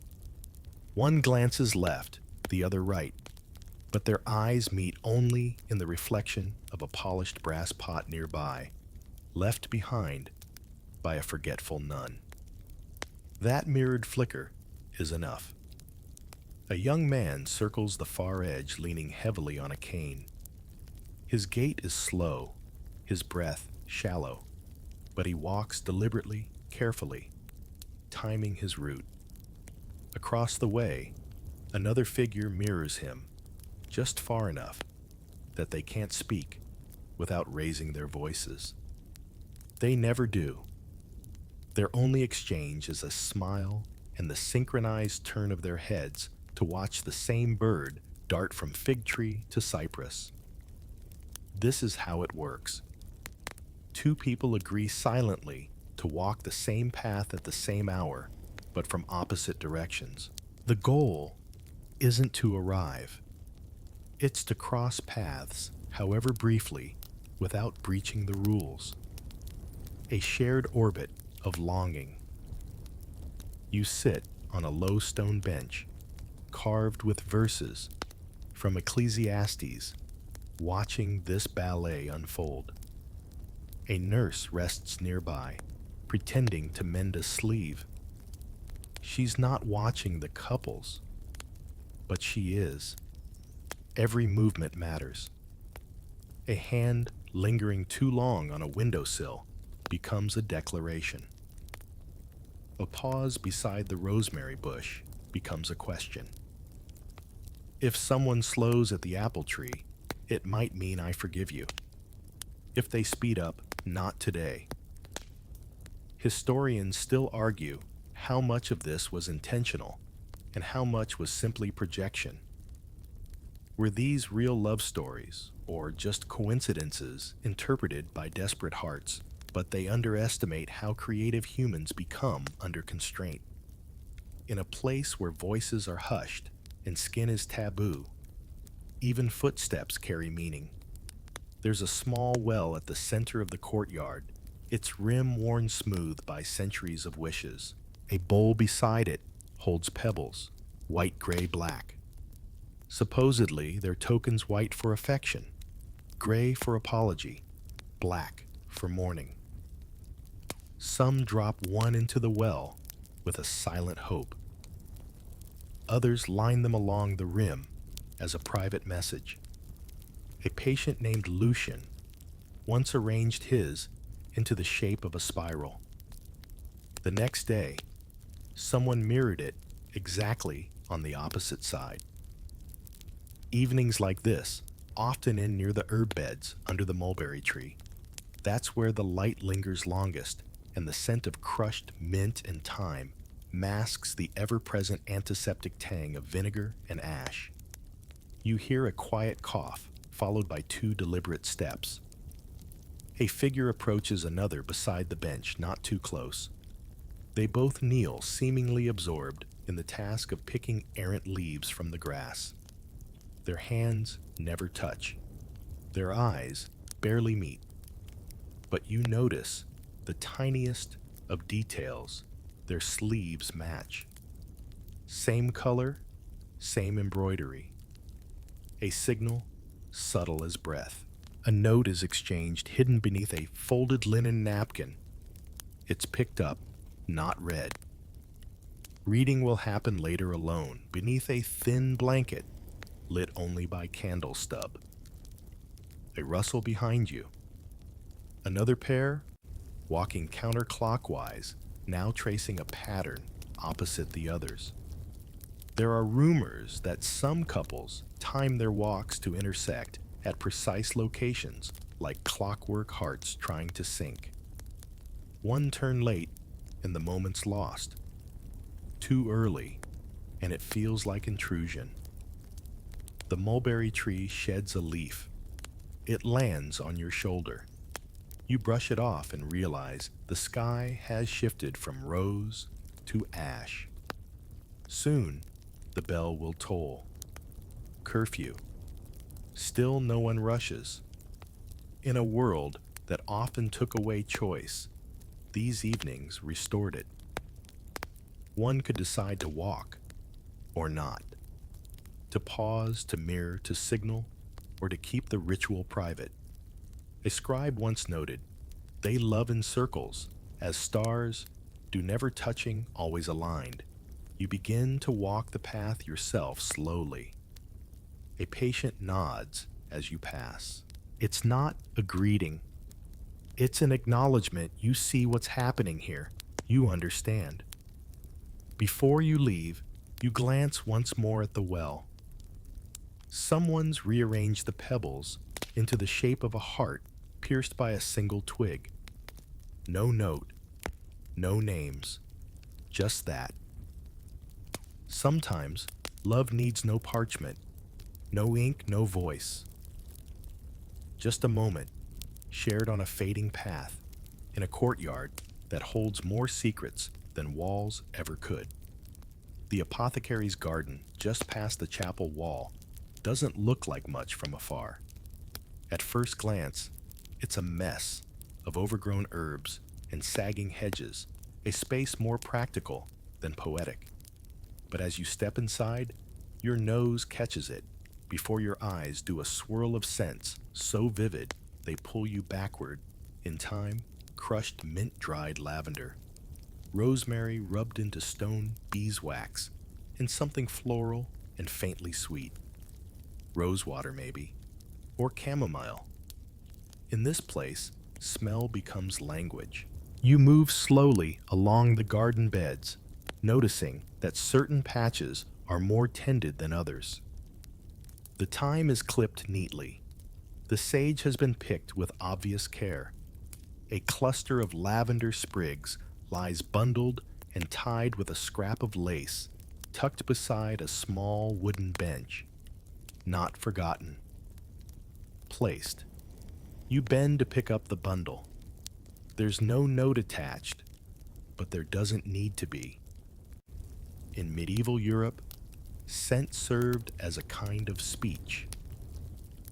One glances left, the other right, but their eyes meet only in the reflection of a polished brass pot nearby, left behind by a forgetful nun. That mirrored flicker is enough. A young man circles the far edge, leaning heavily on a cane. His gait is slow, his breath shallow, but he walks deliberately, carefully, timing his route. Across the way, another figure mirrors him, just far enough that they can't speak without raising their voices. They never do. Their only exchange is a smile and the synchronized turn of their heads to watch the same bird dart from fig tree to cypress. This is how it works. Two people agree silently to walk the same path at the same hour, but from opposite directions. The goal isn't to arrive. It's to cross paths, however briefly, without breaching the rules. A shared orbit of longing. You sit on a low stone bench, carved with verses from Ecclesiastes, watching this ballet unfold. A nurse rests nearby, pretending to mend a sleeve. She's not watching the couples, but she is. Every movement matters. A hand lingering too long on a windowsill becomes a declaration. A pause beside the rosemary bush becomes a question. If someone slows at the apple tree, it might mean I forgive you. If they speed up, not today. Historians still argue how much of this was intentional and how much was simply projection. Were these real love stories or just coincidences interpreted by desperate hearts? But they underestimate how creative humans become under constraint. In a place where voices are hushed and skin is taboo, even footsteps carry meaning. There's a small well at the center of the courtyard, its rim worn smooth by centuries of wishes. A bowl beside it holds pebbles, white, gray, black. Supposedly, they're tokens: white for affection, gray for apology, black for mourning. Some drop one into the well with a silent hope. Others line them along the rim as a private message. A patient named Lucian once arranged his into the shape of a spiral. The next day, someone mirrored it exactly on the opposite side. Evenings like this often end near the herb beds under the mulberry tree. That's where the light lingers longest, and the scent of crushed mint and thyme masks the ever-present antiseptic tang of vinegar and ash. You hear a quiet cough, followed by two deliberate steps. A figure approaches another beside the bench, not too close. They both kneel, seemingly absorbed in the task of picking errant leaves from the grass. Their hands never touch. Their eyes barely meet. But you notice the tiniest of details: their sleeves match. Same color, same embroidery. A signal subtle as breath. A note is exchanged hidden beneath a folded linen napkin. It's picked up, not read. Reading will happen later alone, beneath a thin blanket, lit only by candle stub. A rustle behind you. Another pair, walking counterclockwise, now tracing a pattern opposite the others. There are rumors that some couples time their walks to intersect at precise locations, like clockwork hearts trying to sync. One turn late, and the moment's lost. Too early, and it feels like intrusion. The mulberry tree sheds a leaf. It lands on your shoulder. You brush it off and realize the sky has shifted from rose to ash. Soon, the bell will toll. Curfew. Still no one rushes. In a world that often took away choice, these evenings restored it. One could decide to walk or not, to pause, to mirror, to signal, or to keep the ritual private. A scribe once noted, "They love in circles, as stars, do never touching, always aligned." You begin to walk the path yourself slowly. A patient nods as you pass. It's not a greeting. It's an acknowledgement. You see what's happening here. You understand. Before you leave, you glance once more at the well. Someone's rearranged the pebbles into the shape of a heart pierced by a single twig. No note, no names, just that. Sometimes love needs no parchment, no ink, no voice. Just a moment, shared on a fading path, in a courtyard that holds more secrets than walls ever could. The apothecary's garden, just past the chapel wall, doesn't look like much from afar. At first glance, it's a mess of overgrown herbs and sagging hedges, a space more practical than poetic. But as you step inside, your nose catches it before your eyes do a swirl of scents so vivid they pull you backward. In time, crushed mint-dried lavender, rosemary rubbed into stone beeswax, and something floral and faintly sweet. Rosewater, maybe, or chamomile. In this place, smell becomes language. You move slowly along the garden beds, noticing that certain patches are more tended than others. The thyme is clipped neatly. The sage has been picked with obvious care. A cluster of lavender sprigs lies bundled and tied with a scrap of lace, tucked beside a small wooden bench. Not forgotten. Placed. You bend to pick up the bundle. There's no note attached, but there doesn't need to be. In medieval Europe, scent served as a kind of speech.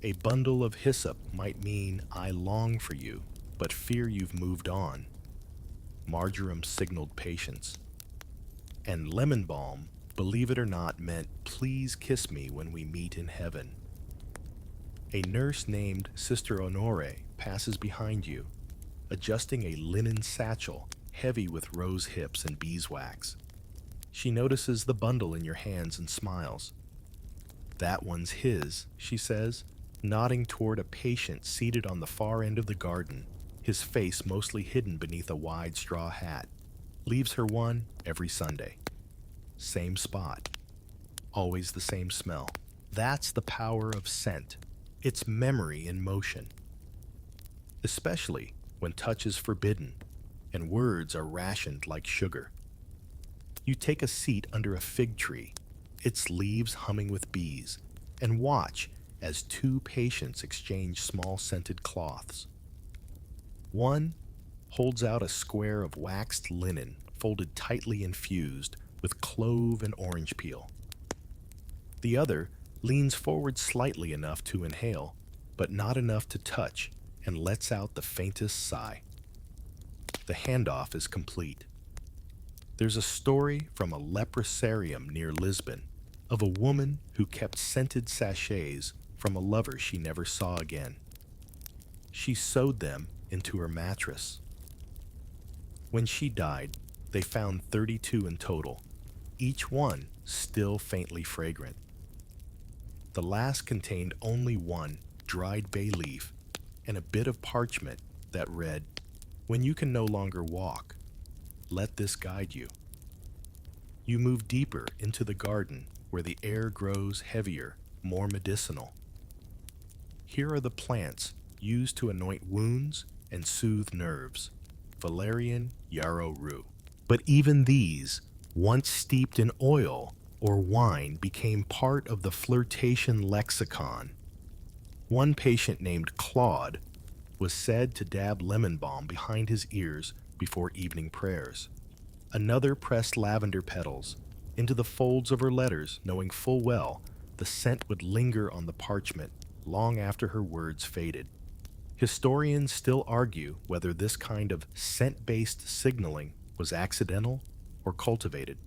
A bundle of hyssop might mean, "I long for you, but fear you've moved on." Marjoram signaled patience. And lemon balm, believe it or not, meant, "Please kiss me when we meet in heaven." A nurse named Sister Honore passes behind you, adjusting a linen satchel heavy with rose hips and beeswax. She notices the bundle in your hands and smiles. "That one's his," she says, nodding toward a patient seated on the far end of the garden, his face mostly hidden beneath a wide straw hat. Leaves her one every Sunday. Same spot. Always the same smell. That's the power of scent. It's memory in motion. Especially when touch is forbidden and words are rationed like sugar. You take a seat under a fig tree, its leaves humming with bees, and watch as two patients exchange small scented cloths. One holds out a square of waxed linen folded tightly infused with clove and orange peel. The other leans forward slightly enough to inhale, but not enough to touch, and lets out the faintest sigh. The handoff is complete. There's a story from a leprosarium near Lisbon of a woman who kept scented sachets from a lover she never saw again. She sewed them into her mattress. When she died, they found 32 in total, each one still faintly fragrant. The last contained only one dried bay leaf and a bit of parchment that read, "When you can no longer walk, let this guide you." You move deeper into the garden where the air grows heavier, more medicinal. Here are the plants used to anoint wounds and soothe nerves. Valerian yarrow rue. But even these, once steeped in oil or wine, became part of the flirtation lexicon. One patient named Claude was said to dab lemon balm behind his ears before evening prayers. Another pressed lavender petals into the folds of her letters, knowing full well the scent would linger on the parchment long after her words faded. Historians still argue whether this kind of scent-based signaling was accidental or cultivated.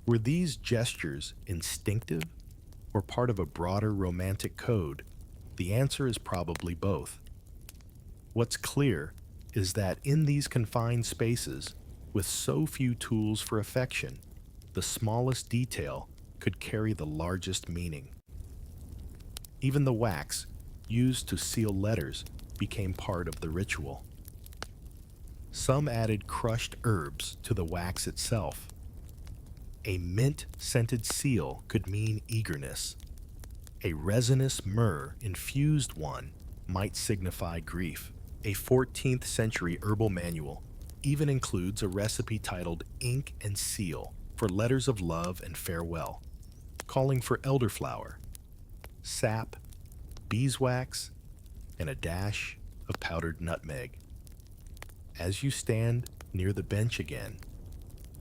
Were these gestures instinctive or part of a broader romantic code? The answer is probably both. What's clear is that in these confined spaces, with so few tools for affection, the smallest detail could carry the largest meaning. Even the wax used to seal letters became part of the ritual. Some added crushed herbs to the wax itself. A mint-scented seal could mean eagerness. A resinous myrrh-infused one might signify grief. A 14th century herbal manual even includes a recipe titled Ink and Seal for letters of love and farewell, calling for elderflower, sap, beeswax, and a dash of powdered nutmeg. As you stand near the bench again,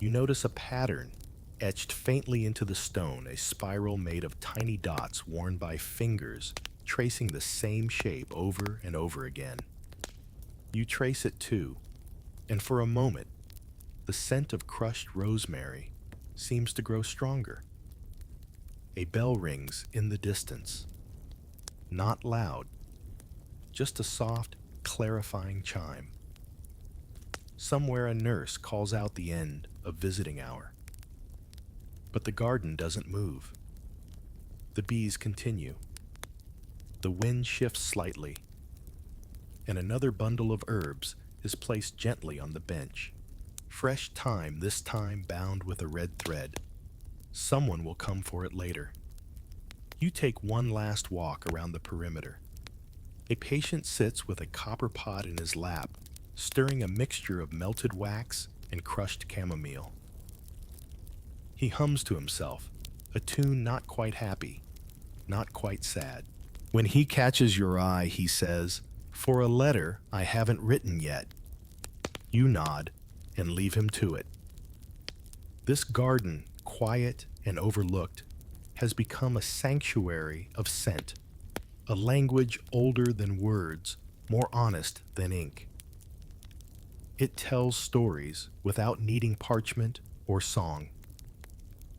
you notice a pattern etched faintly into the stone, a spiral made of tiny dots worn by fingers tracing the same shape over and over again. You trace it too, and for a moment, the scent of crushed rosemary seems to grow stronger. A bell rings in the distance. Not loud, just a soft, clarifying chime. Somewhere a nurse calls out the end of visiting hour. But the garden doesn't move. The bees continue. The wind shifts slightly, and another bundle of herbs is placed gently on the bench. Fresh thyme, this time bound with a red thread. Someone will come for it later. You take one last walk around the perimeter. A patient sits with a copper pot in his lap, stirring a mixture of melted wax and crushed chamomile. He hums to himself, a tune not quite happy, not quite sad. When he catches your eye, he says, "For a letter I haven't written yet." You nod and leave him to it. This garden, quiet and overlooked, has become a sanctuary of scent, a language older than words, more honest than ink. It tells stories without needing parchment or song.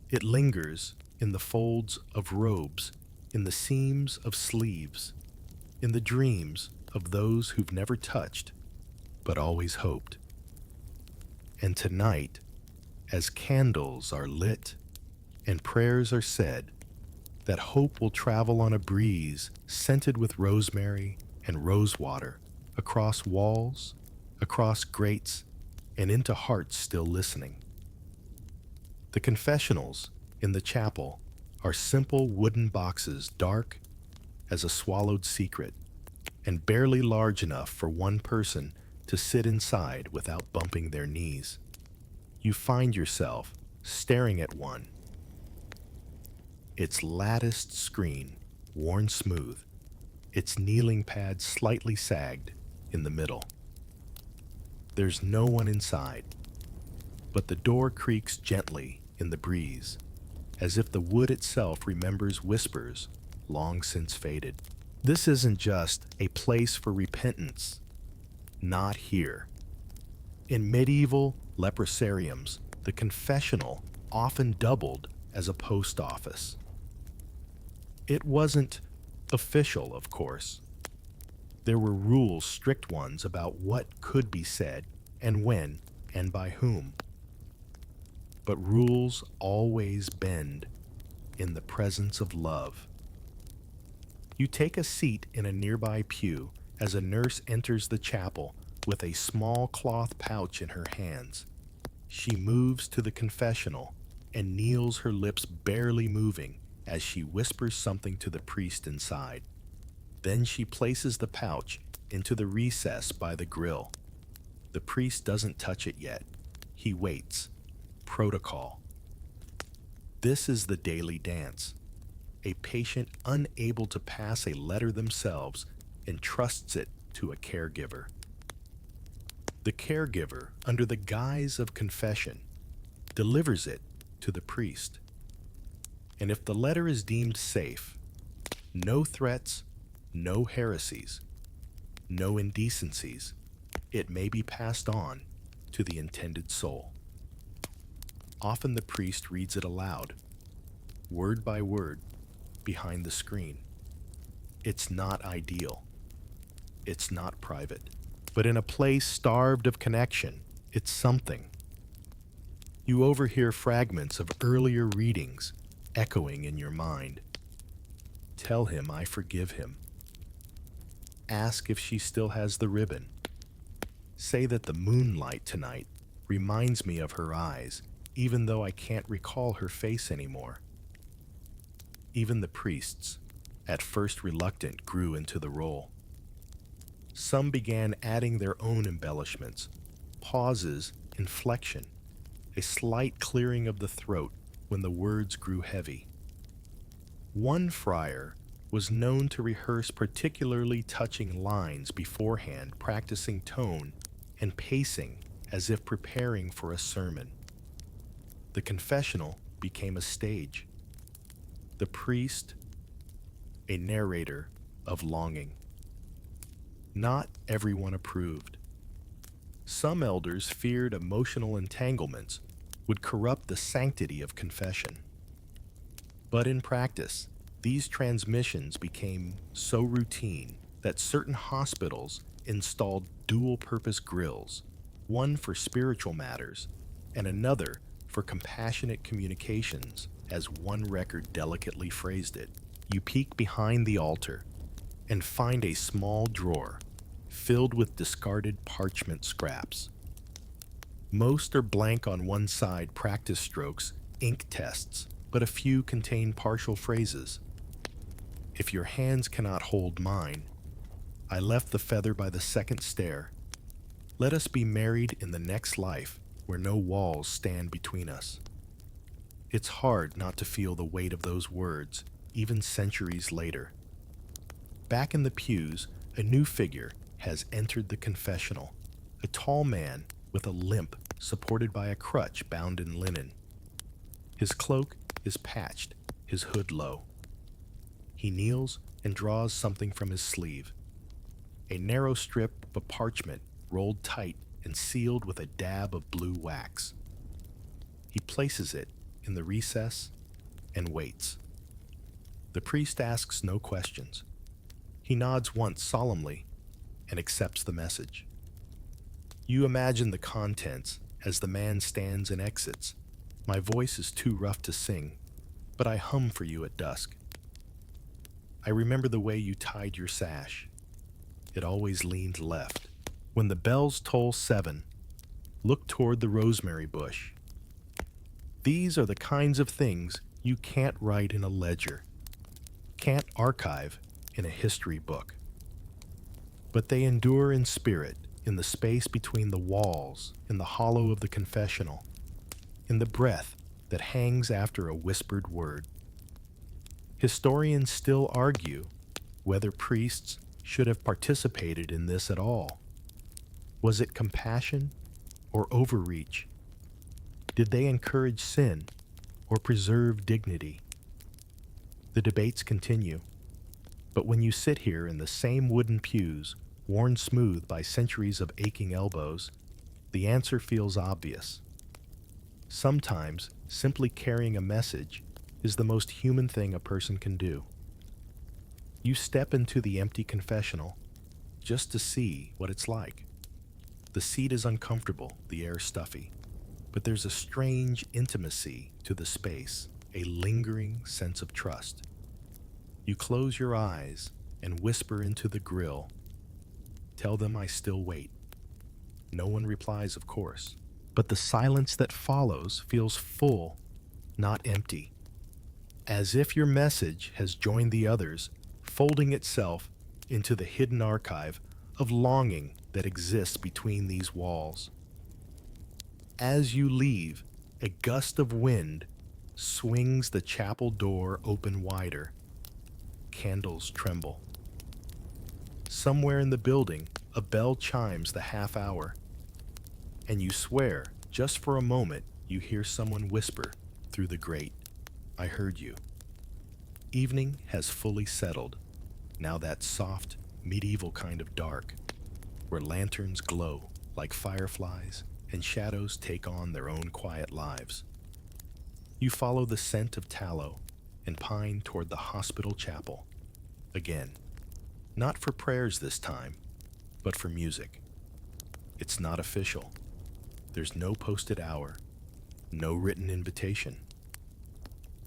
It lingers in the folds of robes, in the seams of sleeves, in the dreams of those who've never touched, but always hoped. And tonight, as candles are lit and prayers are said, that hope will travel on a breeze scented with rosemary and rosewater across walls, across grates, and into hearts still listening. The confessionals in the chapel are simple wooden boxes, dark as a swallowed secret, and barely large enough for one person to sit inside without bumping their knees. You find yourself staring at one. Its latticed screen worn smooth, its kneeling pad slightly sagged in the middle. There's no one inside, but the door creaks gently in the breeze, as if the wood itself remembers whispers long since faded. This isn't just a place for repentance. Not here. In medieval leprosariums, the confessional often doubled as a post office. It wasn't official, of course. There were rules, strict ones, about what could be said and when and by whom. But rules always bend in the presence of love. You take a seat in a nearby pew as a nurse enters the chapel with a small cloth pouch in her hands. She moves to the confessional and kneels, her lips barely moving, as she whispers something to the priest inside. Then she places the pouch into the recess by the grill. The priest doesn't touch it yet. He waits. Protocol. This is the daily dance. A patient unable to pass a letter themselves entrusts it to a caregiver. The caregiver, under the guise of confession, delivers it to the priest. And if the letter is deemed safe, no threats, no heresies, no indecencies, it may be passed on to the intended soul. Often the priest reads it aloud, word by word, behind the screen. It's not ideal. It's not private. But in a place starved of connection, it's something. You overhear fragments of earlier readings echoing in your mind. Tell him I forgive him. Ask if she still has the ribbon. Say that the moonlight tonight reminds me of her eyes, even though I can't recall her face anymore. Even the priests, at first reluctant, grew into the role. Some began adding their own embellishments, pauses, inflection, a slight clearing of the throat when the words grew heavy. One friar was known to rehearse particularly touching lines beforehand, practicing tone and pacing as if preparing for a sermon. The confessional became a stage. The priest, a narrator of longing. Not everyone approved. Some elders feared emotional entanglements would corrupt the sanctity of confession. But in practice, these transmissions became so routine that certain hospitals installed dual-purpose grills, one for spiritual matters and another for compassionate communications, as one record delicately phrased it. You peek behind the altar and find a small drawer filled with discarded parchment scraps. Most are blank on one side, practice strokes, ink tests, but a few contain partial phrases. If your hands cannot hold mine, I left the feather by the second stair. Let us be married in the next life where no walls stand between us. It's hard not to feel the weight of those words, even centuries later. Back in the pews, a new figure has entered the confessional, a tall man with a limp supported by a crutch bound in linen. His cloak is patched, his hood low. He kneels and draws something from his sleeve, a narrow strip of parchment rolled tight and sealed with a dab of blue wax. He places it in the recess and waits. The priest asks no questions. He nods once solemnly and accepts the message. You imagine the contents as the man stands and exits. My voice is too rough to sing, but I hum for you at dusk. I remember the way you tied your sash. It always leaned left. When the bells toll 7, look toward the rosemary bush. These are the kinds of things you can't write in a ledger, can't archive in a history book. But they endure in spirit, in the space between the walls, in the hollow of the confessional, in the breath that hangs after a whispered word. Historians still argue whether priests should have participated in this at all. Was it compassion or overreach? Did they encourage sin or preserve dignity? The debates continue, but when you sit here in the same wooden pews, worn smooth by centuries of aching elbows, the answer feels obvious. Sometimes, simply carrying a message is the most human thing a person can do. You step into the empty confessional just to see what it's like. The seat is uncomfortable, the air stuffy, but there's a strange intimacy to the space, a lingering sense of trust. You close your eyes and whisper into the grill, tell them I still wait. No one replies, of course, but the silence that follows feels full, not empty, as if your message has joined the others, folding itself into the hidden archive of longing that exists between these walls. As you leave, a gust of wind swings the chapel door open wider. Candles tremble. Somewhere in the building, a bell chimes the half hour, and you swear, just for a moment, you hear someone whisper through the grate, "I heard you." Evening has fully settled, now that soft, medieval kind of dark, where lanterns glow like fireflies and shadows take on their own quiet lives. You follow the scent of tallow and pine toward the hospital chapel. Again, not for prayers this time, but for music. It's not official. There's no posted hour, no written invitation.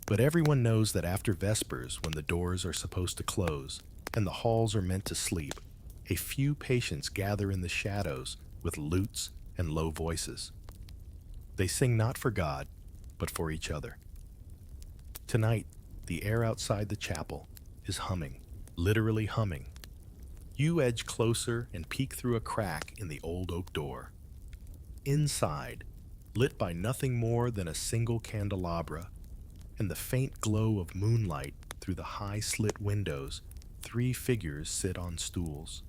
But everyone knows that after Vespers, when the doors are supposed to close and the halls are meant to sleep, a few patients gather in the shadows with lutes and low voices. They sing not for God, but for each other. Tonight, the air outside the chapel is humming, literally humming. You edge closer and peek through a crack in the old oak door. Inside, lit by nothing more than a single candelabra and the faint glow of moonlight through the high slit windows, 3 figures sit on stools.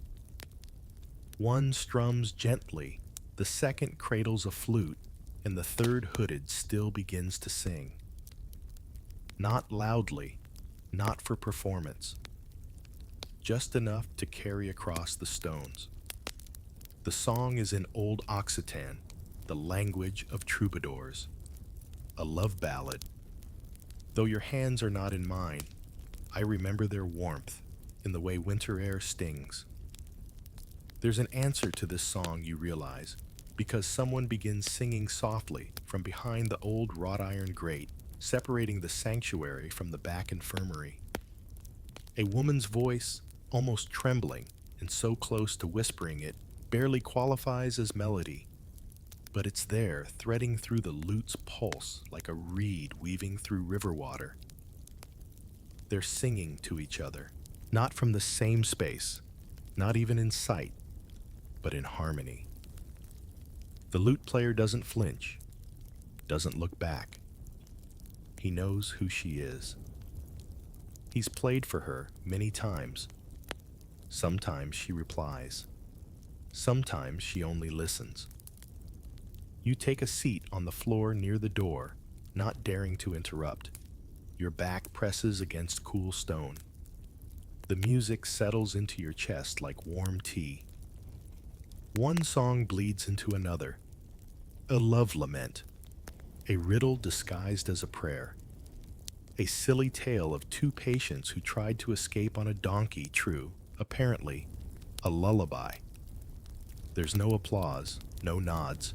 One strums gently, the second cradles a flute, and the third hooded still begins to sing. Not loudly, not for performance, just enough to carry across the stones. The song is in Old Occitan, the language of troubadours. A love ballad. Though your hands are not in mine, I remember their warmth in the way winter air stings. There's an answer to this song, you realize, because someone begins singing softly from behind the old wrought iron grate, separating the sanctuary from the back infirmary. A woman's voice, almost trembling and so close to whispering it, barely qualifies as melody, but it's there, threading through the lute's pulse like a reed weaving through river water. They're singing to each other, not from the same space, not even in sight, but in harmony. The lute player doesn't flinch, doesn't look back. He knows who she is. He's played for her many times. Sometimes she replies. Sometimes she only listens. You take a seat on the floor near the door, not daring to interrupt. Your back presses against cool stone. The music settles into your chest like warm tea. One song bleeds into another. A love lament. A riddle disguised as a prayer. A silly tale of 2 patients who tried to escape on a donkey, true, apparently, a lullaby. There's no applause, no nods,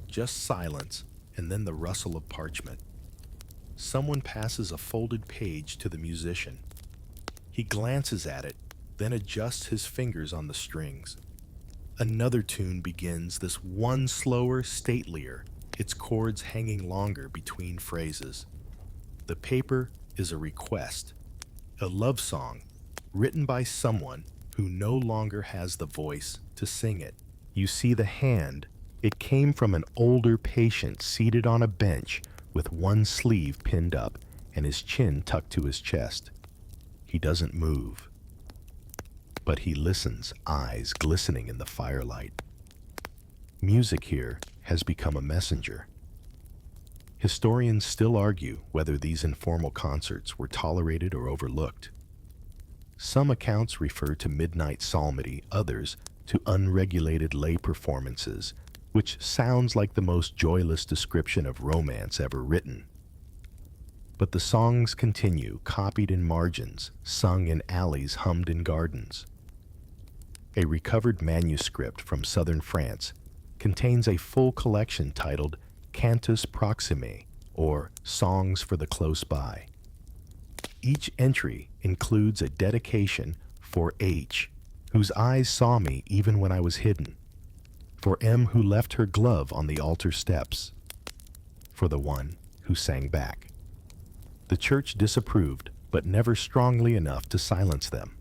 just silence, and then the rustle of parchment. Someone passes a folded page to the musician. He glances at it, then adjusts his fingers on the strings. Another tune begins, this one slower, statelier, its chords hanging longer between phrases. The paper is a request, a love song, written by someone who no longer has the voice to sing it. You see the hand. It came from an older patient seated on a bench with one sleeve pinned up and his chin tucked to his chest. He doesn't move, but he listens, eyes glistening in the firelight. Music here has become a messenger. Historians still argue whether these informal concerts were tolerated or overlooked. Some accounts refer to midnight psalmody, others to unregulated lay performances, which sounds like the most joyless description of romance ever written. But the songs continue, copied in margins, sung in alleys, hummed in gardens. A recovered manuscript from southern France contains a full collection titled Cantus Proxime, or Songs for the Close By. Each entry includes a dedication for H, whose eyes saw me even when I was hidden, for M, who left her glove on the altar steps, for the one who sang back. The church disapproved, but never strongly enough to silence them.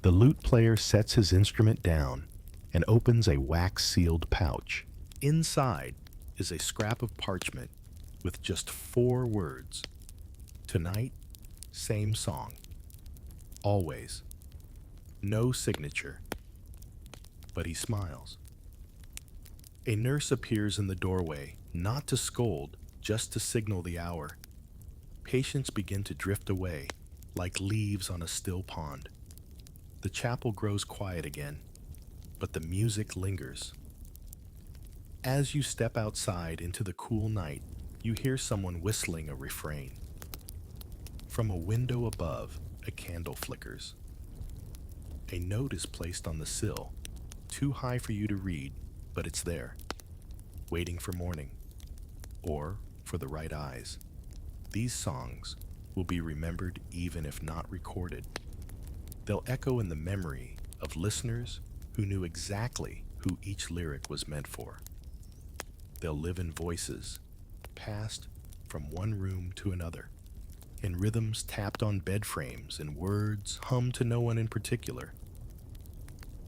The lute player sets his instrument down and opens a wax-sealed pouch. Inside is a scrap of parchment with just 4 words. Tonight, same song. Always. No signature. But he smiles. A nurse appears in the doorway, not to scold, just to signal the hour. Patients begin to drift away, like leaves on a still pond. The chapel grows quiet again, but the music lingers. As you step outside into the cool night, you hear someone whistling a refrain. From a window above, a candle flickers. A note is placed on the sill, too high for you to read, but it's there, waiting for morning, or for the right eyes. These songs will be remembered even if not recorded. They'll echo in the memory of listeners who knew exactly who each lyric was meant for. They'll live in voices, passed from one room to another, in rhythms tapped on bed frames and words hummed to no one in particular.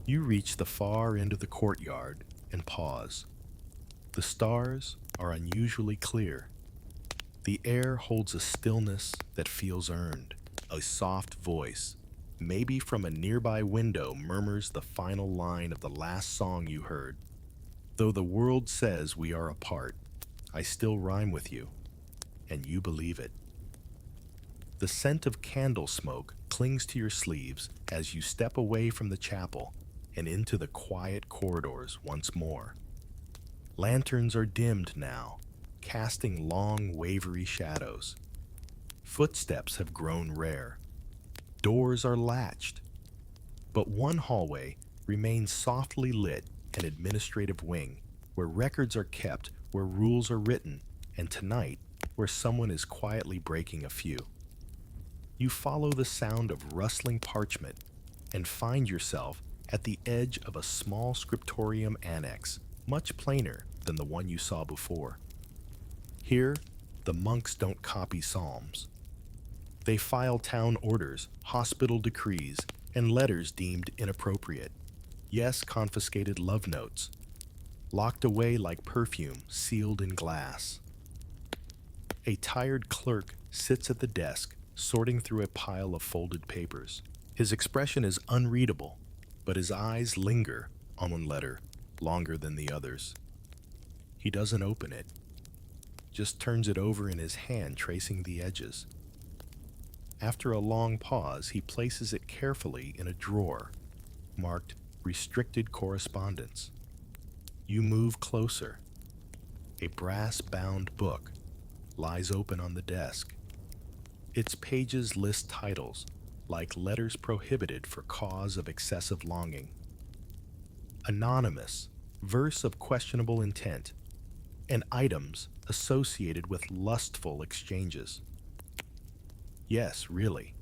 You reach the far end of the courtyard and pause. The stars are unusually clear. The air holds a stillness that feels earned. A soft voice, maybe from a nearby window, murmurs the final line of the last song you heard. Though the world says we are apart, I still rhyme with you, and you believe it. The scent of candle smoke clings to your sleeves as you step away from the chapel and into the quiet corridors once more. Lanterns are dimmed now, casting long, wavery shadows. Footsteps have grown rare. Doors are latched. But one hallway remains softly lit, an administrative wing, where records are kept, where rules are written, and tonight, where someone is quietly breaking a few. You follow the sound of rustling parchment and find yourself at the edge of a small scriptorium annex, much plainer than the one you saw before. Here, the monks don't copy psalms. They file town orders, hospital decrees, and letters deemed inappropriate. Yes, confiscated love notes, locked away like perfume sealed in glass. A tired clerk sits at the desk, sorting through a pile of folded papers. His expression is unreadable, but his eyes linger on one letter longer than the others. He doesn't open it, just turns it over in his hand, tracing the edges. After a long pause, he places it carefully in a drawer, marked Restricted Correspondence. You move closer. A brass-bound book lies open on the desk. Its pages list titles, like letters prohibited for cause of excessive longing. Anonymous, verse of questionable intent, and items associated with lustful exchanges. Yes, really.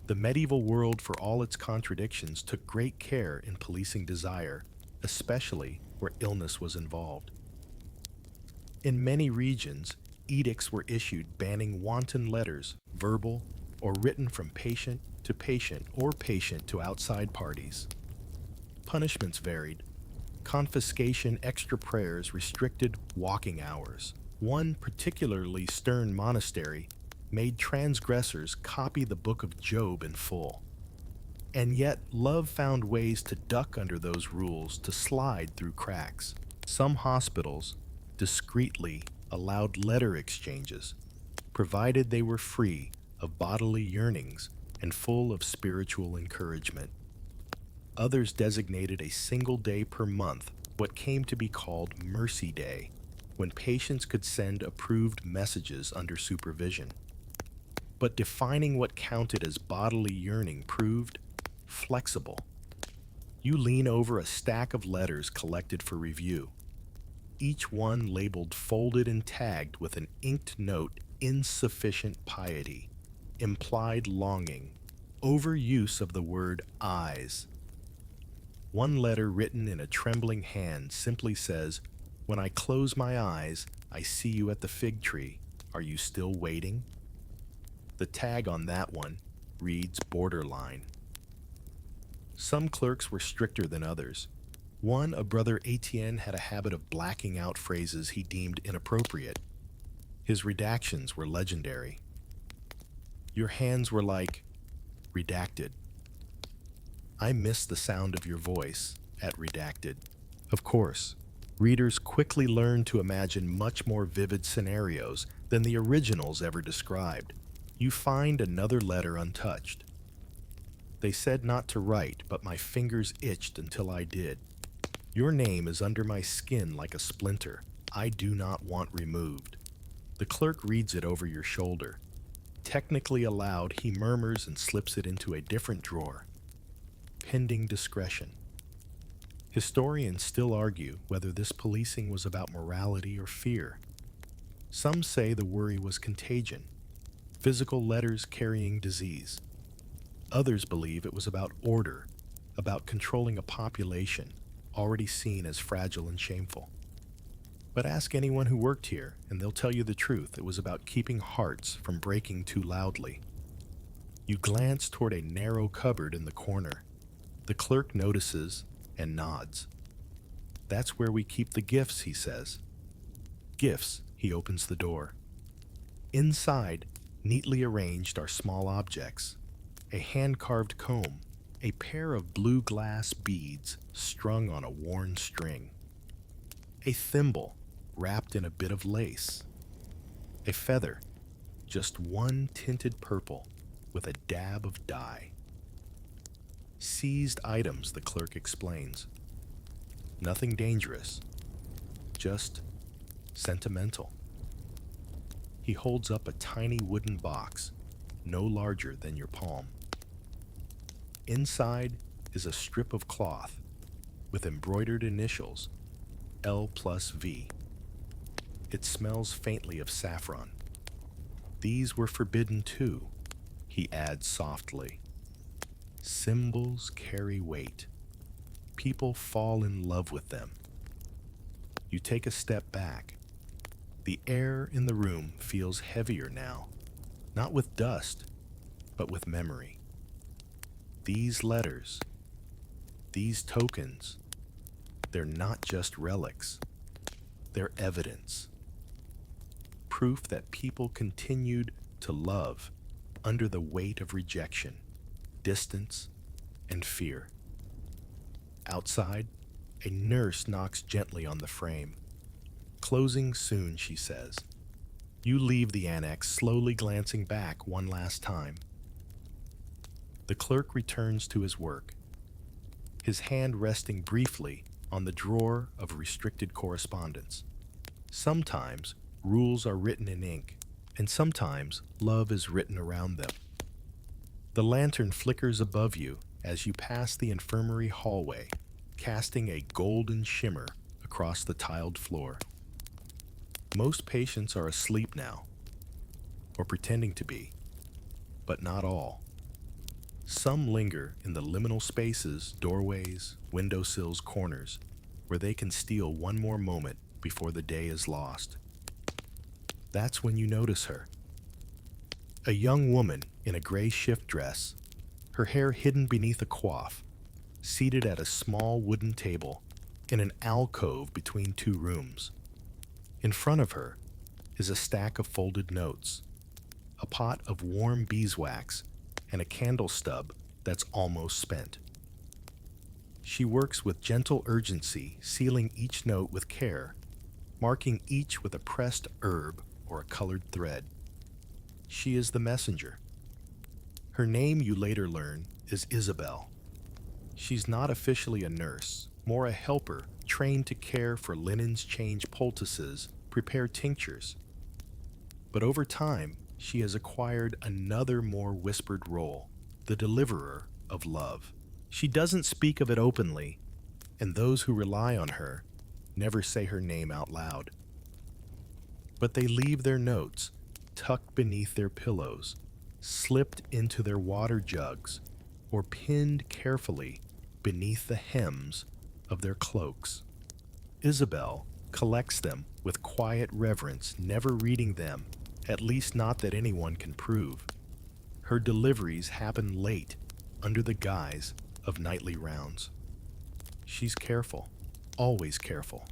The medieval world, for all its contradictions, took great care in policing desire, especially where illness was involved. In many regions, edicts were issued banning wanton letters, verbal or written from patient to patient or patient to outside parties. Punishments varied. Confiscation, extra prayers, restricted walking hours. One particularly stern monastery made transgressors copy the book of Job in full. And yet, love found ways to duck under those rules, to slide through cracks. Some hospitals discreetly allowed letter exchanges, provided they were free of bodily yearnings and full of spiritual encouragement. Others designated a single day per month, what came to be called Mercy Day, when patients could send approved messages under supervision. But defining what counted as bodily yearning proved flexible. You lean over a stack of letters collected for review, each one labeled folded and tagged with an inked note: insufficient piety, implied longing, overuse of the word eyes. One letter written in a trembling hand simply says, "When I close my eyes, I see you at the fig tree. Are you still waiting?" The tag on that one reads borderline. Some clerks were stricter than others. One, a brother Etienne, had a habit of blacking out phrases he deemed inappropriate. His redactions were legendary. Your hands were like redacted. I miss the sound of your voice at redacted. Of course, readers quickly learn to imagine much more vivid scenarios than the originals ever described. You find another letter untouched. They said not to write, but my fingers itched until I did. Your name is under my skin like a splinter. I do not want removed. The clerk reads it over your shoulder. Technically allowed, he murmurs and slips it into a different drawer. Pending discretion. Historians still argue whether this policing was about morality or fear. Some say the worry was contagion, physical letters carrying disease. Others believe it was about order, about controlling a population already seen as fragile and shameful. But ask anyone who worked here, and they'll tell you the truth. It was about keeping hearts from breaking too loudly. You glance toward a narrow cupboard in the corner. The clerk notices and nods. That's where we keep the gifts, he says. Gifts, he opens the door. Inside, neatly arranged, are small objects. A hand-carved comb, a pair of blue glass beads strung on a worn string. A thimble wrapped in a bit of lace. A feather, just one tinted purple with a dab of dye. Seized items, the clerk explains. Nothing dangerous, just sentimental. He holds up a tiny wooden box, no larger than your palm. Inside is a strip of cloth with embroidered initials, L+V. It smells faintly of saffron. These were forbidden too, he adds softly. Symbols carry weight. People fall in love with them. You take a step back. The air in the room feels heavier now, not with dust, but with memory. These letters, these tokens, they're not just relics. They're evidence. Proof that people continued to love under the weight of rejection, distance, and fear. Outside, a nurse knocks gently on the frame. Closing soon, she says. You leave the annex, slowly glancing back one last time. The clerk returns to his work, his hand resting briefly on the drawer of restricted correspondence. Sometimes rules are written in ink, and sometimes love is written around them. The lantern flickers above you as you pass the infirmary hallway, casting a golden shimmer across the tiled floor. Most patients are asleep now, or pretending to be, but not all. Some linger in the liminal spaces, doorways, windowsills, corners, where they can steal one more moment before the day is lost. That's when you notice her. A young woman in a gray shift dress, her hair hidden beneath a coif, seated at a small wooden table in an alcove between two rooms. In front of her is a stack of folded notes, a pot of warm beeswax, and a candle stub that's almost spent. She works with gentle urgency, sealing each note with care, marking each with a pressed herb or a colored thread. She is the messenger. Her name, you later learn, is Isabel. She's not officially a nurse, more a helper trained to care for linens, change poultices, prepare tinctures. But over time, she has acquired another more whispered role, the deliverer of love. She doesn't speak of it openly, and those who rely on her never say her name out loud. But they leave their notes tucked beneath their pillows, slipped into their water jugs, or pinned carefully beneath the hems of their cloaks. Isabel collects them with quiet reverence, never reading them, at least not that anyone can prove. Her deliveries happen late, under the guise of nightly rounds. She's careful, always careful.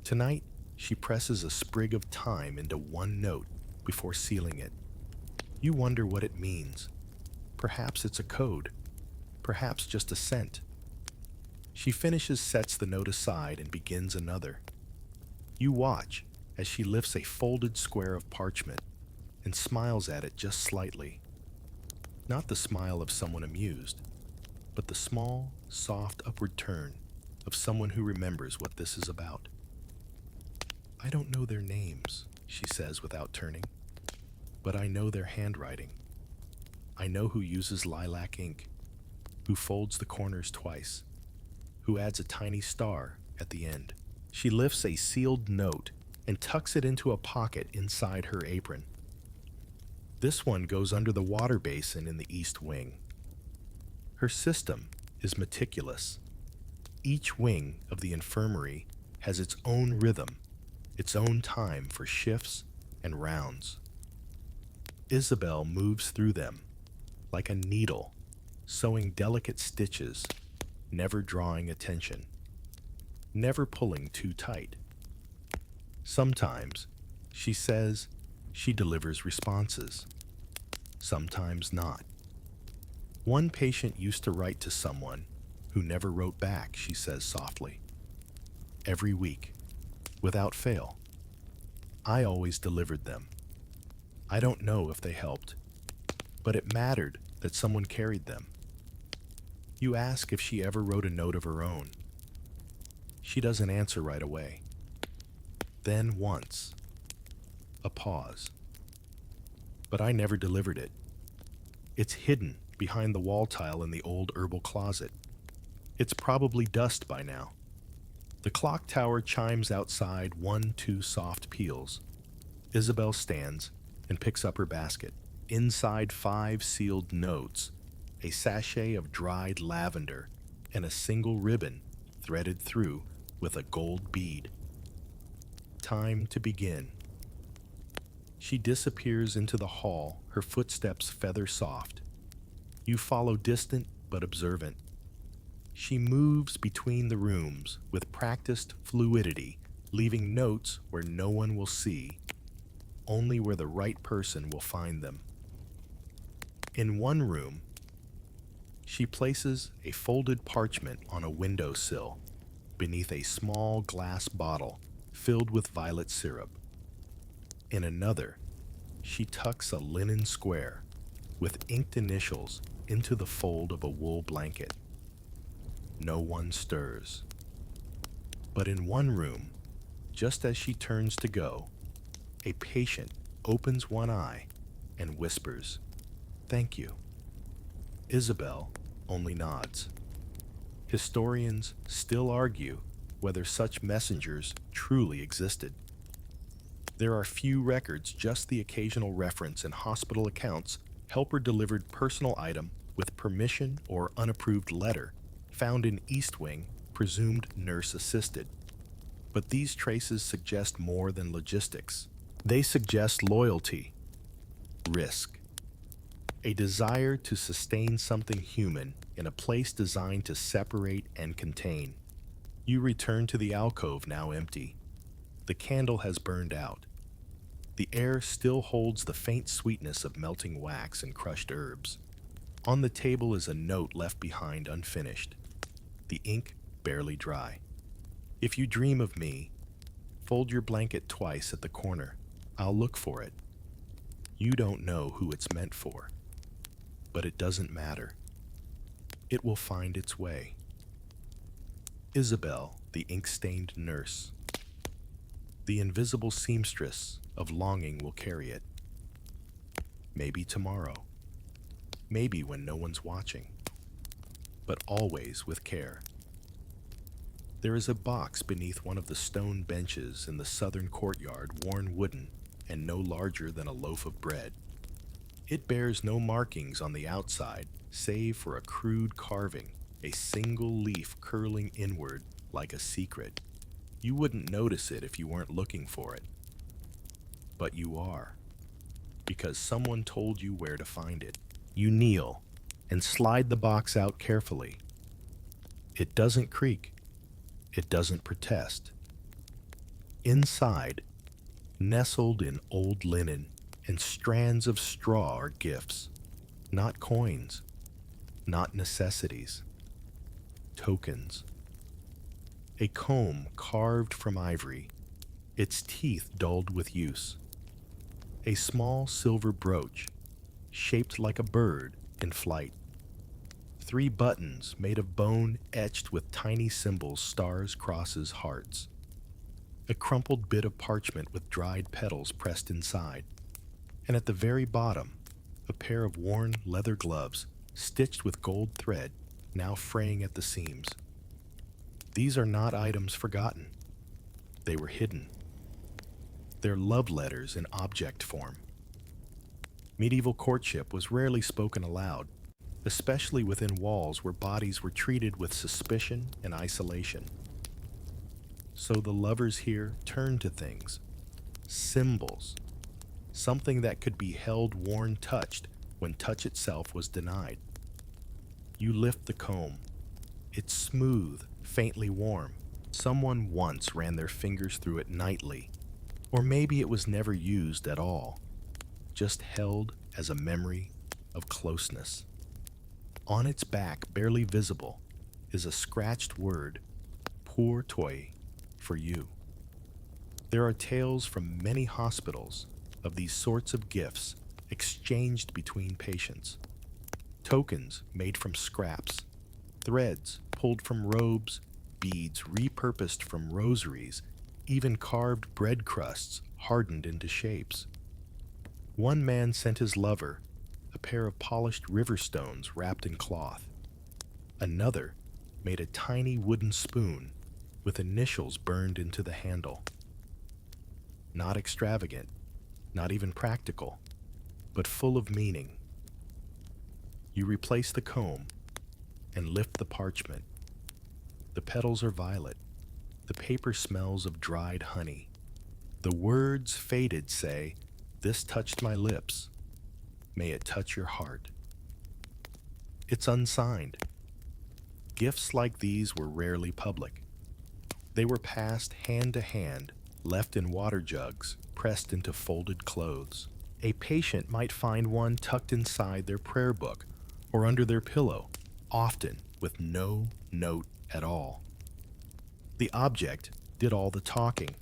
Tonight, she presses a sprig of thyme into one note before sealing it. You wonder what it means. Perhaps it's a code. perhaps just a scent. She finishes, sets the note aside, and begins another. You watch as she lifts a folded square of parchment and smiles at it just slightly. Not the smile of someone amused, but the small, soft upward turn of someone who remembers what this is about. I don't know their names, she says without turning, but I know their handwriting. I know who uses lilac ink, who folds the corners twice, who adds a tiny star at the end. She lifts a sealed note and tucks it into a pocket inside her apron. This one goes under the water basin in the east wing. Her system is meticulous. Each wing of the infirmary has its own rhythm, its own time for shifts and rounds. Isabel moves through them like a needle, sewing delicate stitches, never drawing attention, never pulling too tight. Sometimes, she says, she delivers responses. Sometimes not. One patient used to write to someone who never wrote back, she says softly. Every week, without fail. I always delivered them. I don't know if they helped, but it mattered that someone carried them. You ask if she ever wrote a note of her own. She doesn't answer right away. Then once, a pause. But I never delivered it. It's hidden behind the wall tile in the old herbal closet. It's probably dust by now. The clock tower chimes outside 1-2 soft peals. Isabel stands and picks up her basket. Inside 5 sealed notes, a sachet of dried lavender, and a single ribbon threaded through with a gold bead. Time to begin. She disappears into the hall, her footsteps feather soft. You follow, distant but observant. She moves between the rooms with practiced fluidity, leaving notes where no one will see, only where the right person will find them. In one room, she places a folded parchment on a windowsill beneath a small glass bottle filled with violet syrup. In another, she tucks a linen square with inked initials into the fold of a wool blanket. No one stirs. But in one room, just as she turns to go, a patient opens one eye and whispers, "Thank you." Isabel only nods. Historians still argue whether such messengers truly existed. There are few records, just the occasional reference in hospital accounts, helper-delivered personal item with permission or unapproved letter, found in East Wing, presumed nurse-assisted. But these traces suggest more than logistics. They suggest loyalty, risk, a desire to sustain something human in a place designed to separate and contain. You return to the alcove, now empty. The candle has burned out. The air still holds the faint sweetness of melting wax and crushed herbs. On the table is a note left behind unfinished, the ink barely dry. If you dream of me, fold your blanket twice at the corner. I'll look for it. You don't know who it's meant for, but it doesn't matter. It will find its way. Isabel, the ink-stained nurse. The invisible seamstress of longing will carry it. Maybe tomorrow. Maybe when no one's watching. But always with care. There is a box beneath one of the stone benches in the southern courtyard, worn wooden and no larger than a loaf of bread. It bears no markings on the outside, save for a crude carving, a single leaf curling inward like a secret. You wouldn't notice it if you weren't looking for it. But you are, because someone told you where to find it. You kneel and slide the box out carefully. It doesn't creak. It doesn't protest. Inside, nestled in old linen and strands of straw, are gifts, not coins, not necessities. Tokens. A comb carved from ivory, its teeth dulled with use. A small silver brooch, shaped like a bird in flight. 3 buttons made of bone etched with tiny symbols, stars, crosses, hearts. A crumpled bit of parchment with dried petals pressed inside. And at the very bottom, a pair of worn leather gloves stitched with gold thread, now fraying at the seams. These are not items forgotten. They were hidden. They're love letters in object form. Medieval courtship was rarely spoken aloud, especially within walls where bodies were treated with suspicion and isolation. So the lovers here turned to things, symbols, something that could be held, worn, touched when touch itself was denied. You lift the comb. It's smooth, faintly warm. Someone once ran their fingers through it nightly, or maybe it was never used at all, just held as a memory of closeness. On its back, barely visible, is a scratched word, pour toi, for you. There are tales from many hospitals of these sorts of gifts exchanged between patients. Tokens made from scraps, threads pulled from robes, beads repurposed from rosaries, even carved bread crusts hardened into shapes. One man sent his lover a pair of polished river stones wrapped in cloth. Another made a tiny wooden spoon with initials burned into the handle. Not extravagant, not even practical, but full of meaning. You replace the comb and lift the parchment. The petals are violet. The paper smells of dried honey. The words, faded, say, "This touched my lips. May it touch your heart." It's unsigned. Gifts like these were rarely public. They were passed hand to hand, left in water jugs, pressed into folded clothes. A patient might find one tucked inside their prayer book or under their pillow, often with no note at all. The object did all the talking.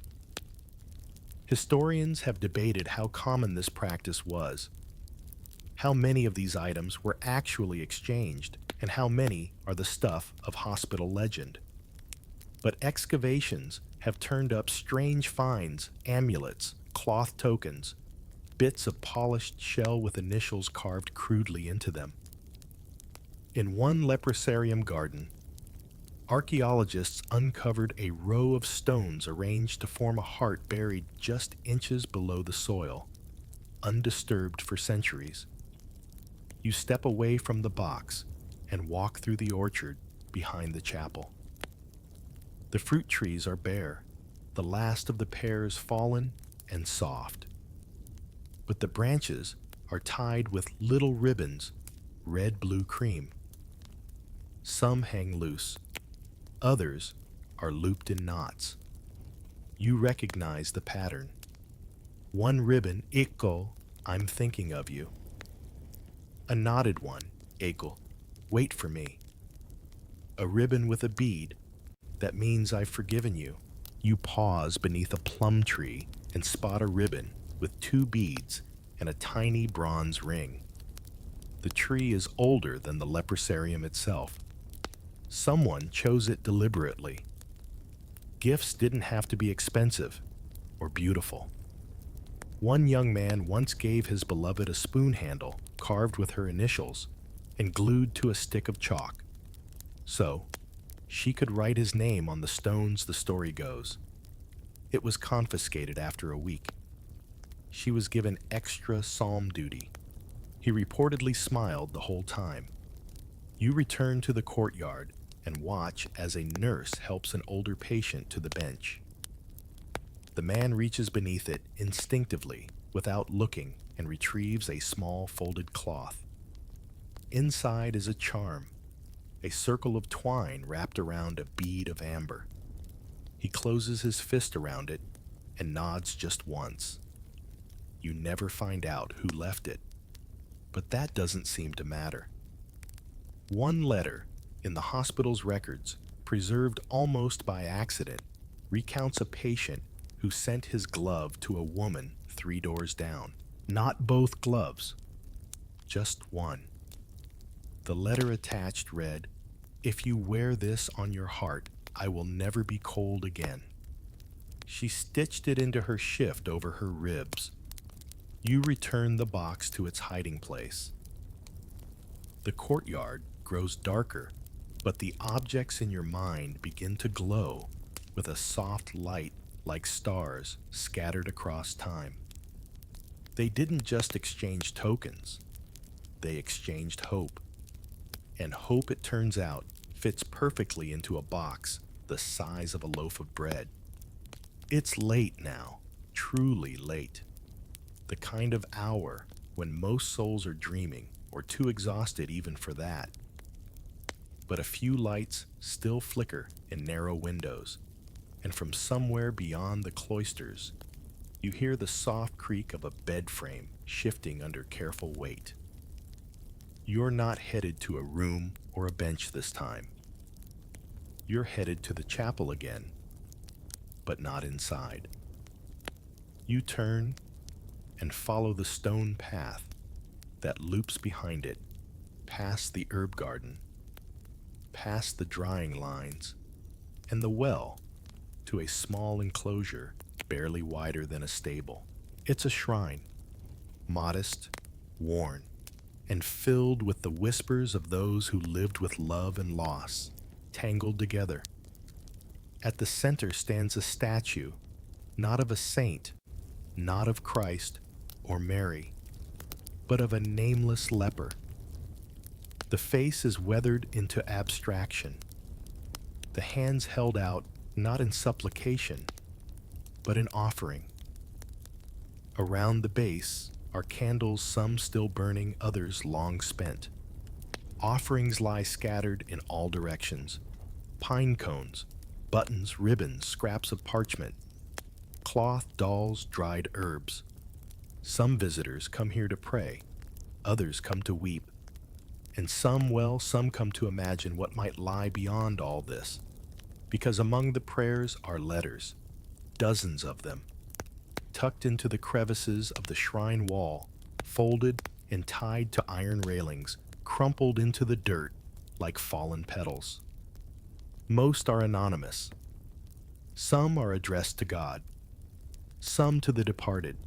Historians have debated how common this practice was, how many of these items were actually exchanged, and how many are the stuff of hospital legend. But excavations have turned up strange finds, amulets, cloth tokens, bits of polished shell with initials carved crudely into them. In one leprosarium garden, archaeologists uncovered a row of stones arranged to form a heart buried just inches below the soil, undisturbed for centuries. You step away from the box and walk through the orchard behind the chapel. The fruit trees are bare, the last of the pears fallen and soft. But the branches are tied with little ribbons, red-blue cream. Some hang loose. Others are looped in knots. You recognize the pattern. One ribbon, Iko, I'm thinking of you. A knotted one, Eko, wait for me. A ribbon with a bead, that means I've forgiven you. You pause beneath a plum tree and spot a ribbon with 2 beads and a tiny bronze ring. The tree is older than the leprosarium itself. Someone chose it deliberately. Gifts didn't have to be expensive or beautiful. One young man once gave his beloved a spoon handle carved with her initials and glued to a stick of chalk. So, she could write his name on the stones, the story goes. It was confiscated after a week. She was given extra psalm duty. He reportedly smiled the whole time. You return to the courtyard and watch as a nurse helps an older patient to the bench. The man reaches beneath it instinctively, without looking, and retrieves a small folded cloth. Inside is a charm, a circle of twine wrapped around a bead of amber. He closes his fist around it and nods just once. You never find out who left it, but that doesn't seem to matter. One letter in the hospital's records, preserved almost by accident, recounts a patient who sent his glove to a woman 3 doors down. Not both gloves, just one. The letter attached read, "If you wear this on your heart, I will never be cold again." She stitched it into her shift over her ribs. You return the box to its hiding place. The courtyard grows darker, but the objects in your mind begin to glow with a soft light like stars scattered across time. They didn't just exchange tokens, they exchanged hope. And hope, it turns out, fits perfectly into a box the size of a loaf of bread. It's late now, truly late. The kind of hour when most souls are dreaming or too exhausted even for that. But a few lights still flicker in narrow windows, and from somewhere beyond the cloisters, you hear the soft creak of a bed frame shifting under careful weight. You're not headed to a room or a bench this time. You're headed to the chapel again, but not inside. You turn and follow the stone path that loops behind it, past the herb garden, past the drying lines, and the well, to a small enclosure barely wider than a stable. It's a shrine, modest, worn, and filled with the whispers of those who lived with love and loss, tangled together. At the center stands a statue, not of a saint, not of Christ or Mary, but of a nameless leper. The face is weathered into abstraction, the hands held out not in supplication, but in offering. Around the base are candles, some still burning, others long spent. Offerings lie scattered in all directions: pine cones, buttons, ribbons, scraps of parchment, cloth, dolls, dried herbs. Some visitors come here to pray, others come to weep, and some come to imagine what might lie beyond all this, because among the prayers are letters, dozens of them, tucked into the crevices of the shrine wall, folded and tied to iron railings, crumpled into the dirt like fallen petals. Most are anonymous. Some are addressed to God, some to the departed,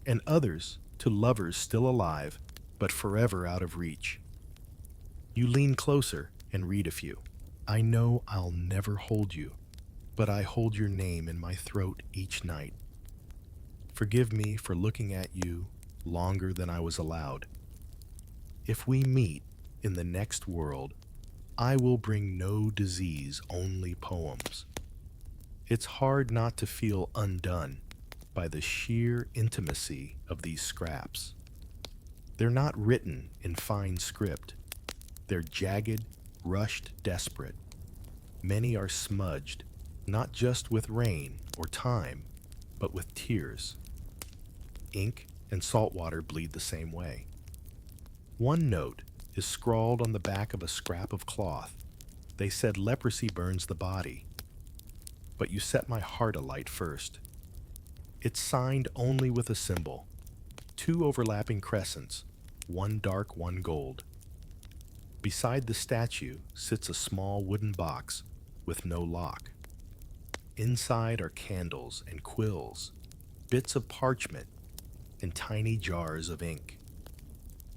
and others to lovers still alive but forever out of reach. You lean closer and read a few. "I know I'll never hold you, but I hold your name in my throat each night. Forgive me for looking at you longer than I was allowed. If we meet in the next world, I will bring no disease, only poems." It's hard not to feel undone by the sheer intimacy of these scraps. They're not written in fine script. They're jagged, rushed, desperate. Many are smudged, not just with rain or time, but with tears. Ink and salt water bleed the same way. One note is scrawled on the back of a scrap of cloth. They said leprosy burns the body, but you set my heart alight first. It's signed only with a symbol, 2 overlapping crescents, one dark, one gold. Beside the statue sits a small wooden box with no lock. Inside are candles and quills, bits of parchment, and tiny jars of ink.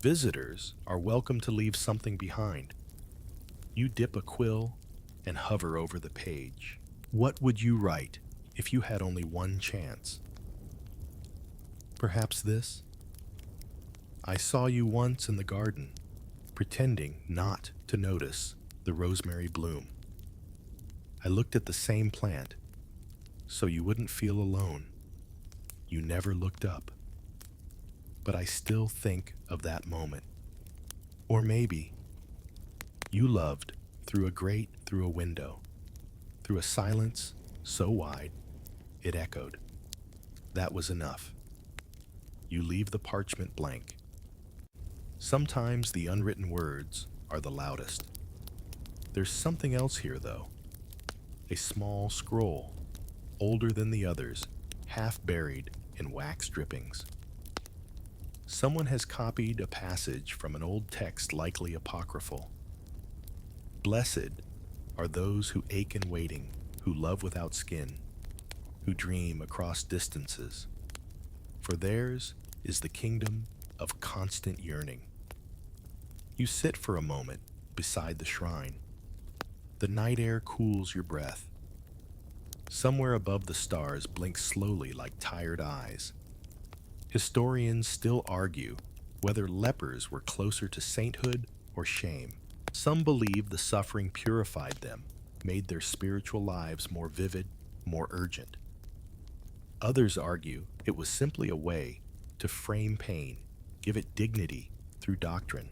Visitors are welcome to leave something behind. You dip a quill and hover over the page. What would you write if you had only one chance? Perhaps this: "I saw you once in the garden, pretending not to notice the rosemary bloom. I looked at the same plant, so you wouldn't feel alone. You never looked up. But I still think of that moment." Or maybe, "You loved through a grate, through a window, through a silence so wide it echoed. That was enough." You leave the parchment blank. Sometimes the unwritten words are the loudest. There's something else here, though. A small scroll, older than the others, half buried in wax drippings. Someone has copied a passage from an old text, likely apocryphal. Blessed are those who ache in waiting, who love without skin, who dream across distances. For theirs is the kingdom of constant yearning. You sit for a moment beside the shrine. The night air cools your breath. Somewhere above the stars blink slowly like tired eyes. Historians still argue whether lepers were closer to sainthood or shame. Some believe the suffering purified them, made their spiritual lives more vivid, more urgent. Others argue it was simply a way to frame pain, give it dignity through doctrine.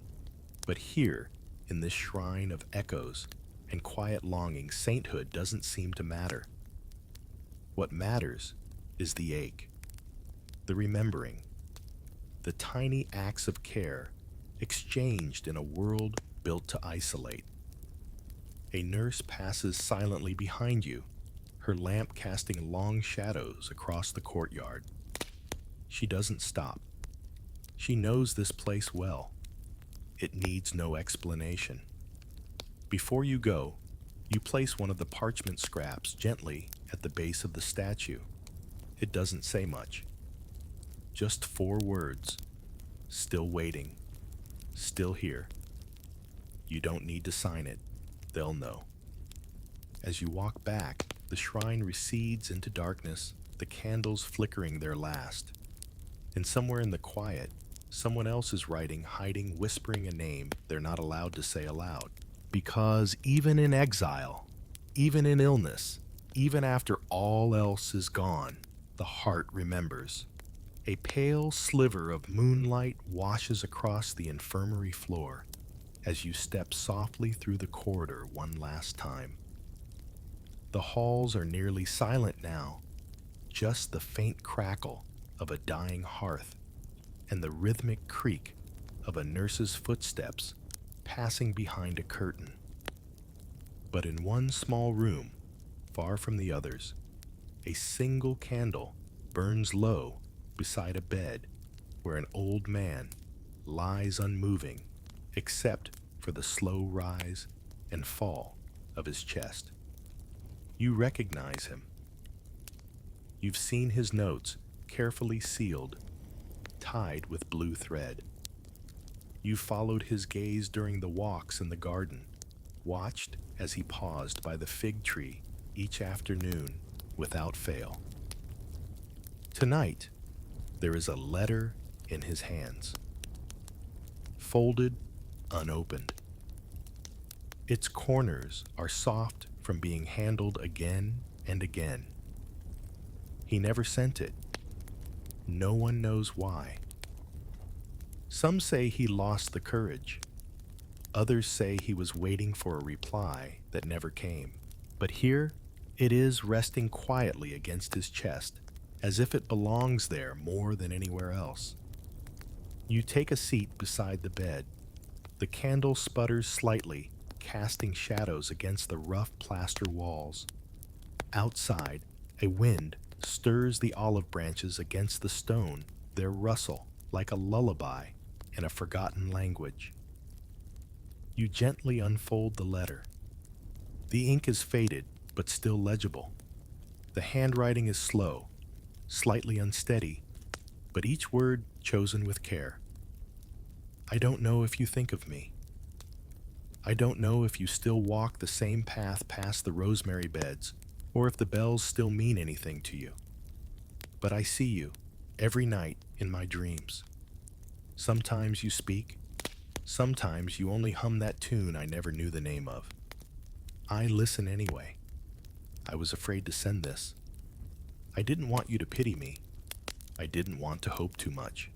But here, in this shrine of echoes and quiet longing, sainthood doesn't seem to matter. What matters is the ache, the remembering, the tiny acts of care exchanged in a world built to isolate. A nurse passes silently behind you, her lamp casting long shadows across the courtyard. She doesn't stop. She knows this place well. It needs no explanation. Before you go, you place one of the parchment scraps gently at the base of the statue. It doesn't say much. Just 4 words. Still waiting. Still here. You don't need to sign it. They'll know. As you walk back, the shrine recedes into darkness, the candles flickering their last. And somewhere in the quiet, someone else is writing, hiding, whispering a name they're not allowed to say aloud. Because even in exile, even in illness, even after all else is gone, the heart remembers. A pale sliver of moonlight washes across the infirmary floor as you step softly through the corridor one last time. The halls are nearly silent now, just the faint crackle of a dying hearth and the rhythmic creak of a nurse's footsteps passing behind a curtain. But in one small room, far from the others, a single candle burns low beside a bed where an old man lies unmoving except for the slow rise and fall of his chest. You recognize him. You've seen his notes carefully sealed, tied with blue thread. You followed his gaze during the walks in the garden, watched as he paused by the fig tree each afternoon without fail. Tonight, there is a letter in his hands, folded, unopened. Its corners are soft from being handled again and again. He never sent it. No one knows why. Some say he lost the courage. Others say he was waiting for a reply that never came. But here it is, resting quietly against his chest, as if it belongs there more than anywhere else. You take a seat beside the bed. The candle sputters slightly, casting shadows against the rough plaster walls. Outside, a wind stirs the olive branches against the stone, their rustle like a lullaby in a forgotten language. You gently unfold the letter. The ink is faded, but still legible. The handwriting is slow, slightly unsteady, but each word chosen with care. I don't know if you think of me. I don't know if you still walk the same path past the rosemary beds, or if the bells still mean anything to you. But I see you every night in my dreams. Sometimes you speak. Sometimes you only hum that tune I never knew the name of. I listen anyway. I was afraid to send this. I didn't want you to pity me. I didn't want to hope too much.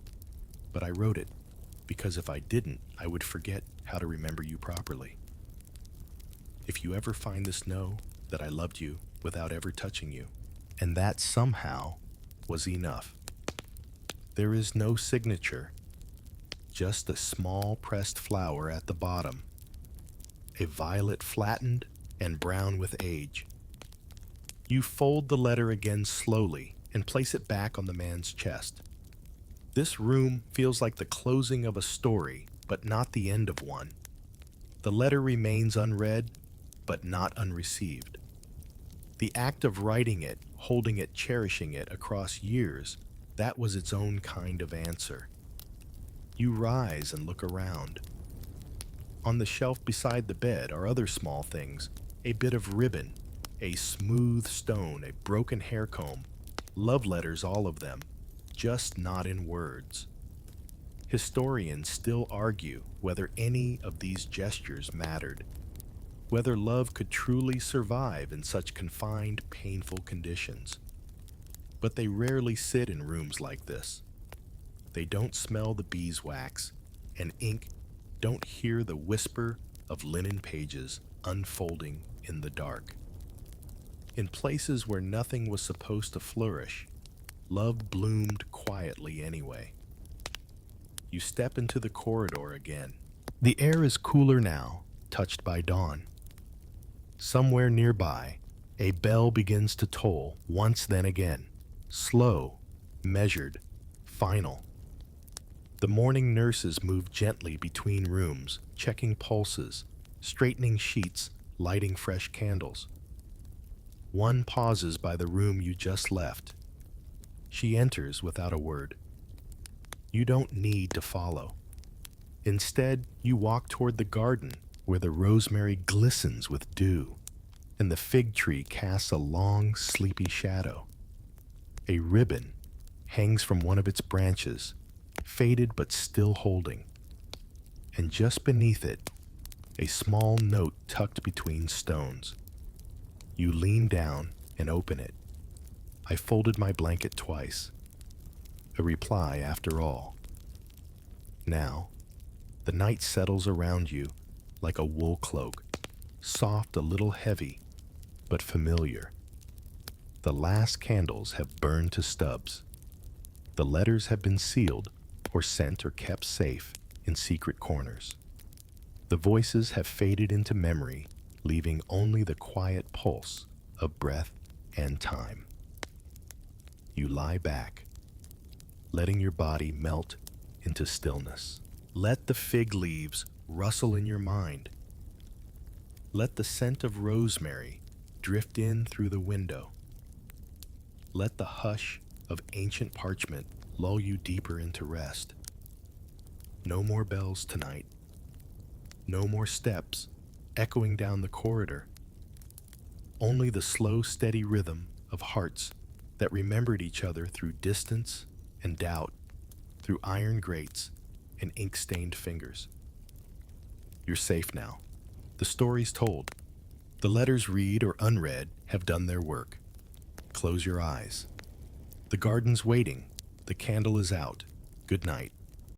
But I wrote it, because if I didn't, I would forget how to remember you properly. If you ever find this, know that I loved you without ever touching you, and that somehow was enough. There is no signature, just a small pressed flower at the bottom, a violet flattened and brown with age. You fold the letter again slowly and place it back on the man's chest. This room feels like the closing of a story, but not the end of one. The letter remains unread, but not unreceived. The act of writing it, holding it, cherishing it across years, that was its own kind of answer. You rise and look around. On the shelf beside the bed are other small things, a bit of ribbon, a smooth stone, a broken hair comb, love letters, all of them, just not in words. Historians still argue whether any of these gestures mattered, whether love could truly survive in such confined, painful conditions. But they rarely sit in rooms like this. They don't smell the beeswax and ink, don't hear the whisper of linen pages unfolding in the dark. In places where nothing was supposed to flourish, love bloomed quietly anyway. You step into the corridor again. The air is cooler now, touched by dawn. Somewhere nearby, a bell begins to toll once then again, slow, measured, final. The morning nurses move gently between rooms, checking pulses, straightening sheets, lighting fresh candles. One pauses by the room you just left. She enters without a word. You don't need to follow. Instead, you walk toward the garden where the rosemary glistens with dew and the fig tree casts a long, sleepy shadow. A ribbon hangs from one of its branches, faded but still holding. And just beneath it, a small note tucked between stones. You lean down and open it. I folded my blanket twice. A reply after all. Now, the night settles around you like a wool cloak, soft, a little heavy, but familiar. The last candles have burned to stubs. The letters have been sealed or sent or kept safe in secret corners. The voices have faded into memory, leaving only the quiet pulse of breath and time. You lie back, letting your body melt into stillness. Let the fig leaves rustle in your mind. Let the scent of rosemary drift in through the window. Let the hush of ancient parchment lull you deeper into rest. No more bells tonight. No more steps echoing down the corridor. Only the slow, steady rhythm of hearts that remembered each other through distance and doubt, through iron grates and ink-stained fingers. You're safe now. The story's told. The letters, read or unread, have done their work. Close your eyes. The garden's waiting. The candle is out. Good night.